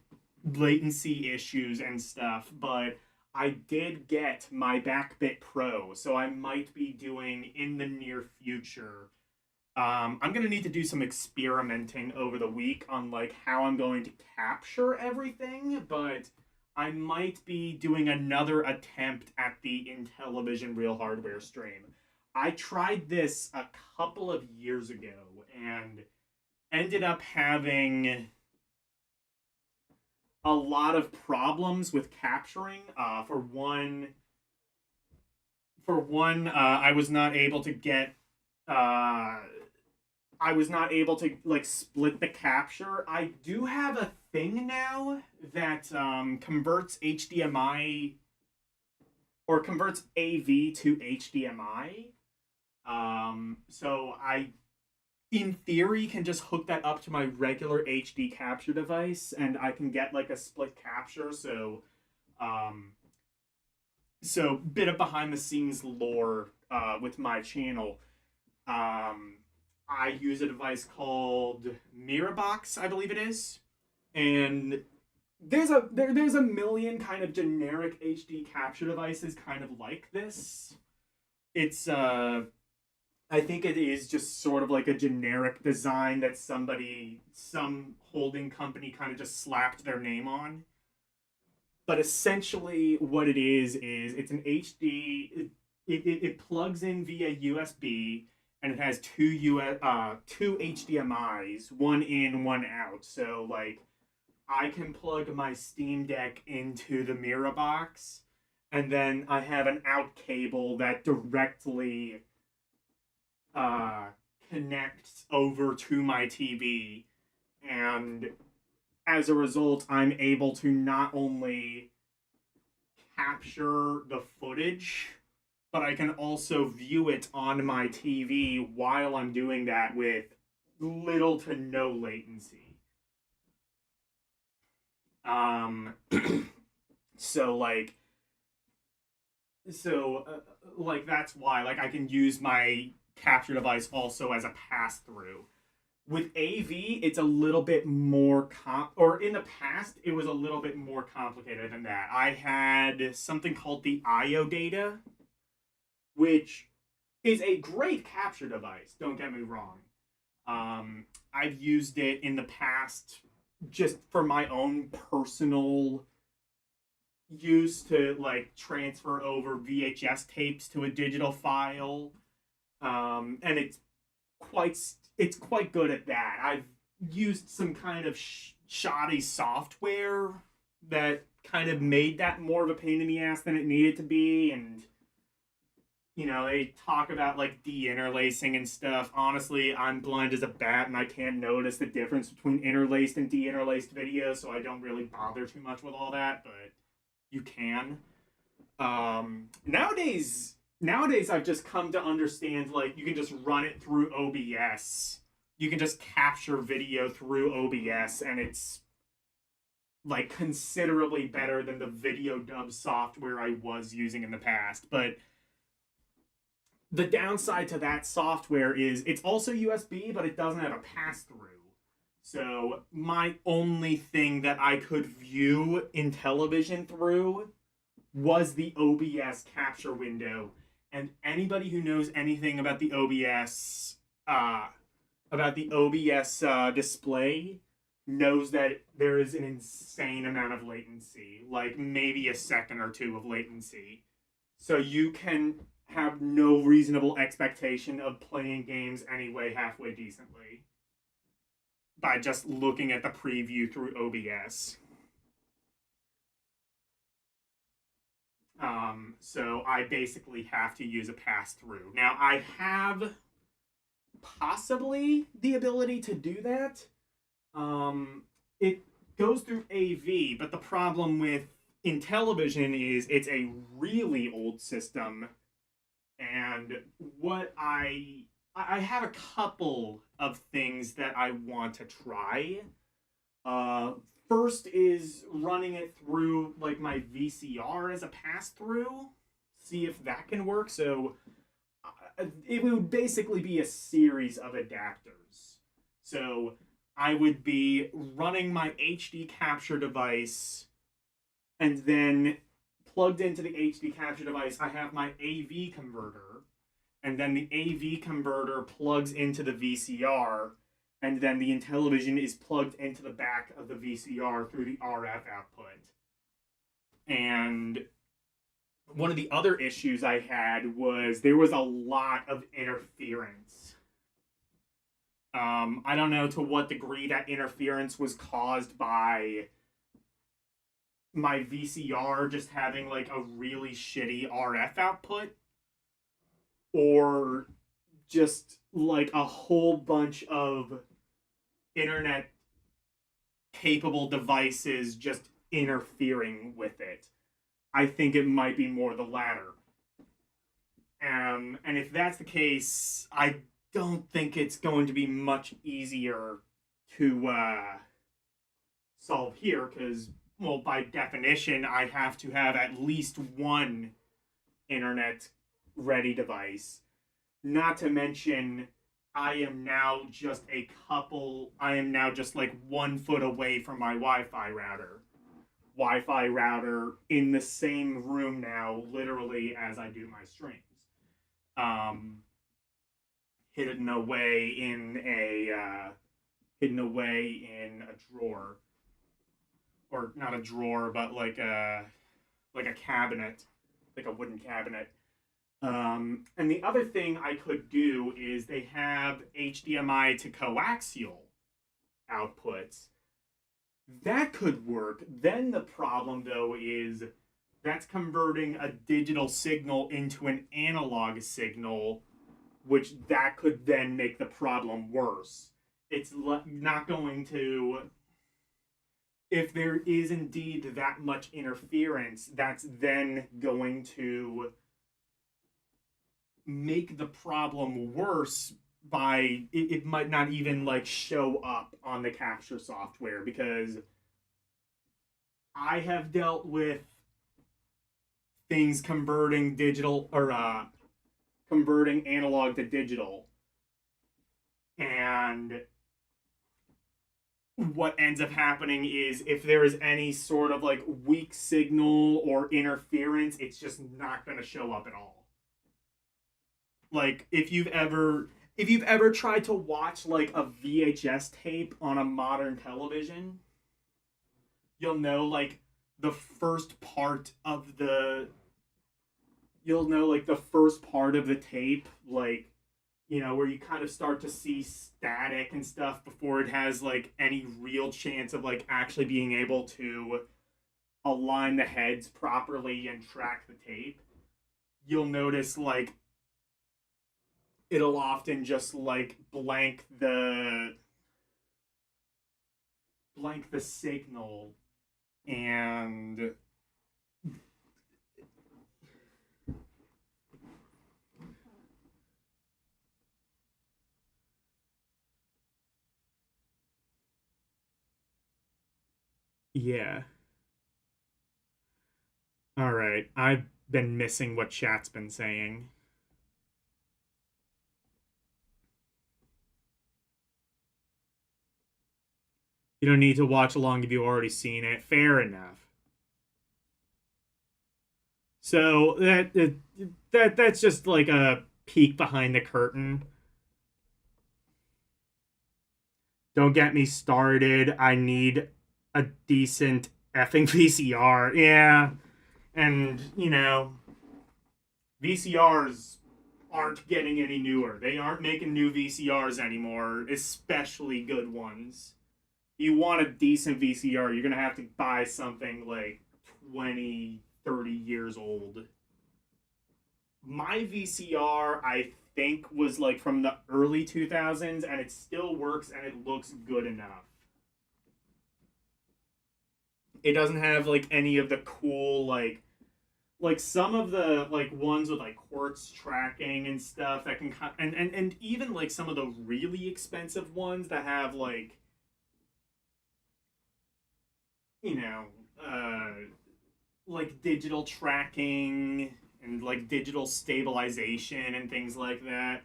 latency issues and stuff, but I did get my Backbit Pro, so I might be doing in the near future. I'm gonna need to do some experimenting over the week on like how I'm going to capture everything, but I might be doing another attempt at the Intellivision Real Hardware stream. I tried this a couple of years ago and ended up having a lot of problems with capturing. For one, I was not able to get. I was not able to like split the capture. I do have a thing now that converts HDMI or converts AV to HDMI. So I in theory can just hook that up to my regular HD capture device and I can get like a split capture. So bit of behind the scenes lore with my channel. I use a device called Mirabox, I believe it is, and there's a million kind of generic HD capture devices kind of like this. It's I think it is just sort of like a generic design that some holding company kind of just slapped their name on. But essentially, what it is it's an HD. It plugs in via USB, and it has two HDMI's, one in, one out. So like, I can plug my Steam Deck into the Mirror box, and then I have an out cable that directly uh, connects over to my TV, and as a result, I'm able to not only capture the footage, but I can also view it on my TV while I'm doing that with little to no latency. Um, so like, so like that's why like I can use my capture device also as a pass through. With AV, it's a little bit more or in the past, it was a little bit more complicated than that. I had something called the IO data, which is a great capture device. Don't get me wrong. I've used it in the past just for my own personal use to like transfer over VHS tapes to a digital file, and quite it's quite good at that. I've used some kind of shoddy software that kind of made that more of a pain in the ass than it needed to be, and they talk about like de-interlacing and stuff. Honestly, I'm blind as a bat and I can't notice the difference between interlaced and de-interlaced videos, so I don't really bother too much with all that, but you can. Nowadays I've just come to understand like you can just run it through OBS. You can just capture video through OBS, and it's like considerably better than the video dub software I was using in the past. But the downside to that software is it's also USB, but it doesn't have a pass through. So my only thing that I could view in television through was the OBS capture window. And anybody who knows anything uh, about the OBS display knows that there is an insane amount of latency, like maybe a second or two of latency. So you can have no reasonable expectation of playing games anyway halfway decently by just looking at the preview through OBS. So I basically have to use a pass through. Now I have possibly the ability to do that. It goes through AV, but the problem with in television is it's a really old system, and what I have a couple of things that I want to try. Uh, First is running it through like my VCR as a pass through, see if that can work. So it would basically be a series of adapters. So I would be running my HD capture device, and then plugged into the HD capture device, I have my AV converter, and then the AV converter plugs into the VCR, and then the Intellivision is plugged into the back of the VCR through the RF output. And one of the other issues I had was there was a lot of interference. I don't know to what degree that interference was caused by my VCR just having like a really shitty RF output, or just like a whole bunch of internet capable devices just interfering with it. I think it might be more the latter. And if that's the case, I don't think it's going to be much easier to solve here because, well, by definition, I have to have at least one internet ready device. Not to mention, I am now just like 1 foot away from my Wi-Fi router. Wi-Fi router in the same room now, literally, as I do my streams. Hidden away in a drawer, or not a drawer, but like a cabinet, like a wooden cabinet. And the other thing I could do is they have HDMI to coaxial outputs. That could work. Then the problem, though, is that's converting a digital signal into an analog signal, which that could then make the problem worse. It's not going to. If there is indeed that much interference, that's then going to make the problem worse by it might not even like show up on the capture software, because I have dealt with things converting digital or converting analog to digital, and what ends up happening is if there is any sort of like weak signal or interference, it's just not going to show up at all. Like if you've ever tried to watch like a VHS tape on a modern television, you'll know like the first part of the tape, like, you know, where you kind of start to see static and stuff before it has like any real chance of like actually being able to align the heads properly and track the tape. You'll notice like it'll often just like blank the signal, and yeah. All right. I've been missing what chat's been saying. You don't need to watch along if you've already seen it. Fair enough. So that's just like a peek behind the curtain. Don't get me started. I need a decent effing VCR. Yeah. And, VCRs aren't getting any newer. They aren't making new VCRs anymore, especially good ones. You want a decent VCR, you're going to have to buy something like 20, 30 years old. My VCR, I think, was like from the early 2000s, and it still works and it looks good enough. It doesn't have like any of the cool like some of the like ones with like quartz tracking and stuff that can and even like some of the really expensive ones that have you know uh like digital tracking and like digital stabilization and things like that,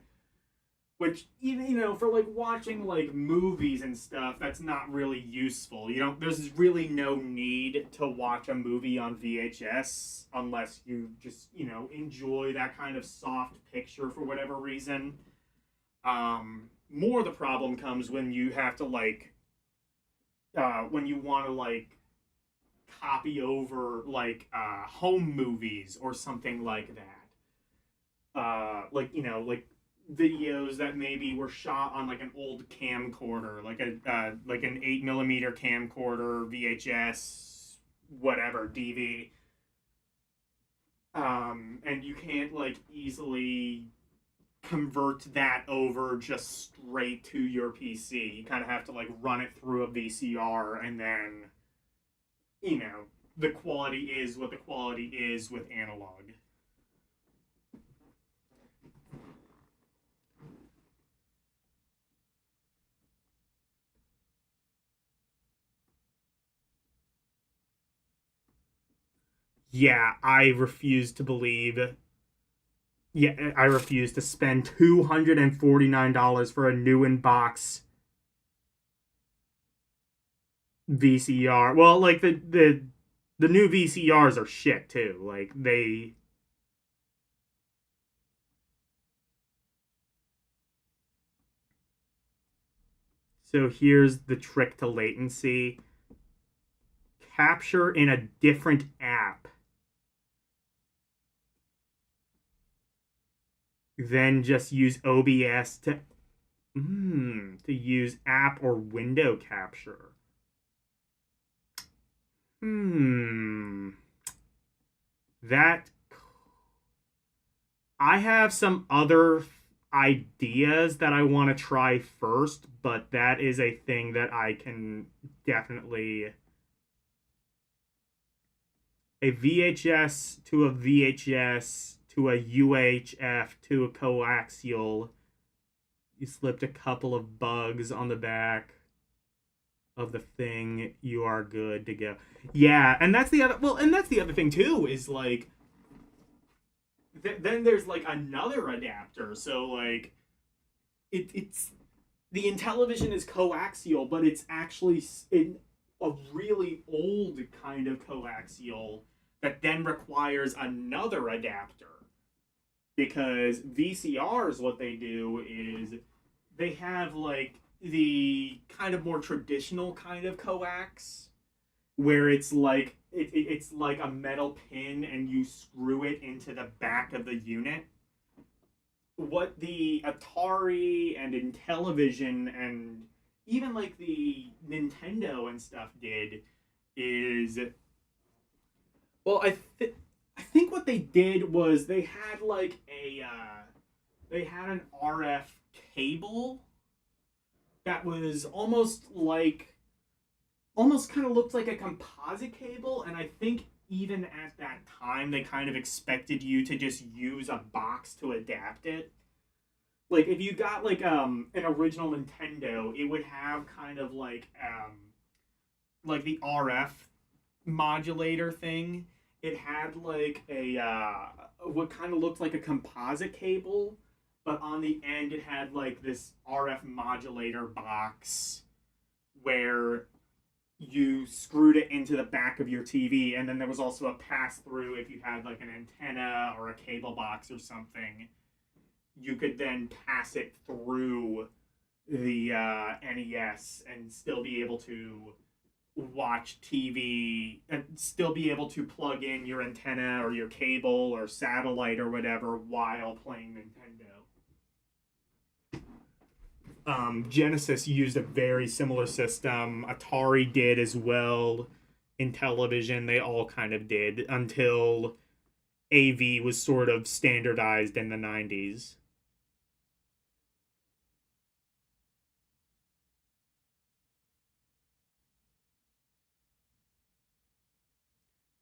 which even for like watching like movies and stuff, that's not really useful. There's really no need to watch a movie on VHS unless you just enjoy that kind of soft picture for whatever reason. More the problem comes when you have to when you want to copy over home movies or something like that. Like videos that maybe were shot on like an old camcorder, like an 8 millimeter camcorder, VHS, whatever, DV. And you can't like easily convert that over just straight to your PC. You kind of have to like run it through a VCR, and then the quality is what the quality is with analog. Yeah, I refuse to believe. Yeah, I refuse to spend $249 for a new in box VCR. Well, like the new VCRs are shit too. Like they. So here's the trick to latency: capture in a different app, then just use OBS to use app or window capture. That I have some other ideas that I want to try first, but that is a thing that I can definitely a VHS to a VHS to a UHF to a coaxial. You slipped a couple of bugs on the back of the thing, you are good to go. Yeah, and that's the other and that's the other thing too is like then there's like another adapter. So like it's the Intellivision is coaxial, but it's actually in a really old kind of coaxial that then requires another adapter, because VCRs, what they do is they have like the kind of more traditional kind of coax where it's like it's like a metal pin and you screw it into the back of the unit. What the Atari and Intellivision and even like the Nintendo and stuff did is, well, I think what they did was they had like they had an RF cable that was almost kind of looked like a composite cable, and I think even at that time they kind of expected you to just use a box to adapt it. Like if you got like an original Nintendo, it would have kind of like the RF modulator thing. It had like a what kind of looked like a composite cable, but on the end it had like this RF modulator box where you screwed it into the back of your TV, and then there was also a pass through if you had like an antenna or a cable box or something. You could then pass it through the NES and still be able to watch TV and still be able to plug in your antenna or your cable or satellite or whatever while playing Nintendo. Genesis used a very similar system. Atari did as well. In television, they all kind of did until AV was sort of standardized in the 90s.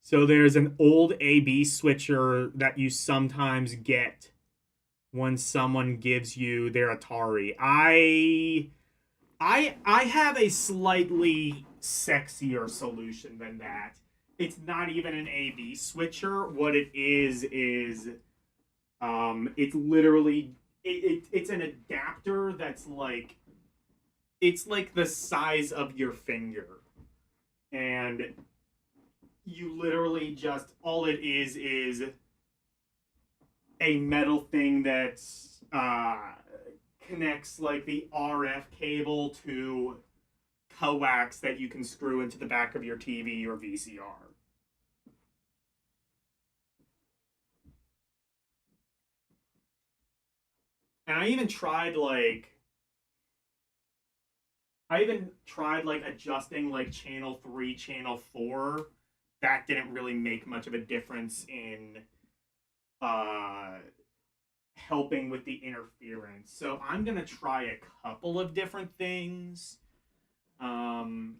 So there's an old AB switcher that you sometimes get when someone gives you their Atari. I have a slightly sexier solution than that. It's not even an AB switcher. What it is it's literally it's an adapter that's like it's like the size of your finger, and you literally just all it is a metal thing that connects like the RF cable to coax that you can screw into the back of your TV or VCR. And I even tried like adjusting like channel 3, channel 4. That didn't really make much of a difference in uh helping with the interference. So I'm gonna try a couple of different things. Um,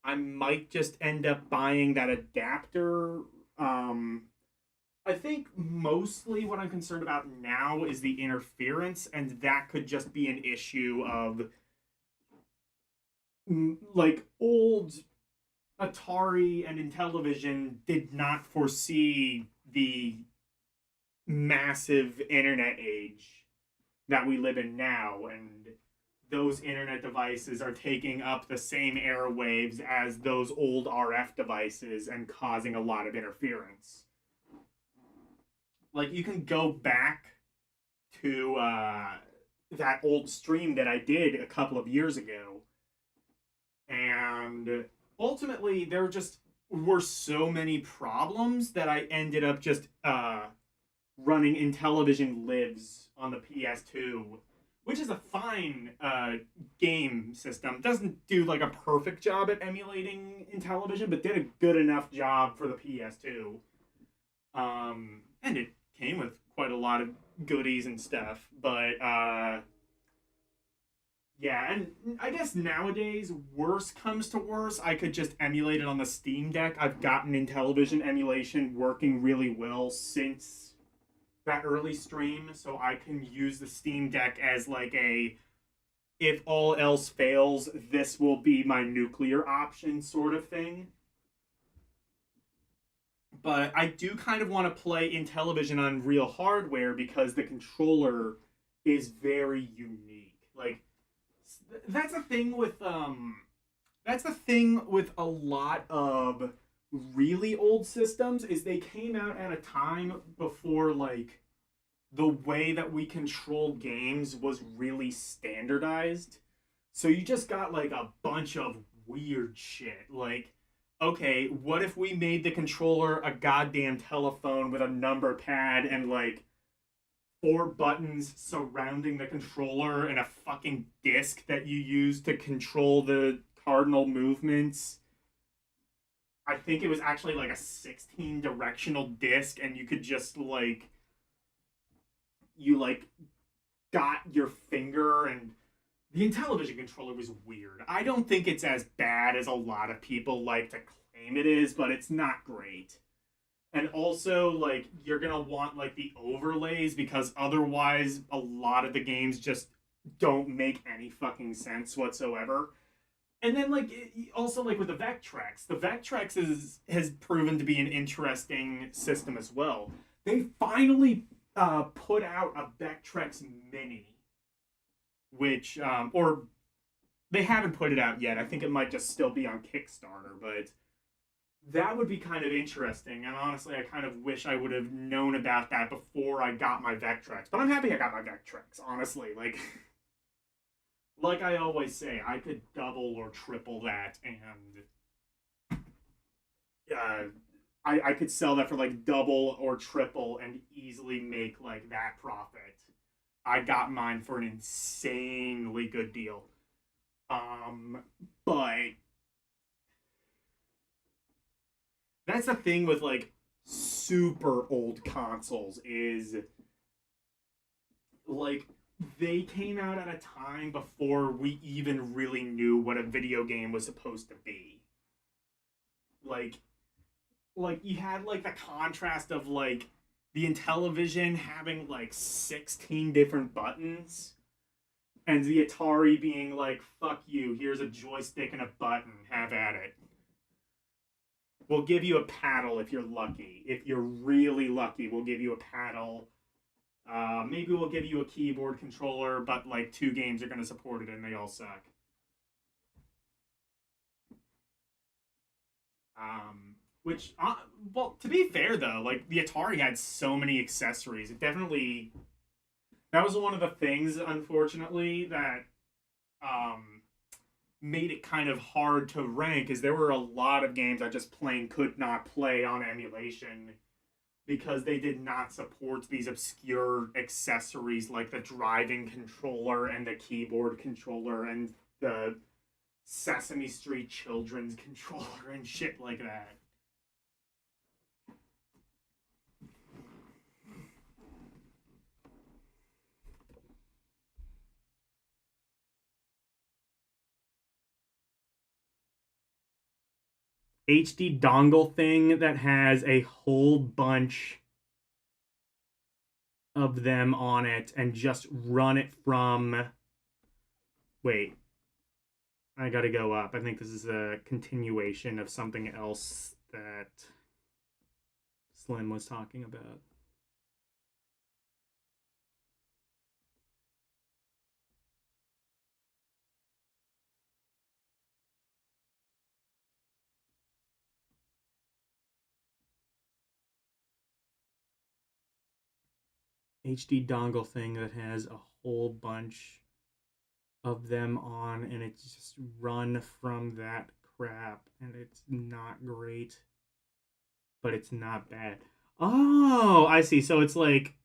I might just end up buying that adapter. I think mostly what I'm concerned about now is the interference, and that could just be an issue of like old Atari and Intellivision did not foresee the massive internet age that we live in now, and those internet devices are taking up the same airwaves as those old RF devices and causing a lot of interference. Like you can go back to that old stream that I did a couple of years ago, and ultimately there just were so many problems that I ended up just running Intellivision Lives on the PS2, which is a fine game system. Doesn't do like a perfect job at emulating Intellivision, but did a good enough job for the PS2. And it came with quite a lot of goodies and stuff. But yeah, and I guess nowadays, worse comes to worse, I could just emulate it on the Steam Deck. I've gotten Intellivision emulation working really well since that early stream, so I can use the Steam Deck as like a if all else fails, this will be my nuclear option sort of thing. But I do kind of want to play Intellivision on real hardware because the controller is very unique. Like that's a thing with that's the thing with a lot of really old systems is they came out at a time before like the way that we control games was really standardized. So you just got like a bunch of weird shit. Like, okay, what if we made the controller a goddamn telephone with a number pad and like four buttons surrounding the controller and a fucking disc that you use to control the cardinal movements? I think it was actually like a 16 directional disc, and you could just like you like got your finger, and the Intellivision controller was weird. I don't think it's as bad as a lot of people like to claim it is, but it's not great. And also, like, you're gonna want like the overlays because otherwise a lot of the games just don't make any fucking sense whatsoever. And then like also like with the Vectrex is has proven to be an interesting system as well. They finally put out a Vectrex Mini, which or They haven't put it out yet. I think it might just still be on Kickstarter, but that would be kind of interesting. And honestly, I kind of wish I would have known about that before I got my Vectrex. But I'm happy I got my Vectrex, honestly. Like I always say, I could double or triple that, and I could sell that for like double or triple and easily make like that profit. I got mine for an insanely good deal. Um, but that's the thing with like super old consoles is like they came out at a time before we even really knew what a video game was supposed to be. Like like you had like the contrast of like the Intellivision having like 16 different buttons and the Atari being like, fuck you, here's a joystick and a button, have at it. We'll give you a paddle if you're lucky. If you're really lucky, we'll give you a paddle. Maybe we'll give you a keyboard controller, but like two games are going to support it and they all suck. Which, well, to be fair though, like the Atari had so many accessories. It definitely that was one of the things, unfortunately, that um, made it kind of hard to rank. Is there were a lot of games I just plain could not play on emulation because they did not support these obscure accessories like the driving controller and the keyboard controller and the Sesame Street children's controller and shit like that. HD dongle thing that has a whole bunch of them on it and just run it from. Wait, I gotta go up. I think this is a continuation of something else that Slim was talking about. HD dongle thing that has a whole bunch of them on and it's just run from that crap and it's not great, but it's not bad. Oh, I see. So it's like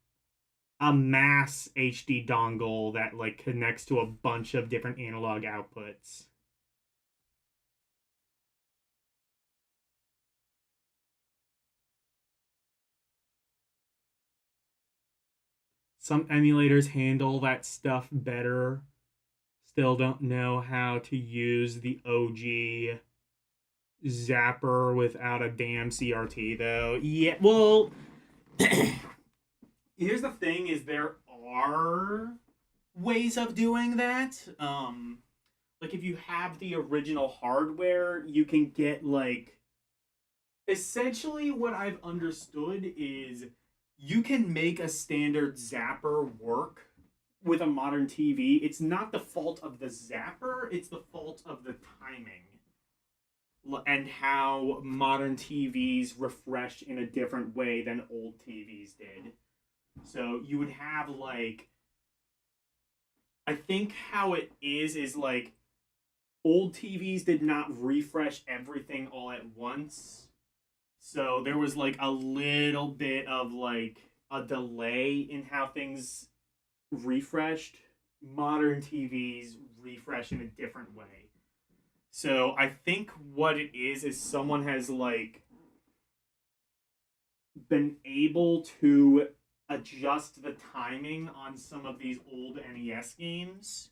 a mass HD dongle that like connects to a bunch of different analog outputs. Some emulators handle that stuff better. Still don't know how to use the OG Zapper without a damn CRT though. Yeah, well, here's the thing: is there are ways of doing that. Like if you have the original hardware, you can get like essentially what I've understood is you can make a standard zapper work with a modern TV. It's not the fault of the zapper, it's the fault of the timing and how modern TVs refresh in a different way than old TVs did. So you would have like I think how it is like old TVs did not refresh everything all at once. So there was like a little bit of like a delay in how things refreshed. Modern TVs refresh in a different way. So I think what it is someone has like been able to adjust the timing on some of these old NES games,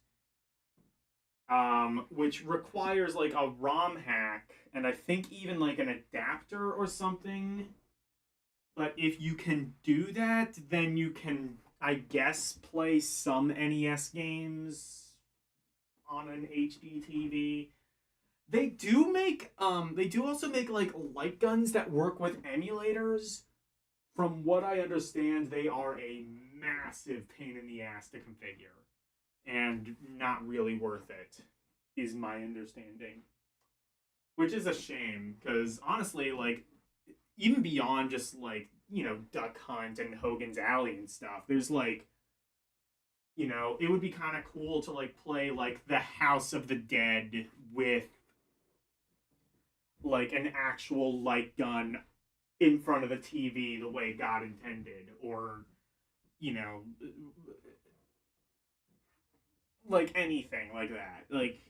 which requires like a ROM hack and I think even like an adapter or something. But if you can do that, then you can, I guess, play some NES games on an HD TV. They do also make like light guns that work with emulators. From what I understand, they are a massive pain in the ass to configure and not really worth it. is my understanding. Which is a shame, because honestly, like, even beyond just, like, Duck Hunt and Hogan's Alley and stuff, there's, like, it would be kind of cool to, like, play, like, the House of the Dead with, like, an actual light gun in front of the TV the way God intended, or, you know, like anything like that. Like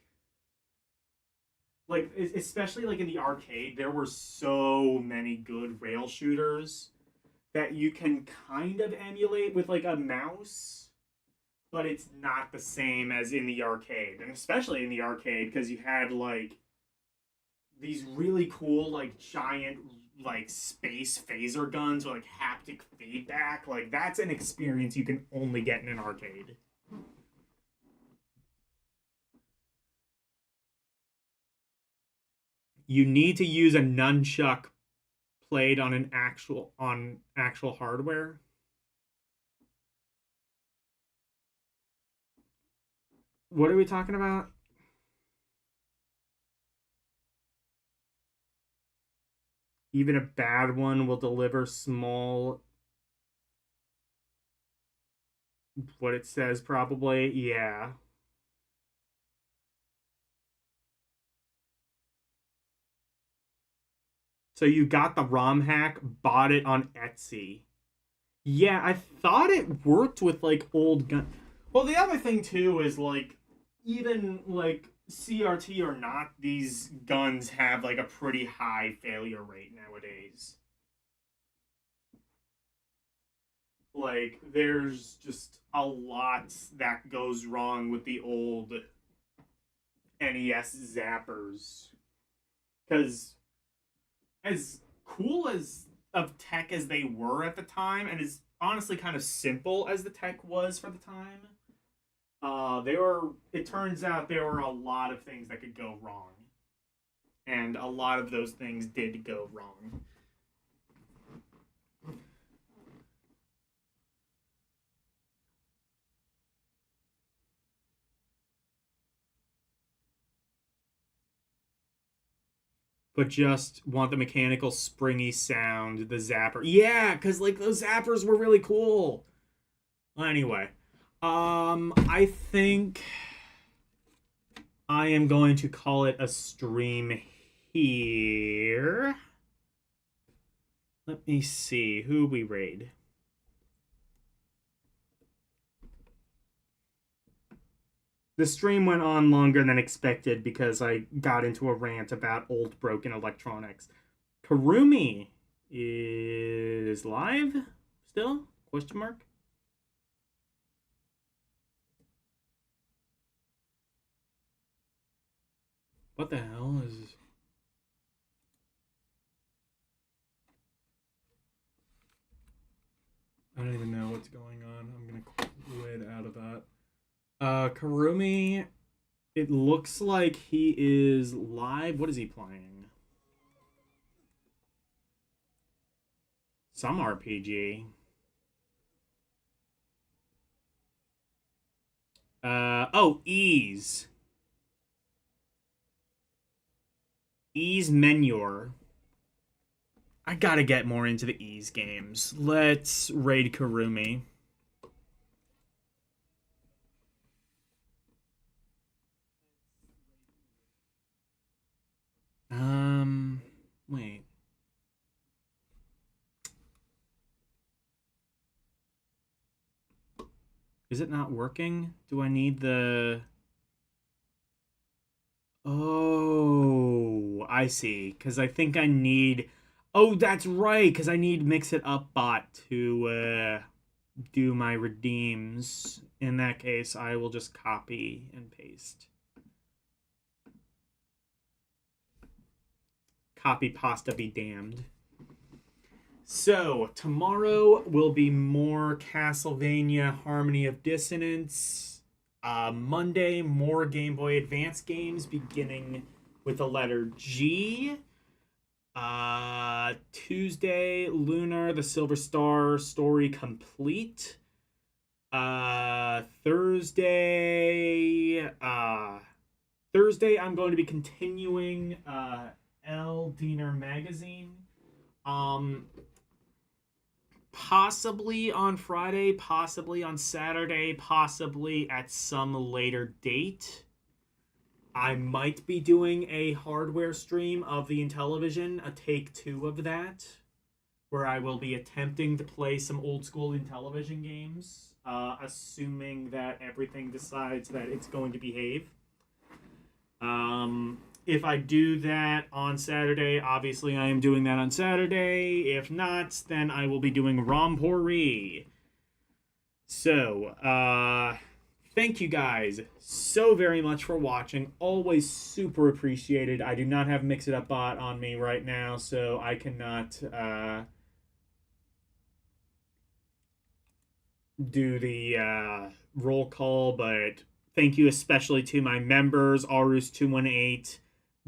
especially like in the arcade, there were so many good rail shooters that you can kind of emulate with like a mouse, but it's not the same as in the arcade. And especially in the arcade because you had like these really cool like giant like space phaser guns with like haptic feedback. Like that's an experience you can only get in an arcade. You need to use a nunchuck played on actual hardware. What are we talking about? Even a bad one will deliver small. What it says, probably. Yeah. So you got the ROM hack, bought it on Etsy. Yeah, I thought it worked with like old gun. Well, the other thing too is like even like CRT or not, these guns have like a pretty high failure rate nowadays. Like there's just a lot that goes wrong with the old NES zappers because as cool as of tech as they were at the time, and as honestly kind of simple as the tech was for the time, they were. It turns out there were a lot of things that could go wrong, and a lot of those things did go wrong. But just want the mechanical springy sound, the zapper. Yeah, because like those zappers were really cool. Well, anyway, I think I am going to call it a stream here. Let me see who we raid. The stream went on longer than expected because I got into a rant about old broken electronics. Karumi is live still? Question mark? What the hell is... I don't even know what's going on. I'm gonna quit out of that. Karumi, it looks like he is live. What is he playing? Some RPG. Oh, Ease. Ease Menure. I gotta get more into the Ease games. Let's raid Karumi. Wait. Is it not working? Do I need the... Oh, I see. Because I think I need... Oh, that's right. Because I need Mix It Up Bot to do my redeems. In that case, I will just copy and paste. Copy pasta be damned. So, tomorrow will be more Castlevania Harmony of Dissonance. Monday, more Game Boy Advance games beginning with the letter G. Tuesday, Lunar, the Silver Star story complete. Thursday, Thursday, I'm going to be continuing Ldeiner magazine. Possibly on Friday, possibly on Saturday, possibly at some later date. I might be doing a hardware stream of the Intellivision, a take 2 of that, where I will be attempting to play some old school Intellivision games, assuming that everything decides that it's going to behave. If I do that on Saturday, obviously I am doing that on Saturday. If not, then I will be doing Rambo. So, thank you guys so very much for watching. Always super appreciated. I do not have Mix It Up Bot on me right now, so I cannot do the roll call, but thank you especially to my members, Arus218,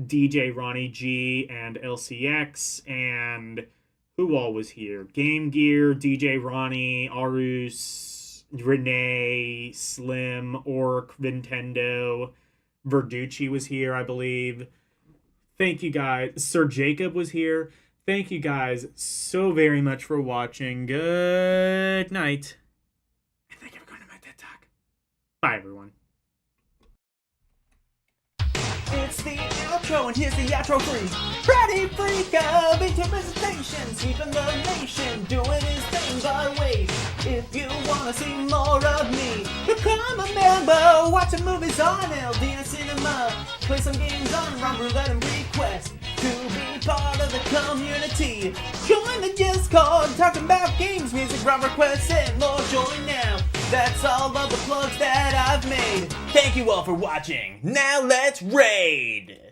DJ Ronnie G, and LCX, and who all was here? Game Gear, DJ Ronnie, Arus, Renee, Slim, Orc, Nintendo, Verducci was here, I believe. Thank you guys. Sir Jacob was here. Thank you guys so very much for watching. Good night. And thank you for going to my TED Talk. Bye, everyone. It's the outro, and here's the outro freak. Freddy Freak of Interpretation, sweeping the nation, doing his thing by ways. If you wanna see more of me, become a member, watch some movies on Ldeiner Cinema, play some games on Rambo, let him request to be part of the community. Join the Discord, talking about games, music, Rob requests, and more. Join now. That's all of the plugs that I've made. Thank you all for watching. Now let's raid!